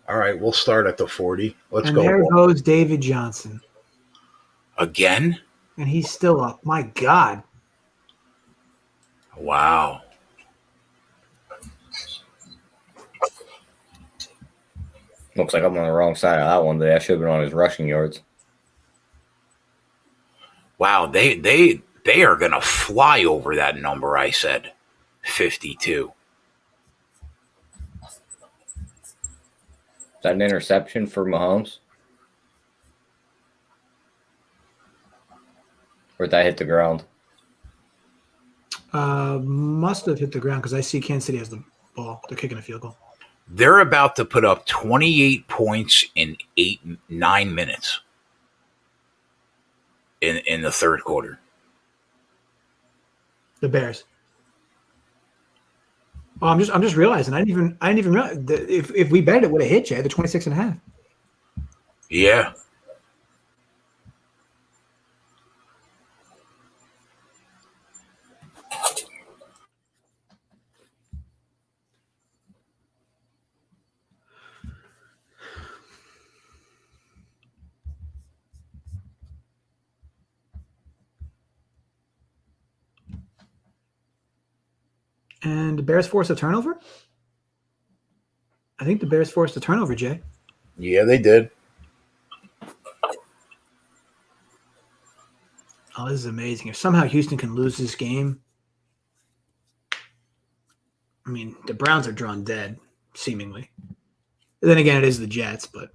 All right, we'll start at the 40. Let's And go. there goes David Johnson. Again? And he's still up. My God. Wow. Looks like I'm on the wrong side of that one today. I should have been on his rushing yards. Wow, they are going to fly over that number I said. 52. Is that an interception for Mahomes? Or did that hit the ground? Must have hit the ground because I see Kansas City has the ball. They're kicking a field goal. They're about to put up 28 points in 9 minutes in the third quarter. The Bears. Oh, I'm just realizing I didn't even realize that if we bet it would have hit you at the 26.5. Yeah. And the Bears forced a turnover? I think the Bears forced a turnover, Jay. Yeah, they did. Oh, this is amazing. If somehow Houston can lose this game, I mean, the Browns are drawn dead, seemingly. Then again, it is the Jets, but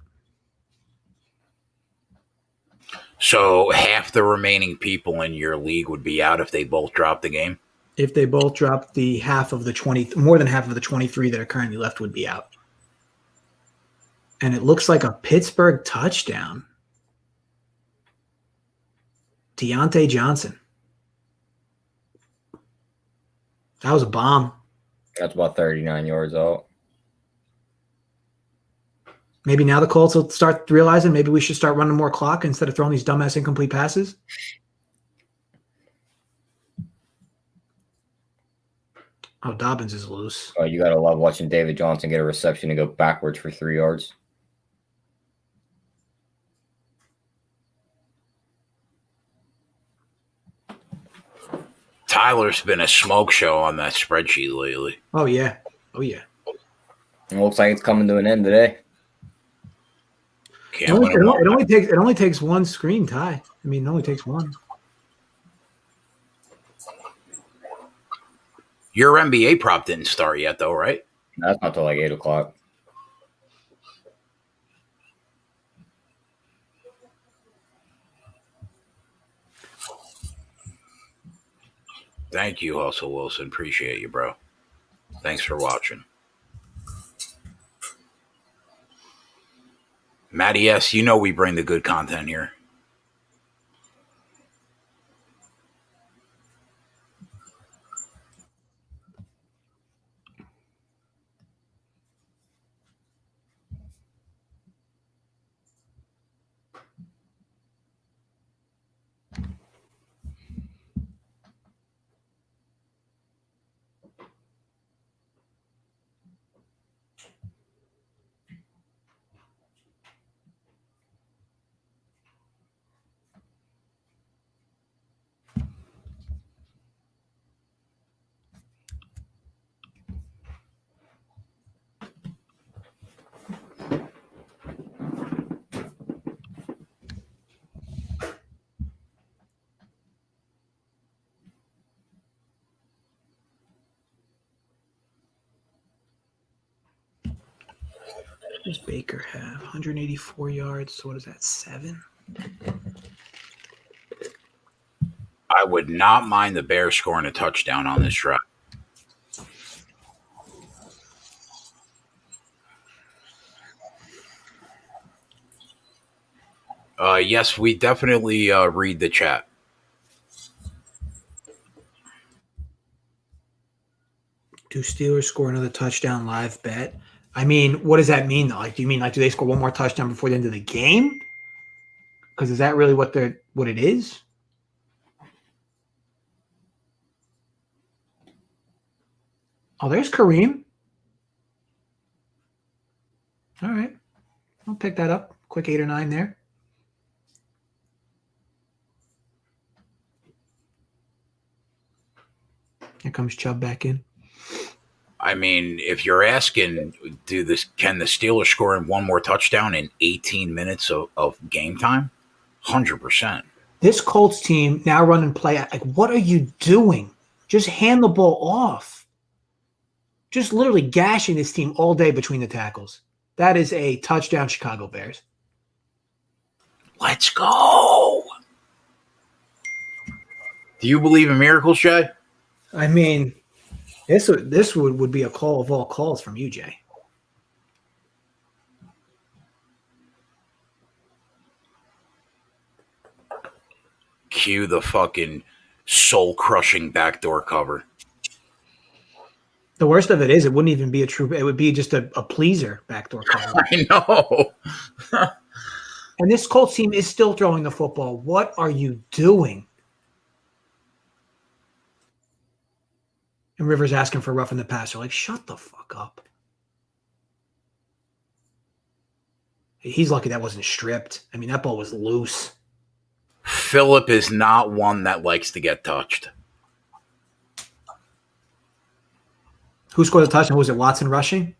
So half the remaining people in your league would be out if they both drop the game? if they both drop the half of the 20, more than half of the 23 that are currently left would be out. And it looks like a Pittsburgh touchdown. Deontay Johnson. That was a bomb. That's about 39 yards out. Maybe now the Colts will start realizing maybe we should start running more clock instead of throwing these dumbass incomplete passes. Oh, Dobbins is loose. Oh, you got to love watching David Johnson get a reception and go backwards for 3 yards. Tyler's been a smoke show on that spreadsheet lately. Oh, yeah. Oh, yeah. It looks like it's coming to an end today. Can't win them all. It only takes one screen, Ty. I mean, it only takes one. Your NBA prop didn't start yet, though, right? That's not till like 8 o'clock. Thank you, Hustle Wilson. Appreciate you, bro. Thanks for watching. Matty S., you know we bring the good content here. does Baker have? 184 yards. So what is that? 7? I would not mind the Bears scoring a touchdown on this drive. Yes, we definitely read the chat. Do Steelers score another touchdown live bet? I mean, what does that mean though? Like, do you mean like do they score one more touchdown before the end of the game? Because is that really what it is? Oh, there's Kareem. All right. I'll pick that up. Quick 8 or 9 there. Here comes Chubb back in. I mean, if you're asking, can the Steelers score in one more touchdown in 18 minutes of game time? 100%. This Colts team now run and play. Like, what are you doing? Just hand the ball off. Just literally gashing this team all day between the tackles. That is a touchdown, Chicago Bears. Let's go. Do you believe in miracles, Jay? I mean, this would be a call of all calls from you, Jay. Cue the fucking soul-crushing backdoor cover. The worst of it is it wouldn't even be a true – it would be just a pleaser backdoor cover. I know. And this Colts team is still throwing the football. What are you doing? And Rivers asking for roughing the passer. Like, shut the fuck up. He's lucky that wasn't stripped. I mean, that ball was loose. Phillip is not one that likes to get touched. Who scored the touchdown? Was it Watson rushing?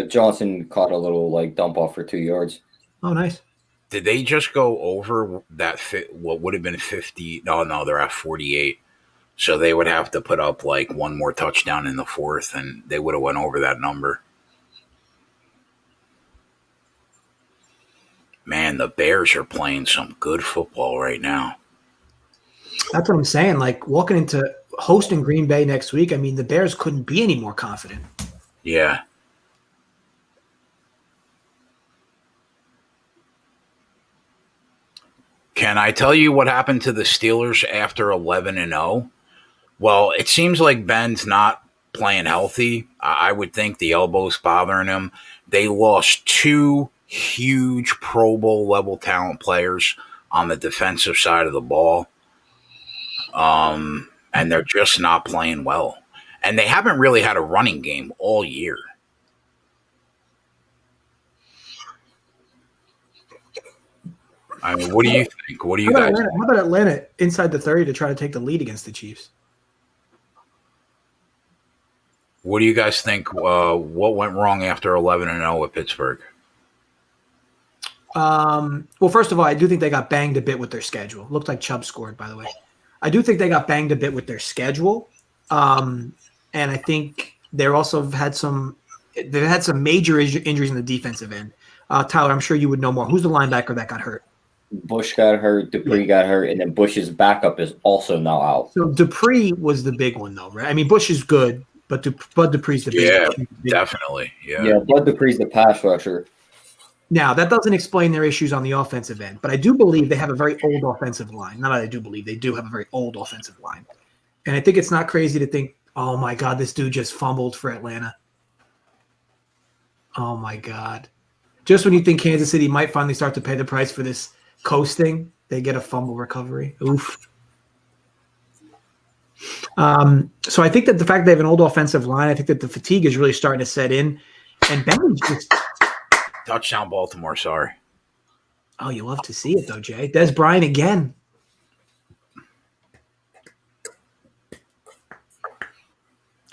Johnson caught a little dump off for 2 yards. Oh, nice. Did they just go over that what would have been 50? No, they're at 48. So they would have to put up one more touchdown in the fourth, and they would have went over that number. Man, the Bears are playing some good football right now. That's what I'm saying. Walking into hosting Green Bay next week, I mean, the Bears couldn't be any more confident. Yeah. Can I tell you what happened to the Steelers after 11-0? Well, it seems like Ben's not playing healthy. I would think the elbow's bothering him. They lost 2 huge Pro Bowl level talent players on the defensive side of the ball. And they're just not playing well. And they haven't really had a running game all year. I mean, what do you think? What do you guys think? How about Atlanta inside the 30 to try to take the lead against the Chiefs? What do you guys think? What went wrong after 11-0 at Pittsburgh? Well, first of all, I do think they got banged a bit with their schedule. Looked like Chubb scored, by the way. I do think they got banged a bit with their schedule. And I think they've had some major injuries in the defensive end. Tyler, I'm sure you would know more. Who's the linebacker that got hurt? Bush got hurt, Dupree got hurt, and then Bush's backup is also now out. So Dupree was the big one, though, right? I mean, Bush is good, but Bud Dupree's the big one. Yeah, definitely. Yeah, Bud Dupree's the pass rusher. Now, that doesn't explain their issues on the offensive end, but I do believe they have a very old offensive line. Not that I do believe, they do have a very old offensive line. And I think it's not crazy to think, oh, my God, this dude just fumbled for Atlanta. Oh, my God. Just when you think Kansas City might finally start to pay the price for this coasting, they get a fumble recovery. Oof. So I think that the fact they have an old offensive line, I think that the fatigue is really starting to set in. And Ben's just – touchdown Baltimore, sorry. Oh, you love to see it, though, Jay. Des Bryant again.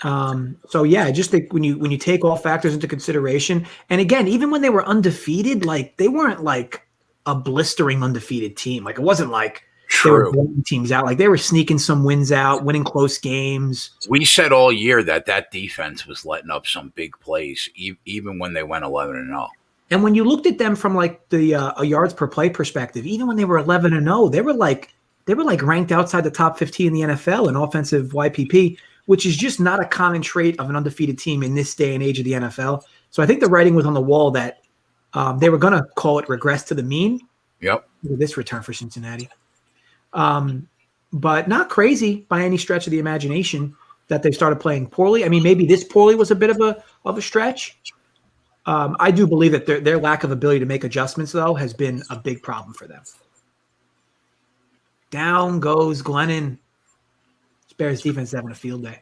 So yeah, I just think when you take all factors into consideration, and again, even when they were undefeated, they weren't like a blistering undefeated team. It wasn't like they were blowing teams out. They were sneaking some wins out, winning close games. We said all year that defense was letting up some big plays, even when they went 11-0. And when you looked at them from like the a yards per play perspective, even when they were 11-0, they were like ranked outside the top 15 in the NFL in offensive YPP, which is just not a common trait of an undefeated team in this day and age of the NFL. So I think the writing was on the wall that they were going to call it regress to the mean. Yep. With this return for Cincinnati. But not crazy by any stretch of the imagination that they started playing poorly. I mean, maybe this poorly was a bit of a stretch. I do believe that their lack of ability to make adjustments, though, has been a big problem for them. Down goes Glennon. Bears defense is having a field day.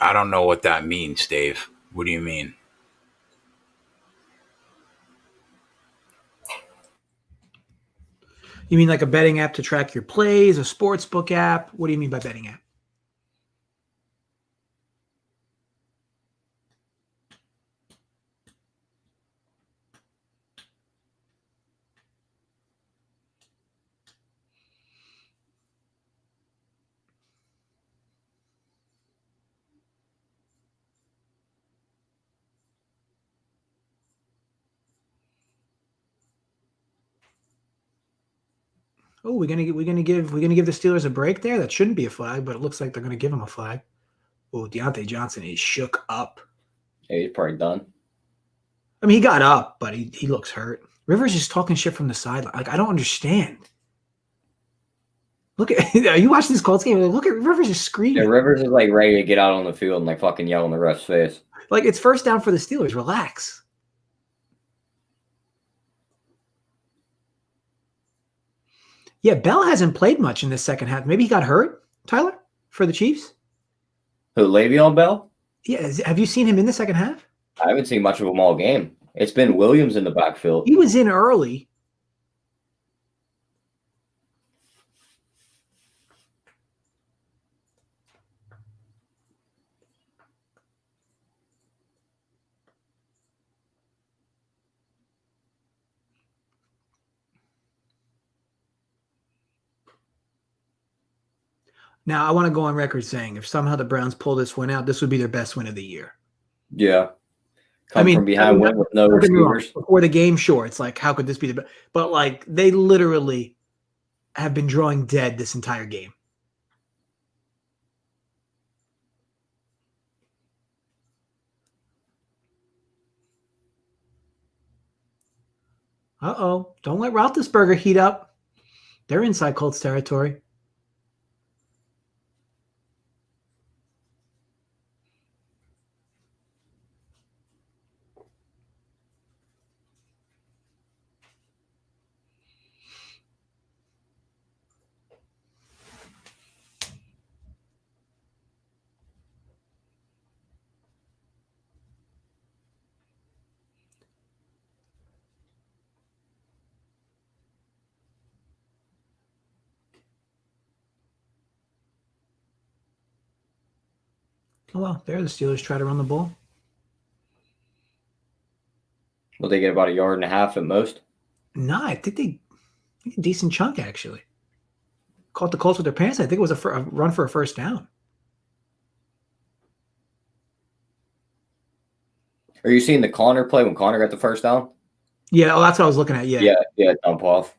I don't know what that means, Dave. What do you mean? You mean like a betting app to track your plays, a sports book app? What do you mean by betting app? Oh, we're gonna give the Steelers a break there. That shouldn't be a flag, but it looks like they're gonna give them a flag. Oh, Deontay Johnson is shook up. Yeah, he's probably done. I mean, he got up, but he looks hurt. Rivers is talking shit from the sideline. Like, I don't understand. Look at are you watching this Colts game? Look at Rivers is screaming. Yeah, Rivers is like ready to get out on the field and like fucking yell in the ref's face. Like, it's first down for the Steelers. Relax. Yeah, Bell hasn't played much in this second half. Maybe he got hurt, Tyler, for the Chiefs. Who, Le'Veon Bell? Yeah, have you seen him in the second half? I haven't seen much of him all game. It's been Williams in the backfield. He was in early. Now, I want to go on record saying if somehow the Browns pull this win out, this would be their best win of the year. Yeah. From behind win with no receivers. Before the game, sure. It's like, how could this be the best? But, like, they literally have been drawing dead this entire game. Uh-oh. Don't let Roethlisberger heat up. They're inside Colts territory. Oh, well, there the Steelers try to run the ball. Will they get about a yard and a half at most? No, I think a decent chunk, actually. Caught the Colts with their pants. I think it was a run for a first down. Are you seeing the Connor play when Connor got the first down? Yeah, that's what I was looking at. Yeah. Yeah, dump off.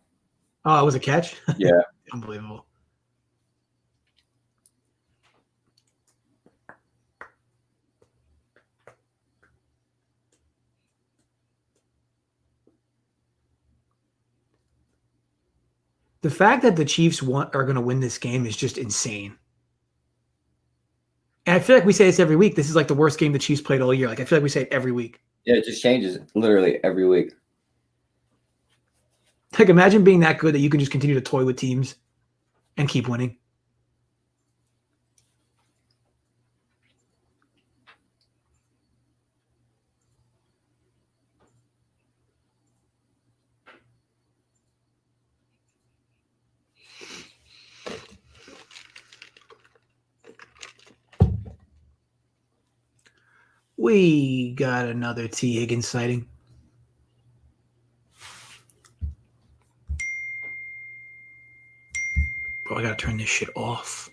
Oh, it was a catch? Yeah. Unbelievable. The fact that the Chiefs are going to win this game is just insane. And I feel like we say this every week. This is like the worst game the Chiefs played all year. Like, I feel like we say it every week. Yeah, it just changes literally every week. Like, imagine being that good that you can just continue to toy with teams and keep winning. We got another T. Higgins sighting. Bro, I gotta turn this shit off.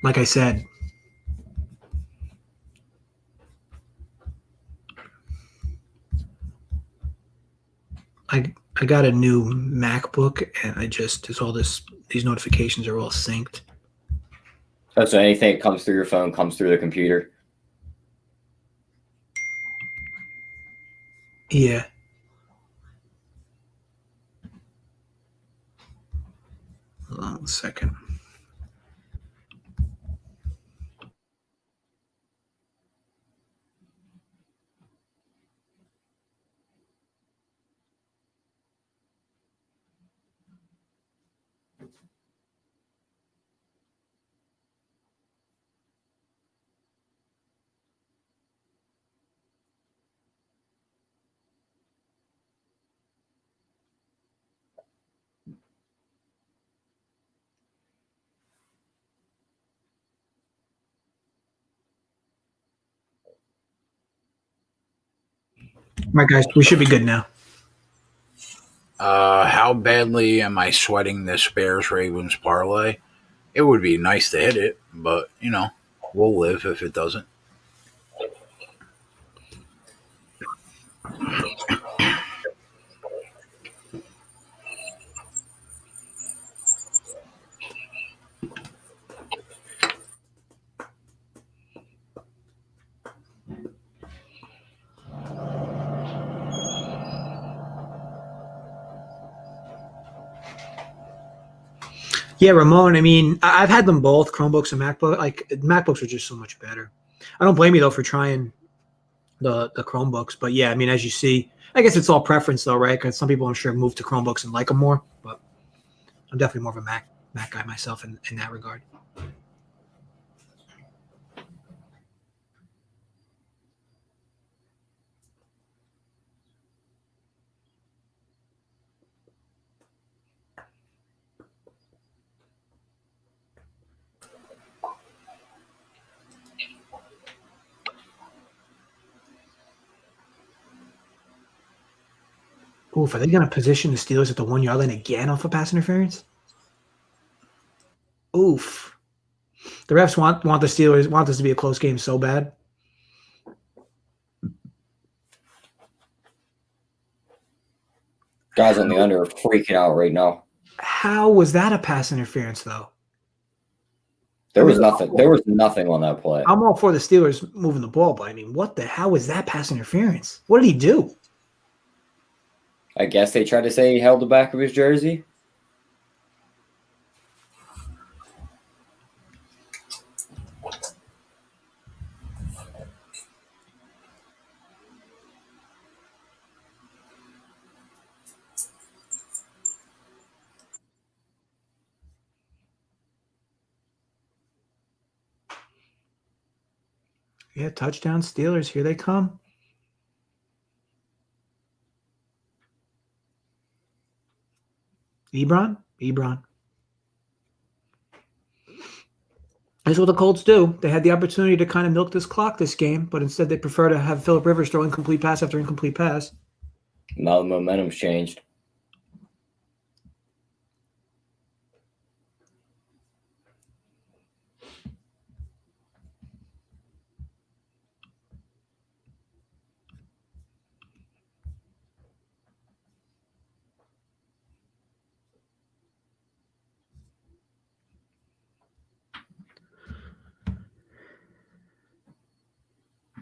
Like I said, I got a new MacBook, and there's all these notifications are all synced. Oh, so anything that comes through your phone comes through the computer. Yeah. Hold on a second. All right, guys, we should be good now. How badly am I sweating this Bears Ravens parlay? It would be nice to hit it, but we'll live if it doesn't. Yeah, Ramon. I mean, I've had them both, Chromebooks and MacBook. Like MacBooks are just so much better. I don't blame you though for trying the Chromebooks, but yeah, I mean, as you see, I guess it's all preference though, right? Because some people I'm sure move to Chromebooks and like them more, but I'm definitely more of a Mac guy myself in that regard. Oof, are they going to position the Steelers at the 1 yard line again off of pass interference? Oof. The refs want the Steelers want this to be a close game so bad. Guys on the under are freaking out right now. How was that a pass interference though? There was nothing. There was nothing on that play. I'm all for the Steelers moving the ball, but I mean, what the hell was that pass interference? What did he do? I guess they tried to say he held the back of his jersey. Yeah, touchdown Steelers. Here they come. Ebron. That's what the Colts do. They had the opportunity to kind of milk this clock this game, but instead they prefer to have Phillip Rivers throw incomplete pass after incomplete pass. Now the momentum's changed.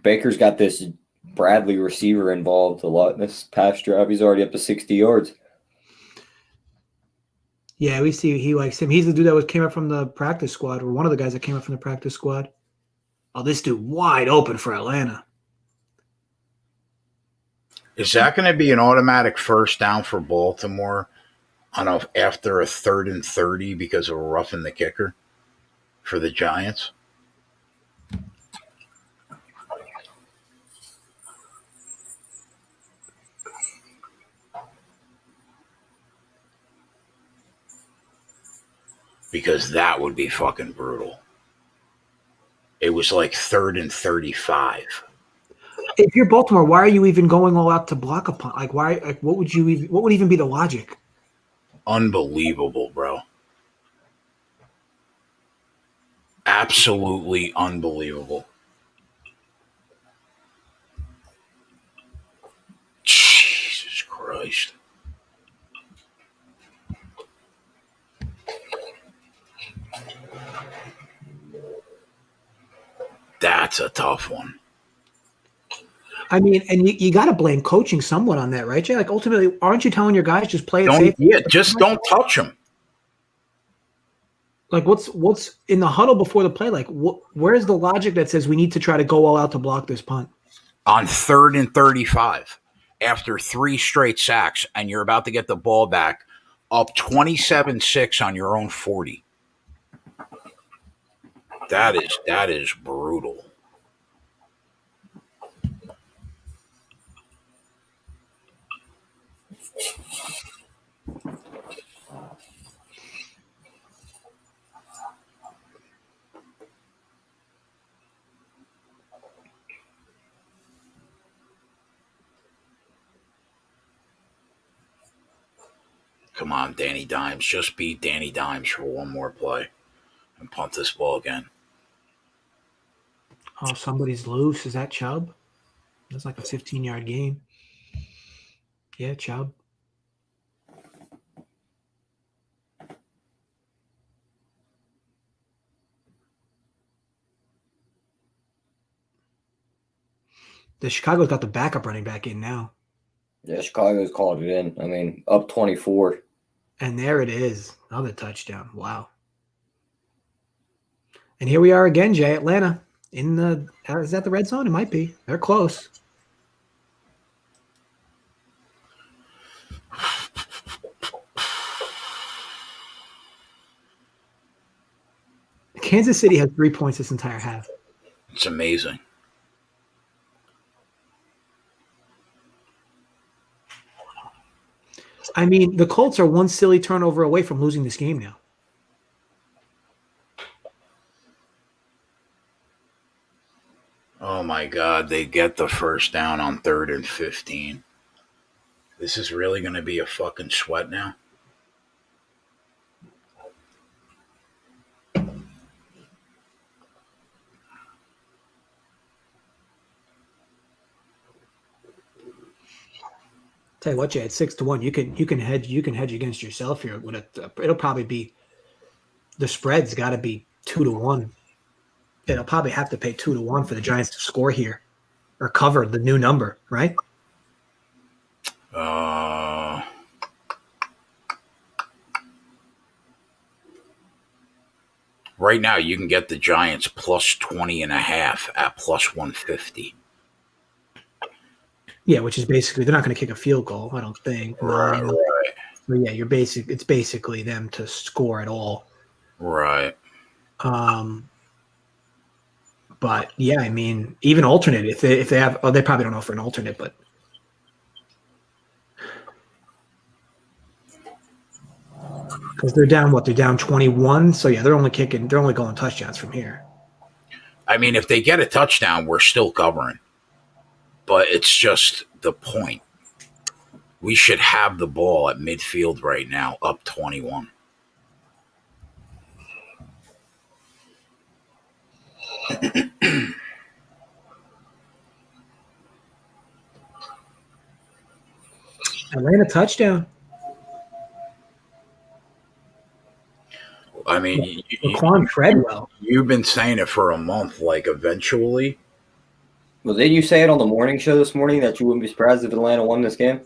Baker's got this Bradley receiver involved a lot in this past drive. He's already up to 60 yards. Yeah, we see he likes him. He's the dude that came up from the practice squad, or one of the guys that came up from the practice squad. Oh, this dude wide open for Atlanta. Is that going to be an automatic first down for Baltimore after a 3rd and 30 because of a roughing the kicker for the Giants? Because that would be fucking brutal. It was like 3rd and 35. If you're Baltimore, why are you even going all out to block a punt? Like, why? Like, what would even be the logic? Unbelievable, bro. Absolutely unbelievable. Jesus Christ. That's a tough one. I mean, and you got to blame coaching somewhat on that, right, Jay? Like, ultimately, aren't you telling your guys just play it safe? Just don't touch him. Like, what's in the huddle before the play? Like, where's the logic that says we need to try to go all out to block this punt? On 3rd and 35, after 3 straight sacks, and you're about to get the ball back, up 27-6 on your own 40. That is brutal. Come on, Danny Dimes. Just beat Danny Dimes for one more play and punt this ball again. Oh, somebody's loose. Is that Chubb? That's like a 15-yard gain. Yeah, Chubb. The Chicago's got the backup running back in now. Yeah, Chicago's called it in. I mean, up 24. And there it is. Another touchdown. Wow. And here we are again, Jay. Atlanta in the is that the red zone? It might be. They're close. Kansas City has 3 points this entire half. It's amazing. I mean, the Colts are one silly turnover away from losing this game now. Oh my God, they get the first down on 3rd and 15. This is really going to be a fucking sweat now. Tell you what, Jay, at 6-1, you can hedge against yourself here. It'll probably be the spread's got to be 2-1. It'll probably have to pay 2-1 for the Giants to score here or cover the new number, right? Right now, you can get the Giants plus 20.5 at plus 150. Yeah, which is basically they're not going to kick a field goal, I don't think. Right. So yeah, it's basically them to score at all. Right. But yeah, I mean, even alternate if they have, they probably don't offer an alternate, but because they're down 21. So yeah, they're only going touchdowns from here. I mean, if they get a touchdown, we're still covering. But it's just the point. We should have the ball at midfield right now, up 21. Atlanta touchdown. I mean, Laquan Treadwell. You've been saying it for a month. Like, eventually. Well, didn't you say it on the morning show this morning that you wouldn't be surprised if Atlanta won this game?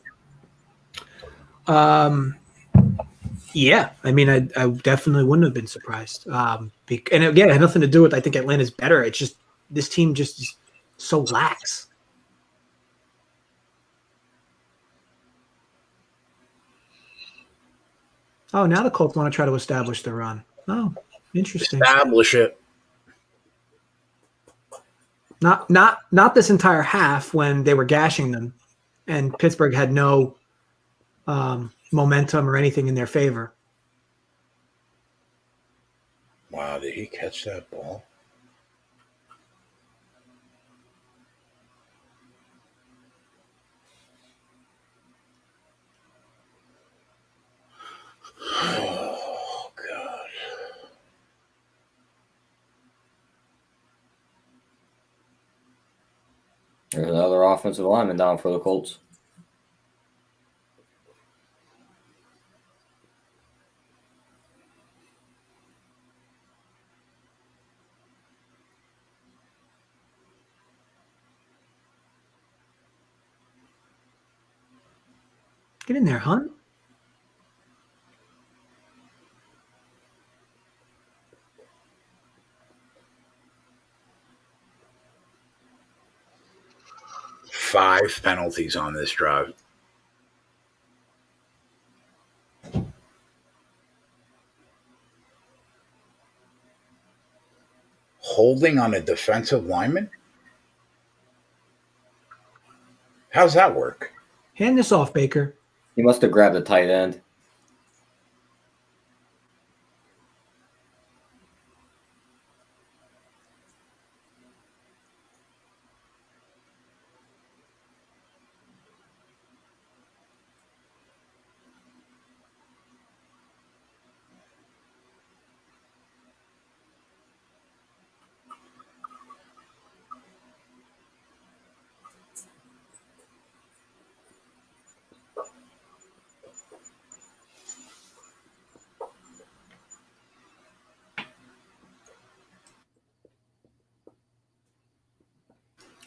Yeah, I mean, I definitely wouldn't have been surprised. And again, it had nothing to do with I think Atlanta's better. It's just this team just is so lax. Oh, now the Colts want to try to establish the run. Oh, interesting. Establish it. Not this entire half when they were gashing them, and Pittsburgh had no momentum or anything in their favor. Wow, did he catch that ball? There's another offensive lineman down for the Colts. Get in there, Hunt. Five penalties on this drive. Holding on a defensive lineman? How's that work? Hand this off, Baker. He must have grabbed the tight end.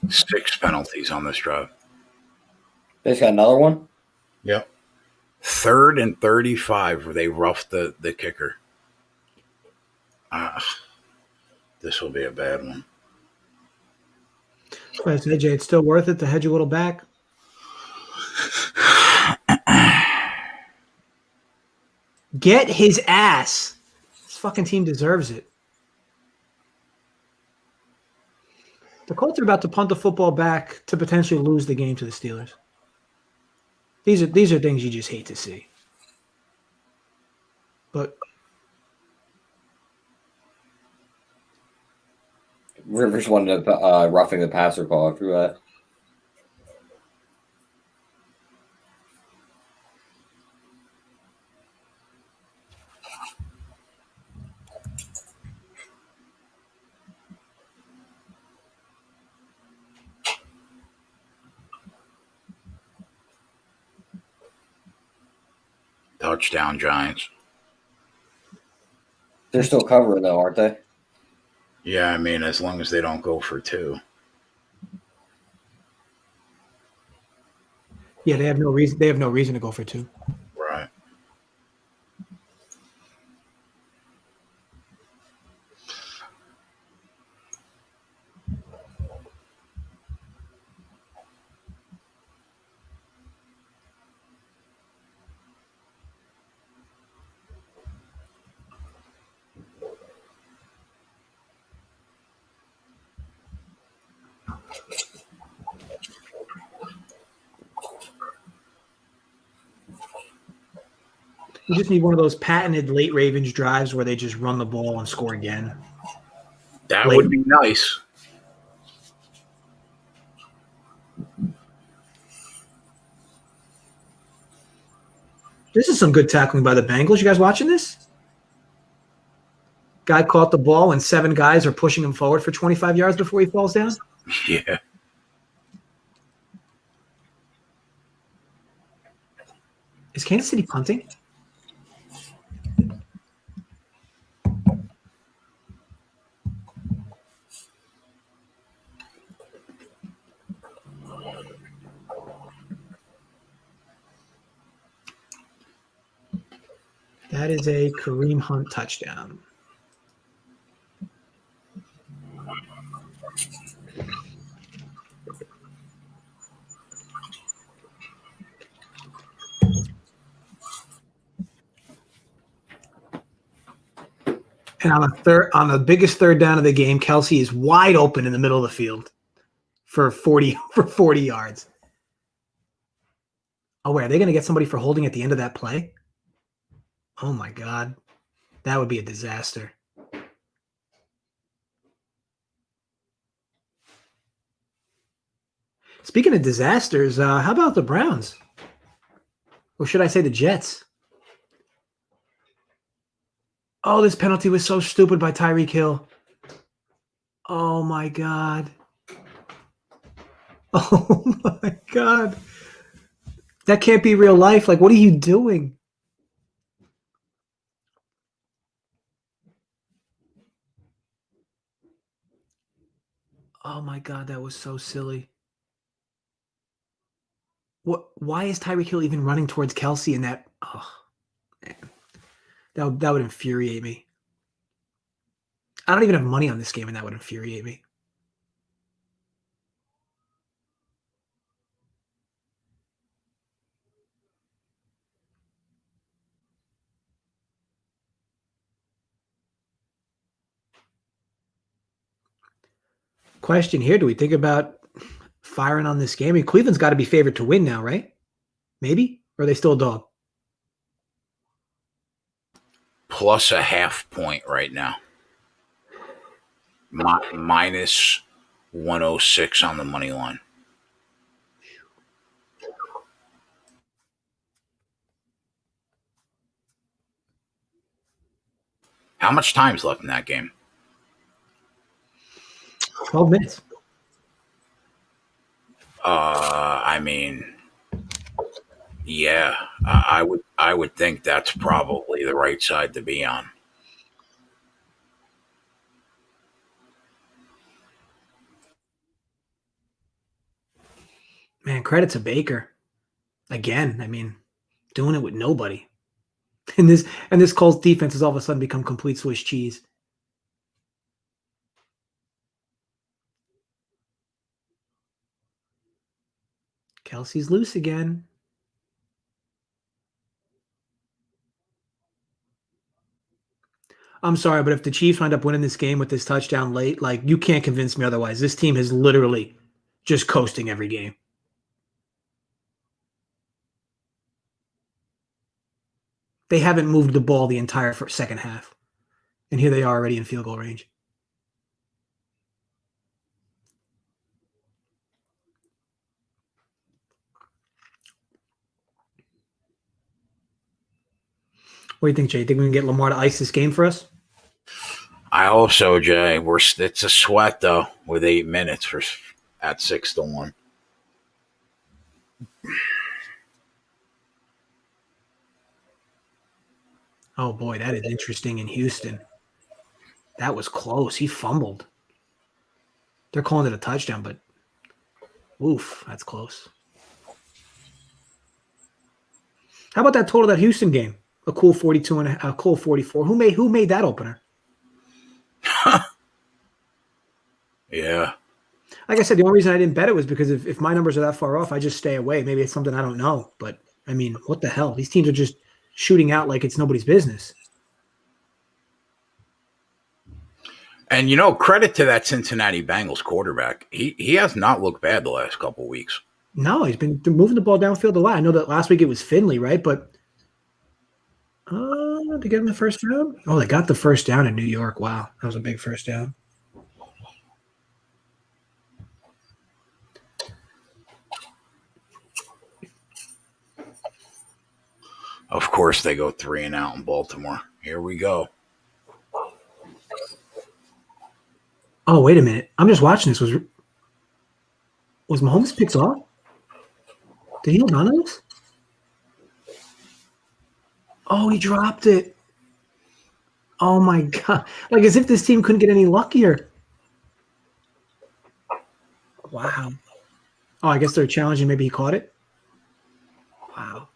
Six penalties on this drive. They just got another one? Yep. 3rd and 35 where they roughed the kicker. This will be a bad one. I said, AJ, it's still worth it to hedge a little back. Get his ass. This fucking team deserves it. The Colts are about to punt the football back to potentially lose the game to the Steelers. These are things you just hate to see. But Rivers wanted roughing the passer call after that. Touchdown, Giants. They're still covering though, aren't they? Yeah, I mean, as long as they don't go for 2. yeah, they have no reason. They have no reason to go for 2. Right. You just need one of those patented late Ravens drives where they just run the ball and score again. That Late. would be nice. This is some good tackling by the Bengals. You guys watching this? Guy caught the ball and 7 guys are pushing him forward for 25 yards before he falls down. Yeah. Is Kansas City punting? That is a Kareem Hunt touchdown. And on the biggest third down of the game, Kelsey is wide open in the middle of the field for 40 yards. Oh, wait, are they going to get somebody for holding at the end of that play? Oh my God, that would be a disaster. Speaking of disasters, how about the Browns? Or should I say the Jets? Oh, this penalty was so stupid by Tyreek Hill. Oh my God. Oh my God. That can't be real life. Like, what are you doing? Oh my God, that was so silly. What? Why is Tyreek Hill even running towards Kelsey in that? Oh, man. That would infuriate me. I don't even have money on this game, and that would infuriate me. Question here: do we think about firing on this game? I mean, Cleveland's got to be favored to win now, right? Maybe, or are they still a dog? Plus a half point right now. Minus 106 on the money line. How much time's left in that game? 12 minutes. I mean, yeah, I would think that's probably the right side to be on. Man, credit to Baker. Again, I mean, doing it with nobody. And this Colts defense has all of a sudden become complete Swiss cheese. Kelsey's loose again. I'm sorry, but if the Chiefs wind up winning this game with this touchdown late, like, you can't convince me otherwise. This team is literally just coasting every game. They haven't moved the ball the entire second half. And here they are already in field goal range. What do you think, Jay? Think we can get Lamar to ice this game for us? I hope so, Jay. It's a sweat though with 8 minutes at 6-1. Oh boy, that is interesting in Houston. That was close. He fumbled. They're calling it a touchdown, but oof, that's close. How about that total of that Houston game? A cool 42 and a cool 44. Who made that opener? Yeah. Like I said, the only reason I didn't bet it was because if my numbers are that far off, I just stay away. Maybe it's something I don't know. But I mean, what the hell? These teams are just shooting out like it's nobody's business. And credit to that Cincinnati Bengals quarterback. He has not looked bad the last couple of weeks. No, he's been moving the ball downfield a lot. I know that last week it was Finley, right? But to get him the first down? Oh, they got the first down in New York. Wow, that was a big first down. Of course, they go 3-and-out in Baltimore. Here we go. Oh, wait a minute. I'm just watching this. Was Mahomes picked off? Did he hold on to this? Oh, he dropped it. Oh, my God. Like as if this team couldn't get any luckier. Wow. Oh, I guess they're challenging. Maybe he caught it. Wow.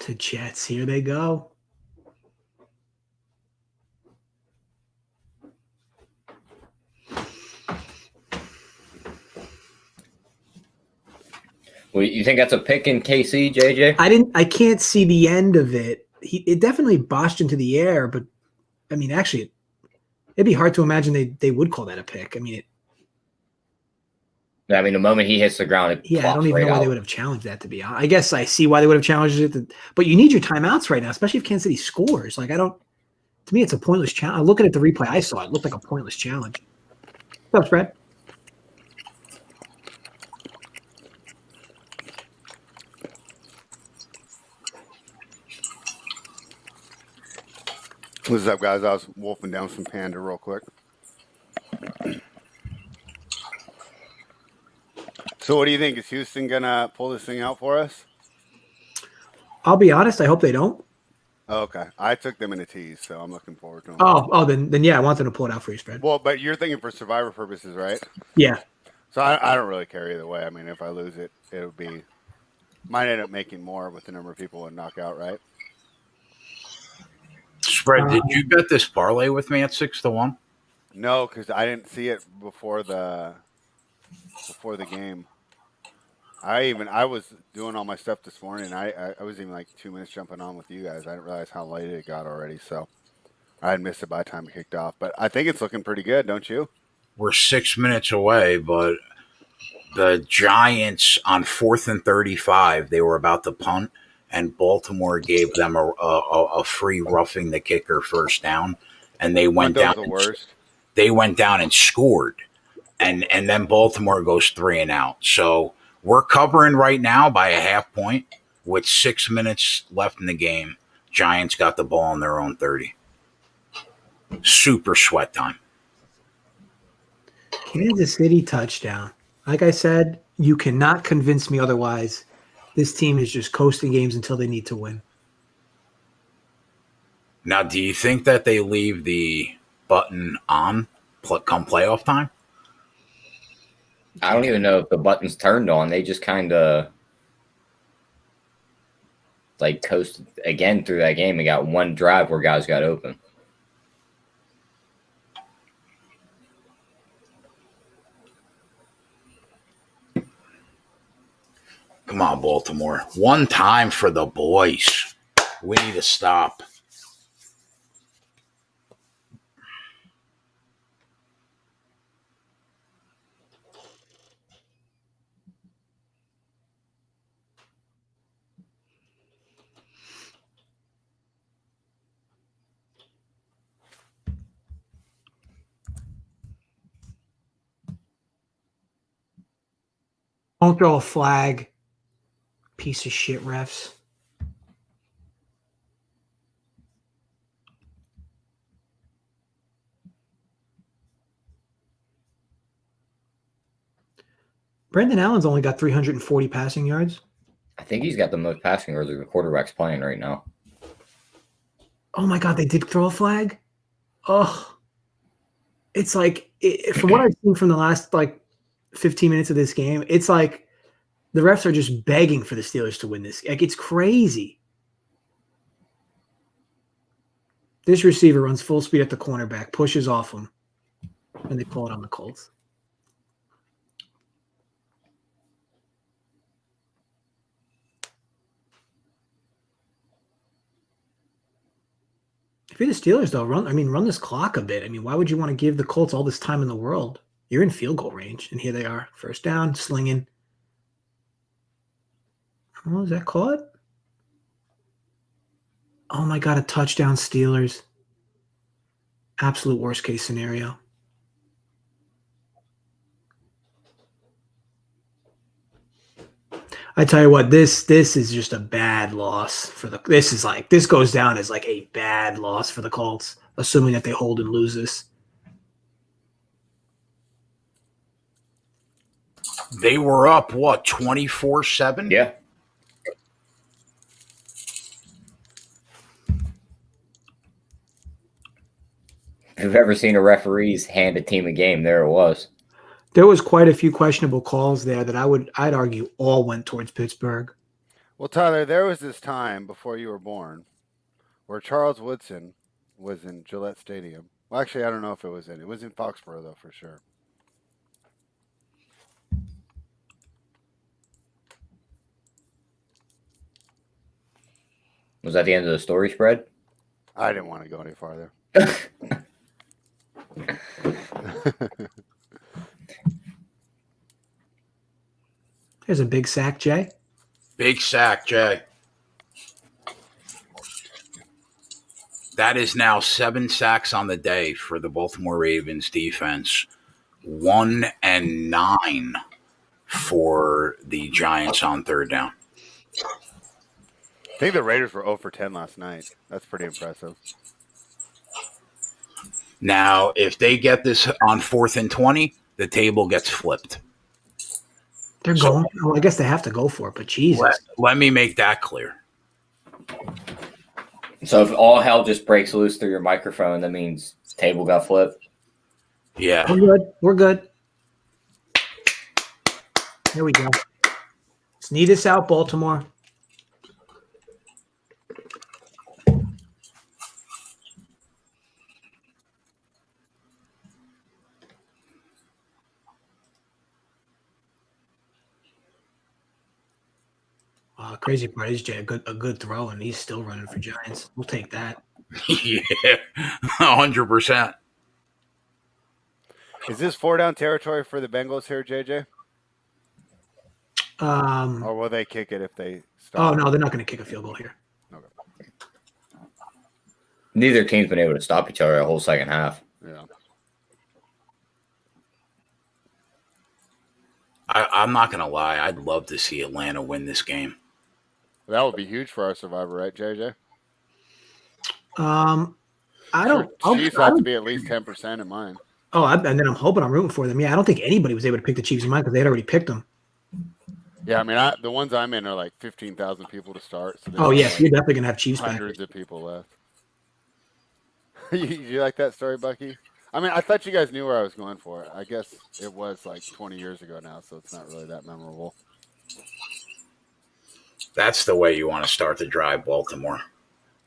The Jets, here they go. Well, you think that's a pick in KC, JJ? I can't see the end of it. It definitely botched into the air, but I mean, actually, it'd be hard to imagine they would call that a pick. I mean, the moment he hits the ground, it I don't even right know why out. they would have challenged that, to be honest. I guess I see why they would have challenged it, but you need your timeouts right now, especially if Kansas City scores. Like, to me, it's a pointless challenge. Looking at the replay I saw, it looked like a pointless challenge. What's up, Brad? What's up, guys? I was wolfing down some Panda real quick. So what do you think? Is Houston going to pull this thing out for us? I'll be honest. I hope they don't. Oh, okay. I took them in a tease, so I'm looking forward to them. Then yeah, I want them to pull it out for you, spread. Well, but you're thinking for survivor purposes, right? Yeah. So I don't really care either way. I mean, if I lose it, it'll be might end up making more with the number of people that knock out, right? Spread, did you bet this parlay with me at 6-1? No, because I didn't see it before the game. I was doing all my stuff this morning. I was even like 2 minutes jumping on with you guys. I didn't realize how late it got already, so I had missed it by the time it kicked off. But I think it's looking pretty good, don't you? We're 6 minutes away, but the Giants on 4th and 35, they were about to punt, and Baltimore gave them a free roughing the kicker first down, and they went down. The worst. They went down and scored, and then Baltimore goes 3 and out. So we're covering right now by a half point with 6 minutes left in the game. Giants got the ball on their own 30. Super sweat time. Kansas City touchdown. Like I said, you cannot convince me otherwise. This team is just coasting games until they need to win. Now, do you think that they leave the button on come playoff time? I don't even know if the button's turned on. They just kind of like coasted again through that game and got one drive where guys got open. Come on, Baltimore. One time for the boys. We need to stop. Don't throw a flag. Piece of shit refs. Brendan Allen's only got 340 passing yards. I think he's got the most passing yards of the quarterbacks playing right now. Oh my God, they did throw a flag? Oh. It's like, from what I've seen from the last 15 minutes of this game, it's like the refs are just begging for the Steelers to win this. Like, it's crazy. This receiver runs full speed at the cornerback, pushes off him, and they pull it on the Colts. If you're the Steelers, though, run this clock a bit. I mean, why would you want to give the Colts all this time in the world? You're in field goal range, and here they are. First down, slinging. Oh, is that caught? Oh, my God, a touchdown, Steelers. Absolute worst case scenario. I tell you what, this is just a bad loss for the. This goes down as like a bad loss for the Colts, assuming that they hold and lose this. They were up 24-7? Yeah. If you've ever seen a referee's hand a team a game, there it was. There was quite a few questionable calls there that I'd argue all went towards Pittsburgh. Well, Tyler, there was this time before you were born where Charles Woodson was in Gillette Stadium. Well, actually, I don't know if it was in. It was in Foxborough, though, for sure. Was that the end of the story spread? I didn't want to go any farther. There's a big sack, Jay. Big sack, Jay. That is now 7 sacks on the day for the Baltimore Ravens defense. 1 and 9 for the Giants on third down. I think the Raiders were 0 for 10 last night. That's pretty impressive. Now, if they get this on 4th and 20, the table gets flipped. They're So- going. Well, I guess they have to go for it, but Jesus. Let me make that clear. So if all hell just breaks loose through your microphone, that means table got flipped. Yeah. We're good. We're good. Here we go. Let's need this out, Baltimore. Crazy part is Jay, a good throw, and he's still running for Giants. We'll take that. Yeah. 100%. Is this 4-down territory for the Bengals here, JJ? Or will they kick it if they stop? Oh no, they're not going to kick a field goal here. Okay. Neither team's been able to stop each other a whole second half. Yeah. I'm not going to lie. I'd love to see Atlanta win this game. That would be huge for our survivor, right, JJ? I don't. Chiefs have to be at least 10% in mine. Oh, and then I'm hoping I'm rooting for them. Yeah, I don't think anybody was able to pick the Chiefs in mine because they had already picked them. Yeah, I mean, the ones I'm in are like 15,000 people to start. So Oh yes, you're definitely gonna have Chiefs back. hundreds of people left. you like that story, Bucky? I mean, I thought you guys knew where I was going for. I guess it was like 20 years ago now, so it's not really that memorable. That's the way you want to start the drive, Baltimore.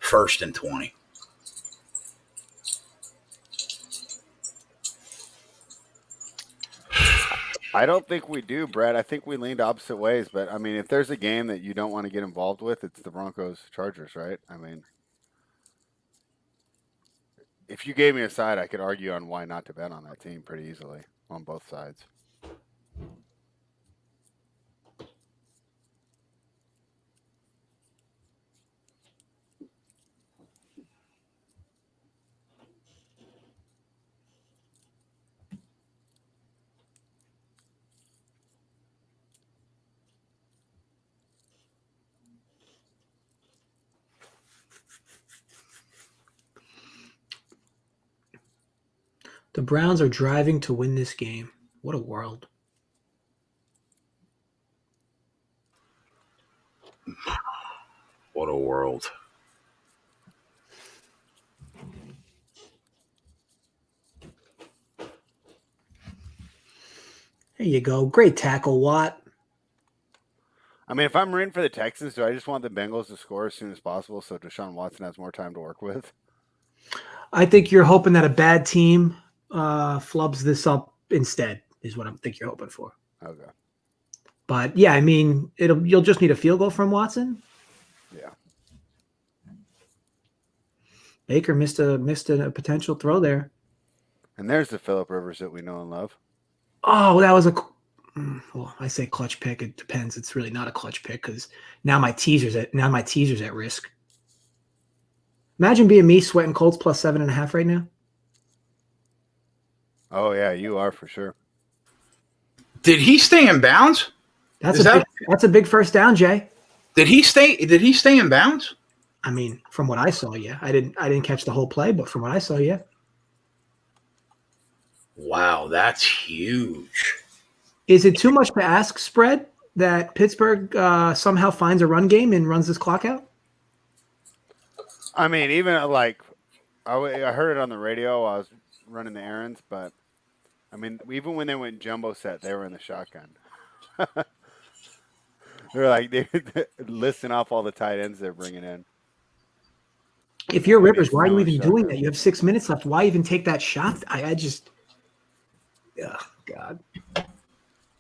1st and 20. I don't think we do, Brett. I think we leaned opposite ways. But, I mean, if there's a game that you don't want to get involved with, it's the Broncos-Chargers, right? I mean, if you gave me a side, I could argue on why not to bet on that team pretty easily on both sides. The Browns are driving to win this game. What a world. What a world. There you go. Great tackle, Watt. I mean, if I'm rooting for the Texans, do I just want the Bengals to score as soon as possible so Deshaun Watson has more time to work with? I think you're hoping that a bad team flubs this up instead, is what I think you're hoping for. Okay. But yeah, I mean, you'll just need a field goal from Watson. Yeah. Baker missed a potential throw there. And there's the Phillip Rivers that we know and love. Oh, that was well, I say clutch pick. It depends. It's really not a clutch pick because now my teaser's at risk. Imagine being me sweating Colts plus 7.5 right now. Oh yeah, you are for sure. Did he stay in bounds? That's a big first down, Jay. Did he stay in bounds? I mean, from what I saw, yeah. I didn't catch the whole play, but from what I saw, yeah. Wow, that's huge. Is it too much to ask, spread, that Pittsburgh somehow finds a run game and runs this clock out? I mean, even like I heard it on the radio while I was running the errands, but I mean, even when they went jumbo set, they were in the shotgun. They're like they listing off all the tight ends they're bringing in. If you're Rivers, why are you no even shotgun. doing that? You have 6 minutes left. Why even take that shot? I just, oh, God.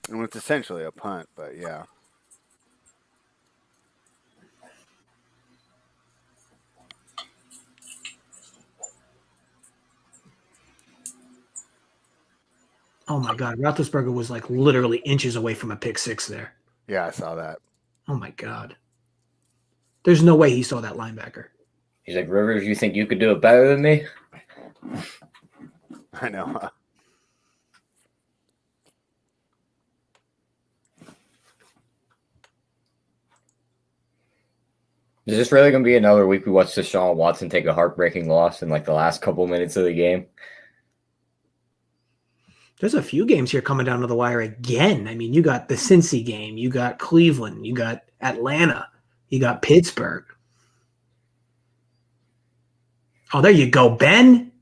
And it's essentially a punt, but yeah. Oh my God, Roethlisberger was like literally inches away from a pick six there. Yeah, I saw that. Oh my God. There's no way he saw that linebacker. He's like, Rivers, you think you could do it better than me? I know. Is this really going to be another week we watch Deshaun Watson take a heartbreaking loss in like the last couple minutes of the game? There's a few games here coming down to the wire again. I mean, you got the Cincy game, you got Cleveland, you got Atlanta, you got Pittsburgh. Oh, there you go, Ben.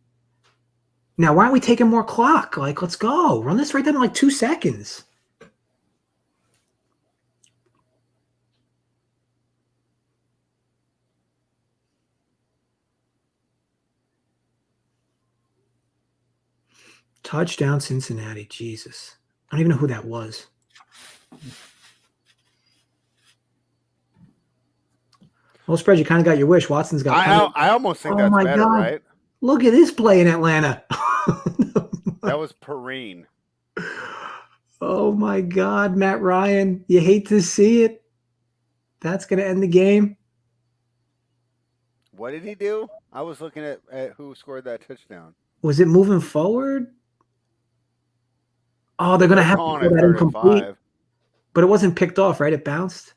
Now, why aren't we taking more clock? Like, let's go. Run this right down in like 2 seconds. Touchdown, Cincinnati. Jesus. I don't even know who that was. Well, spread, you kind of got your wish. Watson's got. I almost think Oh that's my better, God. right? Look at this play in Atlanta. That was Perrine. Oh my God, Matt Ryan. You hate to see it. That's going to end the game. What did he do? I was looking at who scored that touchdown. Was it moving forward? Oh, they're going to have to Calling call it that third and incomplete. 5. But it wasn't picked off, right? It bounced.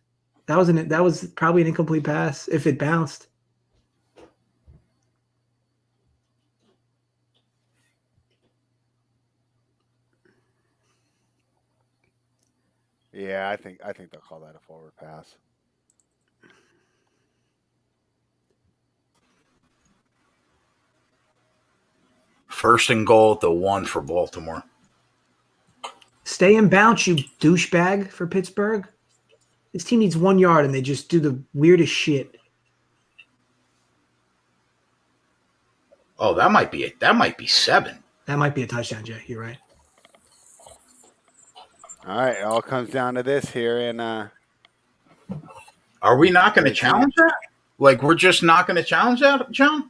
That was probably an incomplete pass if it bounced. Yeah, I think they'll call that a forward pass. First and goal at the 1 for Baltimore. Stay in bounce, you douchebag for Pittsburgh. This team needs 1 yard, and they just do the weirdest shit. Oh, that might be 7. That might be a touchdown, Jay. You're right. All right, it all comes down to this here, and Are we not going to challenge that? Like, we're just not going to challenge that, John?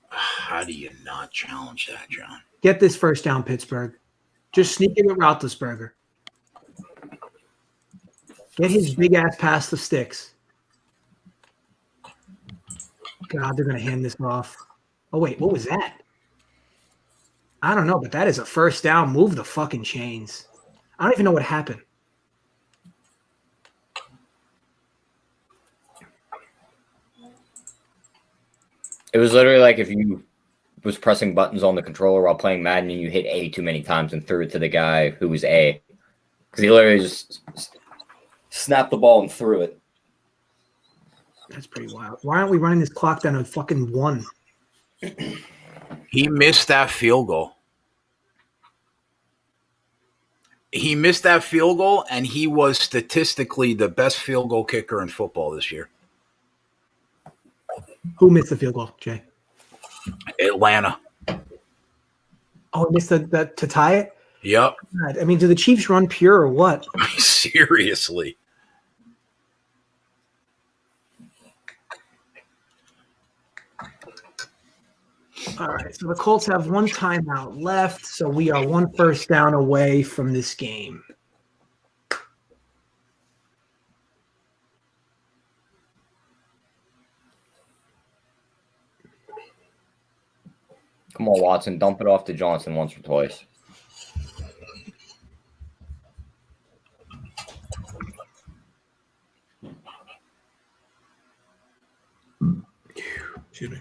How do you not challenge that, John? Get this first down, Pittsburgh. Just sneak in with Roethlisberger. Get his big ass past the sticks. God, they're going to hand this off. Oh, wait, what was that? I don't know, but that is a first down. Move the fucking chains. I don't even know what happened. It was literally like if you was pressing buttons on the controller while playing Madden and you hit A too many times and threw it to the guy who was A. Because he literally just snapped the ball and threw it. That's pretty wild. Why aren't we running this clock down to fucking 1? He missed that field goal. And he was statistically the best field goal kicker in football this year. Who missed the field goal, Jay? Atlanta. Oh, he missed the to tie it? Yep. God, I mean, do the Chiefs run pure or what? Seriously. All right, so the Colts have 1 timeout left, so we are 1 first down away from this game. Come on, Watson. Dump it off to Johnson once or twice. Excuse me.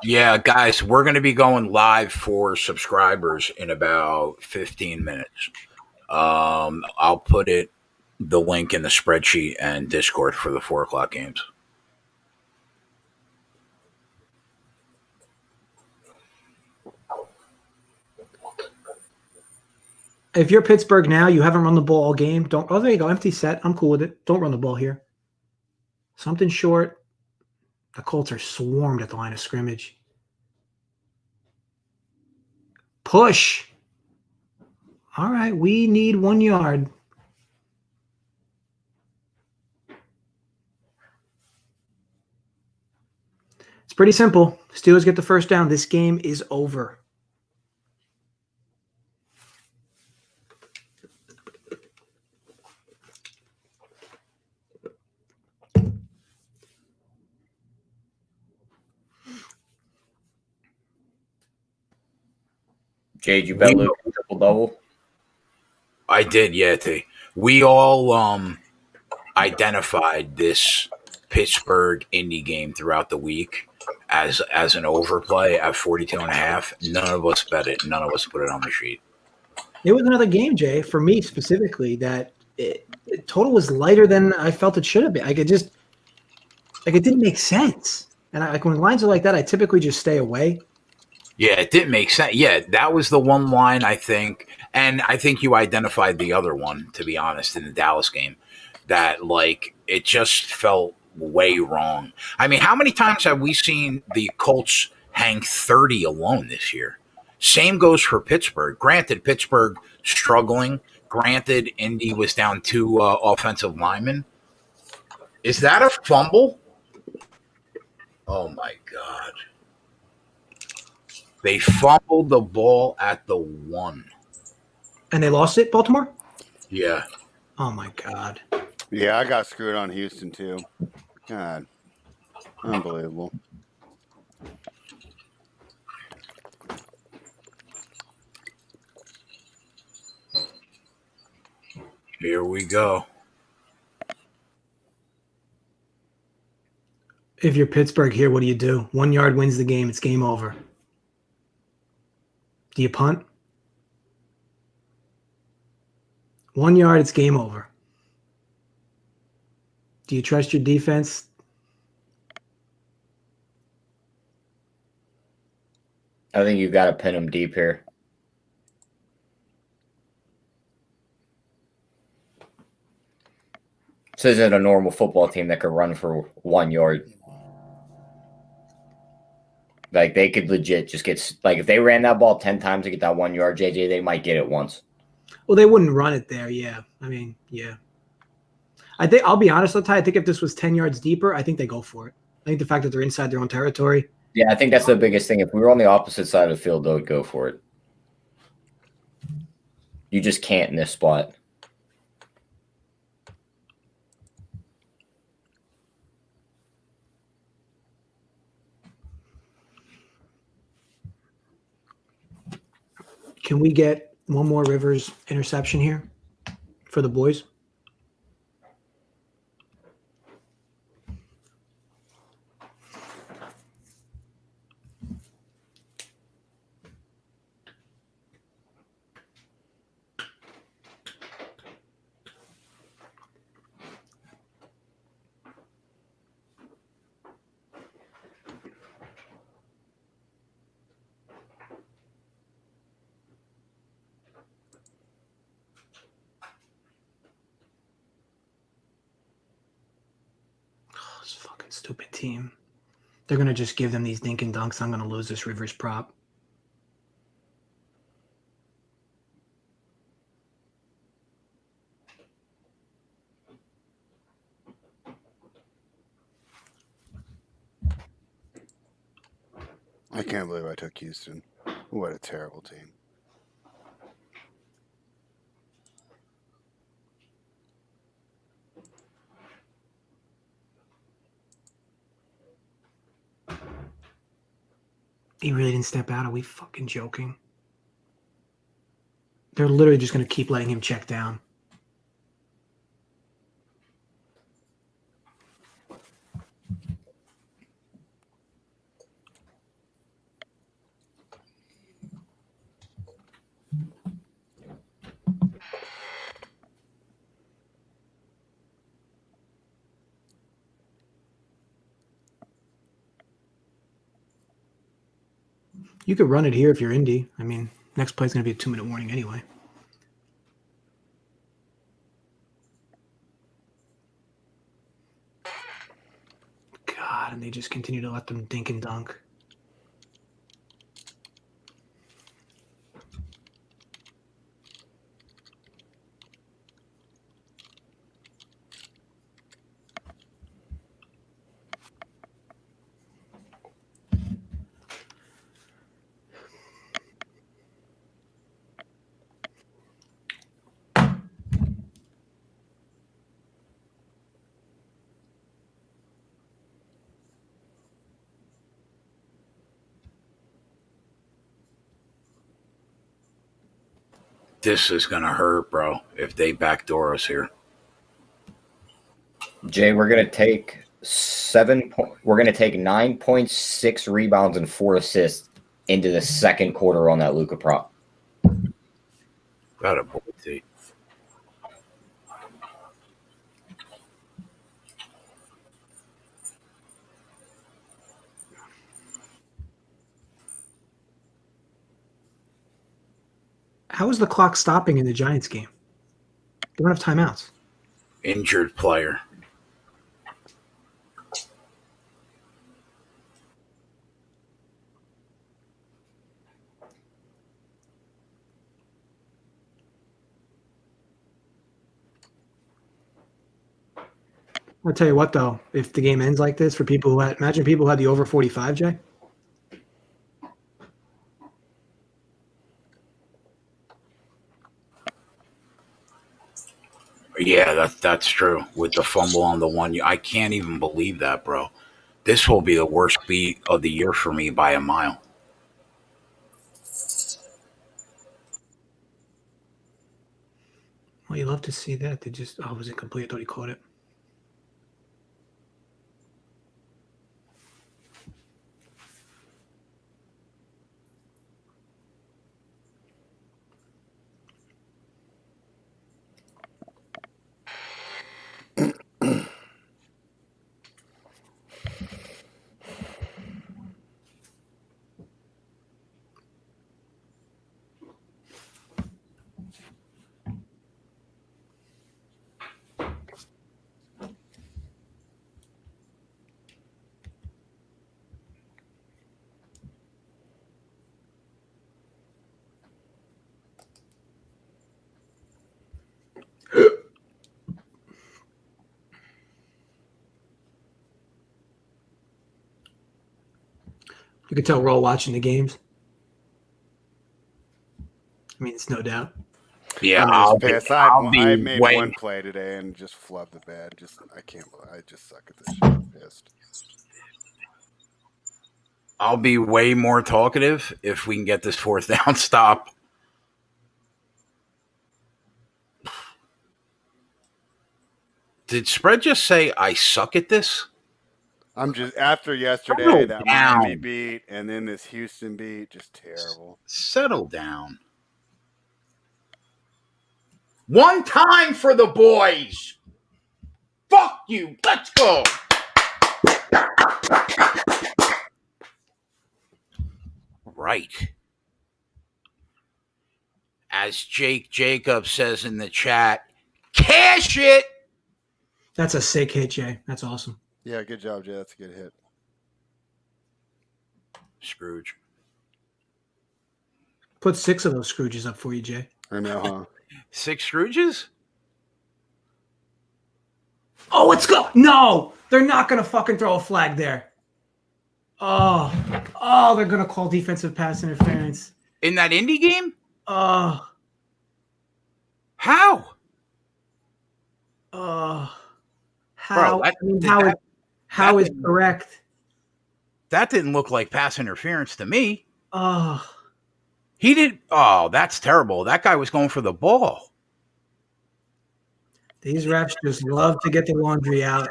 Yeah, guys, we're going to be going live for subscribers in about 15 minutes. I'll put the link in the spreadsheet and Discord for the 4 o'clock games. If you're Pittsburgh now, you haven't run the ball all game. Oh, there you go. Empty set. I'm cool with it. Don't run the ball here. Something short. The Colts are swarmed at the line of scrimmage. Push. All right, we need 1 yard. It's pretty simple. Steelers get the first down. This game is over. Jade, you bet Luke triple double. I did, yeah. We all identified this Pittsburgh Indy game throughout the week as an overplay at 42.5. None of us bet it. None of us put it on the sheet. It was another game, Jay, for me specifically, that total was lighter than I felt it should have been. It didn't make sense. And like when lines are like that, I typically just stay away. Yeah, it didn't make sense. Yeah, that was the one line, I think. And I think you identified the other one, to be honest, in the Dallas game, that like it just felt way wrong. I mean, how many times have we seen the Colts hang 30 alone this year? Same goes for Pittsburgh. Granted, Pittsburgh struggling. Granted, Indy was down two offensive linemen. Is that a fumble? Oh my God. They fumbled the ball at the 1. And they lost it, Baltimore? Yeah. Oh, my God. Yeah, I got screwed on Houston, too. God. Unbelievable. Here we go. If you're Pittsburgh here, what do you do? 1 yard wins the game. It's game over. Do you punt? 1 yard, it's game over. Do you trust your defense? I think you got to pin them deep here. This isn't a normal football team that could run for 1 yard. Like, they could legit just get – like, if they ran that ball 10 times to get that 1 yard, JJ, they might get it once. Well, they wouldn't run it there, yeah. I mean, yeah. I'll be honest, Ty. I think if this was 10 yards deeper, I think they go for it. I think the fact that they're inside their own territory. Yeah, I think that's the biggest thing. If we were on the opposite side of the field, they would go for it. You just can't in this spot. Can we get one more Rivers interception here for the boys? This fucking stupid team. They're going to just give them these dink and dunks. I'm going to lose this Rivers prop. I can't believe I took Houston. What a terrible team. He really didn't step out. Are we fucking joking? They're literally just going to keep letting him check down. You could run it here if you're Indy. I mean, next play is going to be a 2-minute warning anyway. God, and they just continue to let them dink and dunk. This is going to hurt, bro, if they backdoor us here. Jay, we're going to take We're going to take 9.6 rebounds and 4 assists into the second quarter on that Luka prop. Got a boy, T. How is the clock stopping in the Giants game? They don't have timeouts. Injured player. I'll tell you what, though, if the game ends like this, for people who imagine people who had the over 45, Jay. Yeah, that's true. With the fumble on the one, I can't even believe that, bro. This will be the worst beat of the year for me by a mile. Well, you love to see that. They just, was it complete? I thought he caught it. You could tell we're all watching the games. I mean, it's no doubt. Yeah, I'm just pissed. I made way. one play today and just flubbed the bed. I can't. I just suck at this shit. I'm pissed. I'll be way more talkative if we can get this fourth down stop. Did Spread just say I suck at this? I'm just after yesterday Settle that down. Miami beat and then this Houston beat, just terrible. Settle down. One time for the boys. Fuck you. Let's go. Right. As Jake Jacobs says in the chat, cash it. That's a sick hit, Jay. That's awesome. Yeah, good job, Jay. That's a good hit. Scrooge. Put 6 of those Scrooges up for you, Jay. I know, huh? 6 Scrooges? Oh, let's go. No, they're not going to fucking throw a flag there. Oh, they're going to call defensive pass interference. In that Indy game? Oh. How? How? Bro, how is correct? That didn't look like pass interference to me. Oh. He did. Oh, that's terrible. That guy was going for the ball. These refs just love to get the laundry out.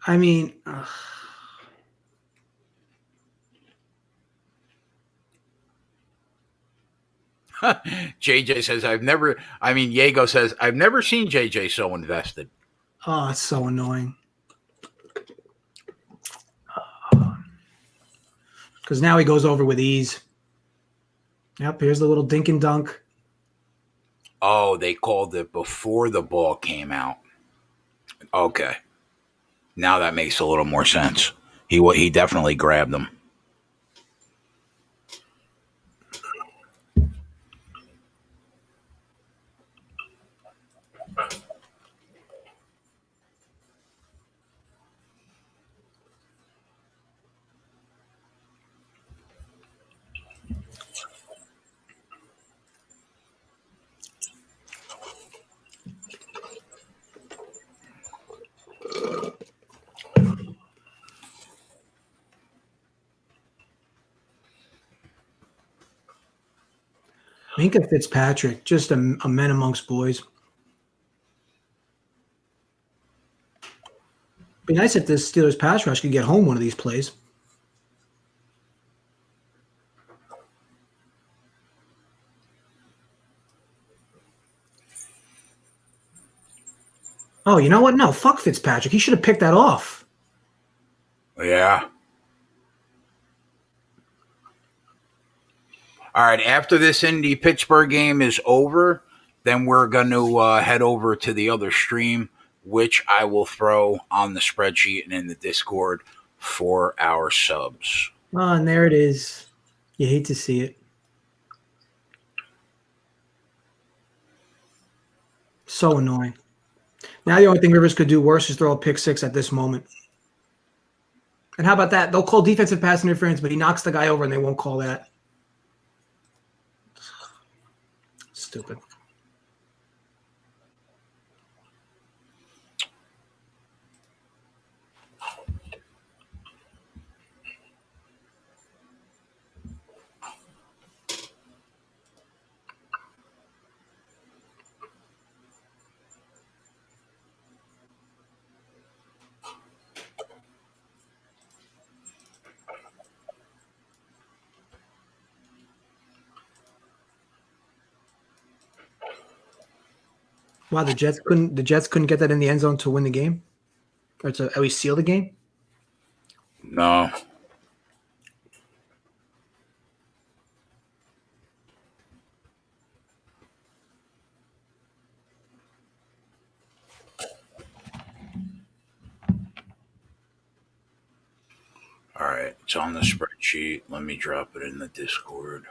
I mean, JJ says, Yago says, I've never seen JJ so invested. oh, it's so annoying. Because now he goes over with ease. Yep, here's the little dink and dunk. Oh, they called it before the ball came out. Okay. Now that makes a little more sense. He definitely grabbed them. Minka Fitzpatrick, just a man amongst boys. Be nice if this Steelers pass rush could get home one of these plays. Oh, you know what? No, fuck Fitzpatrick. He should have picked that off. Yeah. All right. After this Indy Pittsburgh game is over, then we're going to head over to the other stream, which I will throw on the spreadsheet and in the Discord for our subs. Oh, and there it is. You hate to see it. So annoying. Now the only thing Rivers could do worse is throw a pick six at this moment. And how about that? They'll call defensive pass interference, but he knocks the guy over and they won't call that. Stupid. Wow, the Jets couldn't get that in the end zone to win the game? Or to at least seal the game? No. All right, it's on the spreadsheet. Let me drop it in the Discord.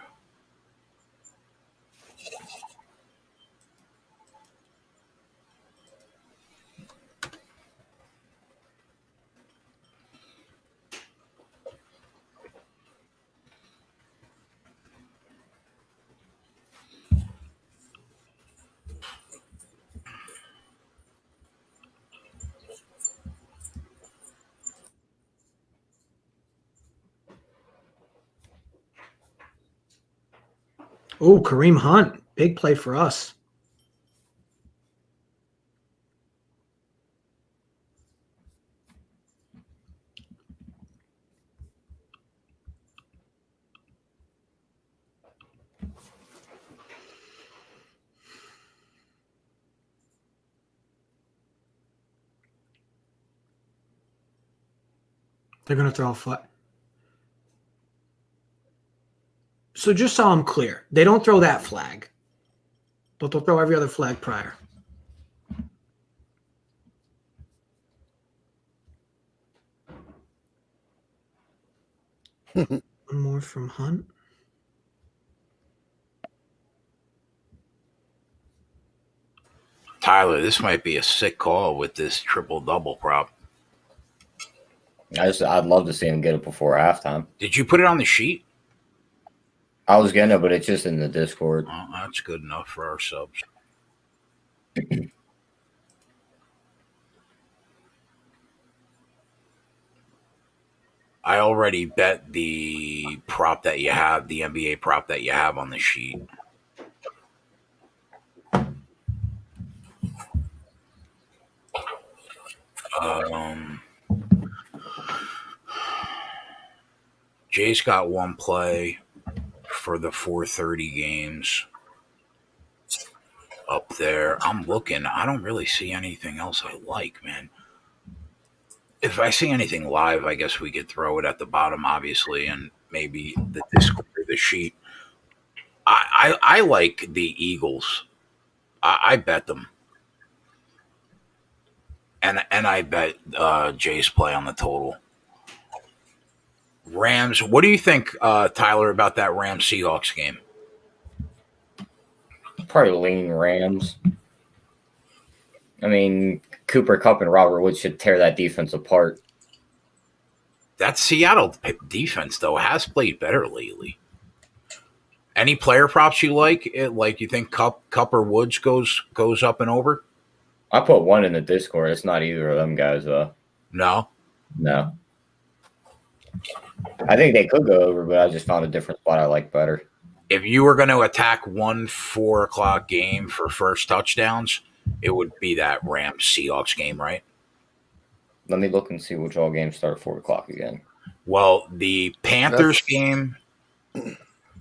Oh, Kareem Hunt. Big play for us. They're going to throw a flag. So just so I'm clear, they don't throw that flag, but they'll throw every other flag prior. One more from Hunt. Tyler, this might be a sick call with this triple-double prop. I'd love to see him get it before halftime. Did you put it on the sheet? I was getting it, but it's just in the Discord. Oh, that's good enough for our subs. I already bet the prop that you have, the NBA prop that you have on the sheet. Jay's got one play for the 4:30 games up there. I'm looking. I don't really see anything else I like, man. If I see anything live, I guess we could throw it at the bottom, obviously, and maybe the Discord or the sheet. I like the Eagles. I bet them. And I bet Jay's play on the total. Rams. What do you think, Tyler, about that Rams Seahawks game? Probably lean Rams. I mean, Cooper Kupp and Robert Woods should tear that defense apart. That Seattle defense, though, has played better lately. Any player props you like? Like you think Kupp or Woods goes up and over? I put one in the Discord. It's not either of them guys, though. No. I think they could go over, but I just found a different spot I like better. If you were going to attack one 4 o'clock game for first touchdowns, it would be that Rams Seahawks game, right? Let me look and see which all games start at 4 o'clock again. Well, the Panthers game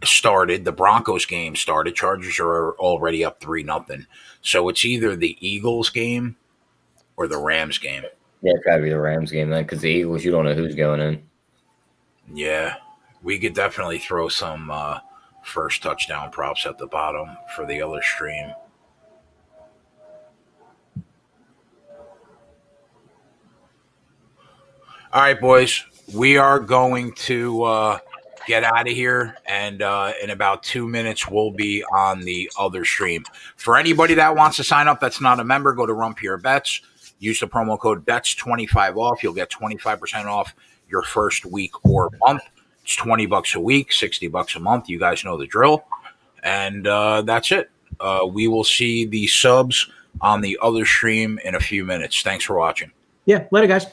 started. The Broncos game started. Chargers are already up 3-0. So it's either the Eagles game or the Rams game. Yeah, it's got to be the Rams game then, because the Eagles, you don't know who's going in. Yeah, we could definitely throw some first touchdown props at the bottom for the other stream. All right, boys, we are going to get out of here, and in about 2 minutes, we'll be on the other stream. For anybody that wants to sign up that's not a member, go to Rump Your Bets. Use the promo code BETS25 off. You'll get 25% off your first week or month. It's $20 a week, $60 a month. You guys know the drill. And that's it. We will see the subs on the other stream in a few minutes. Thanks for watching. Yeah, later, guys.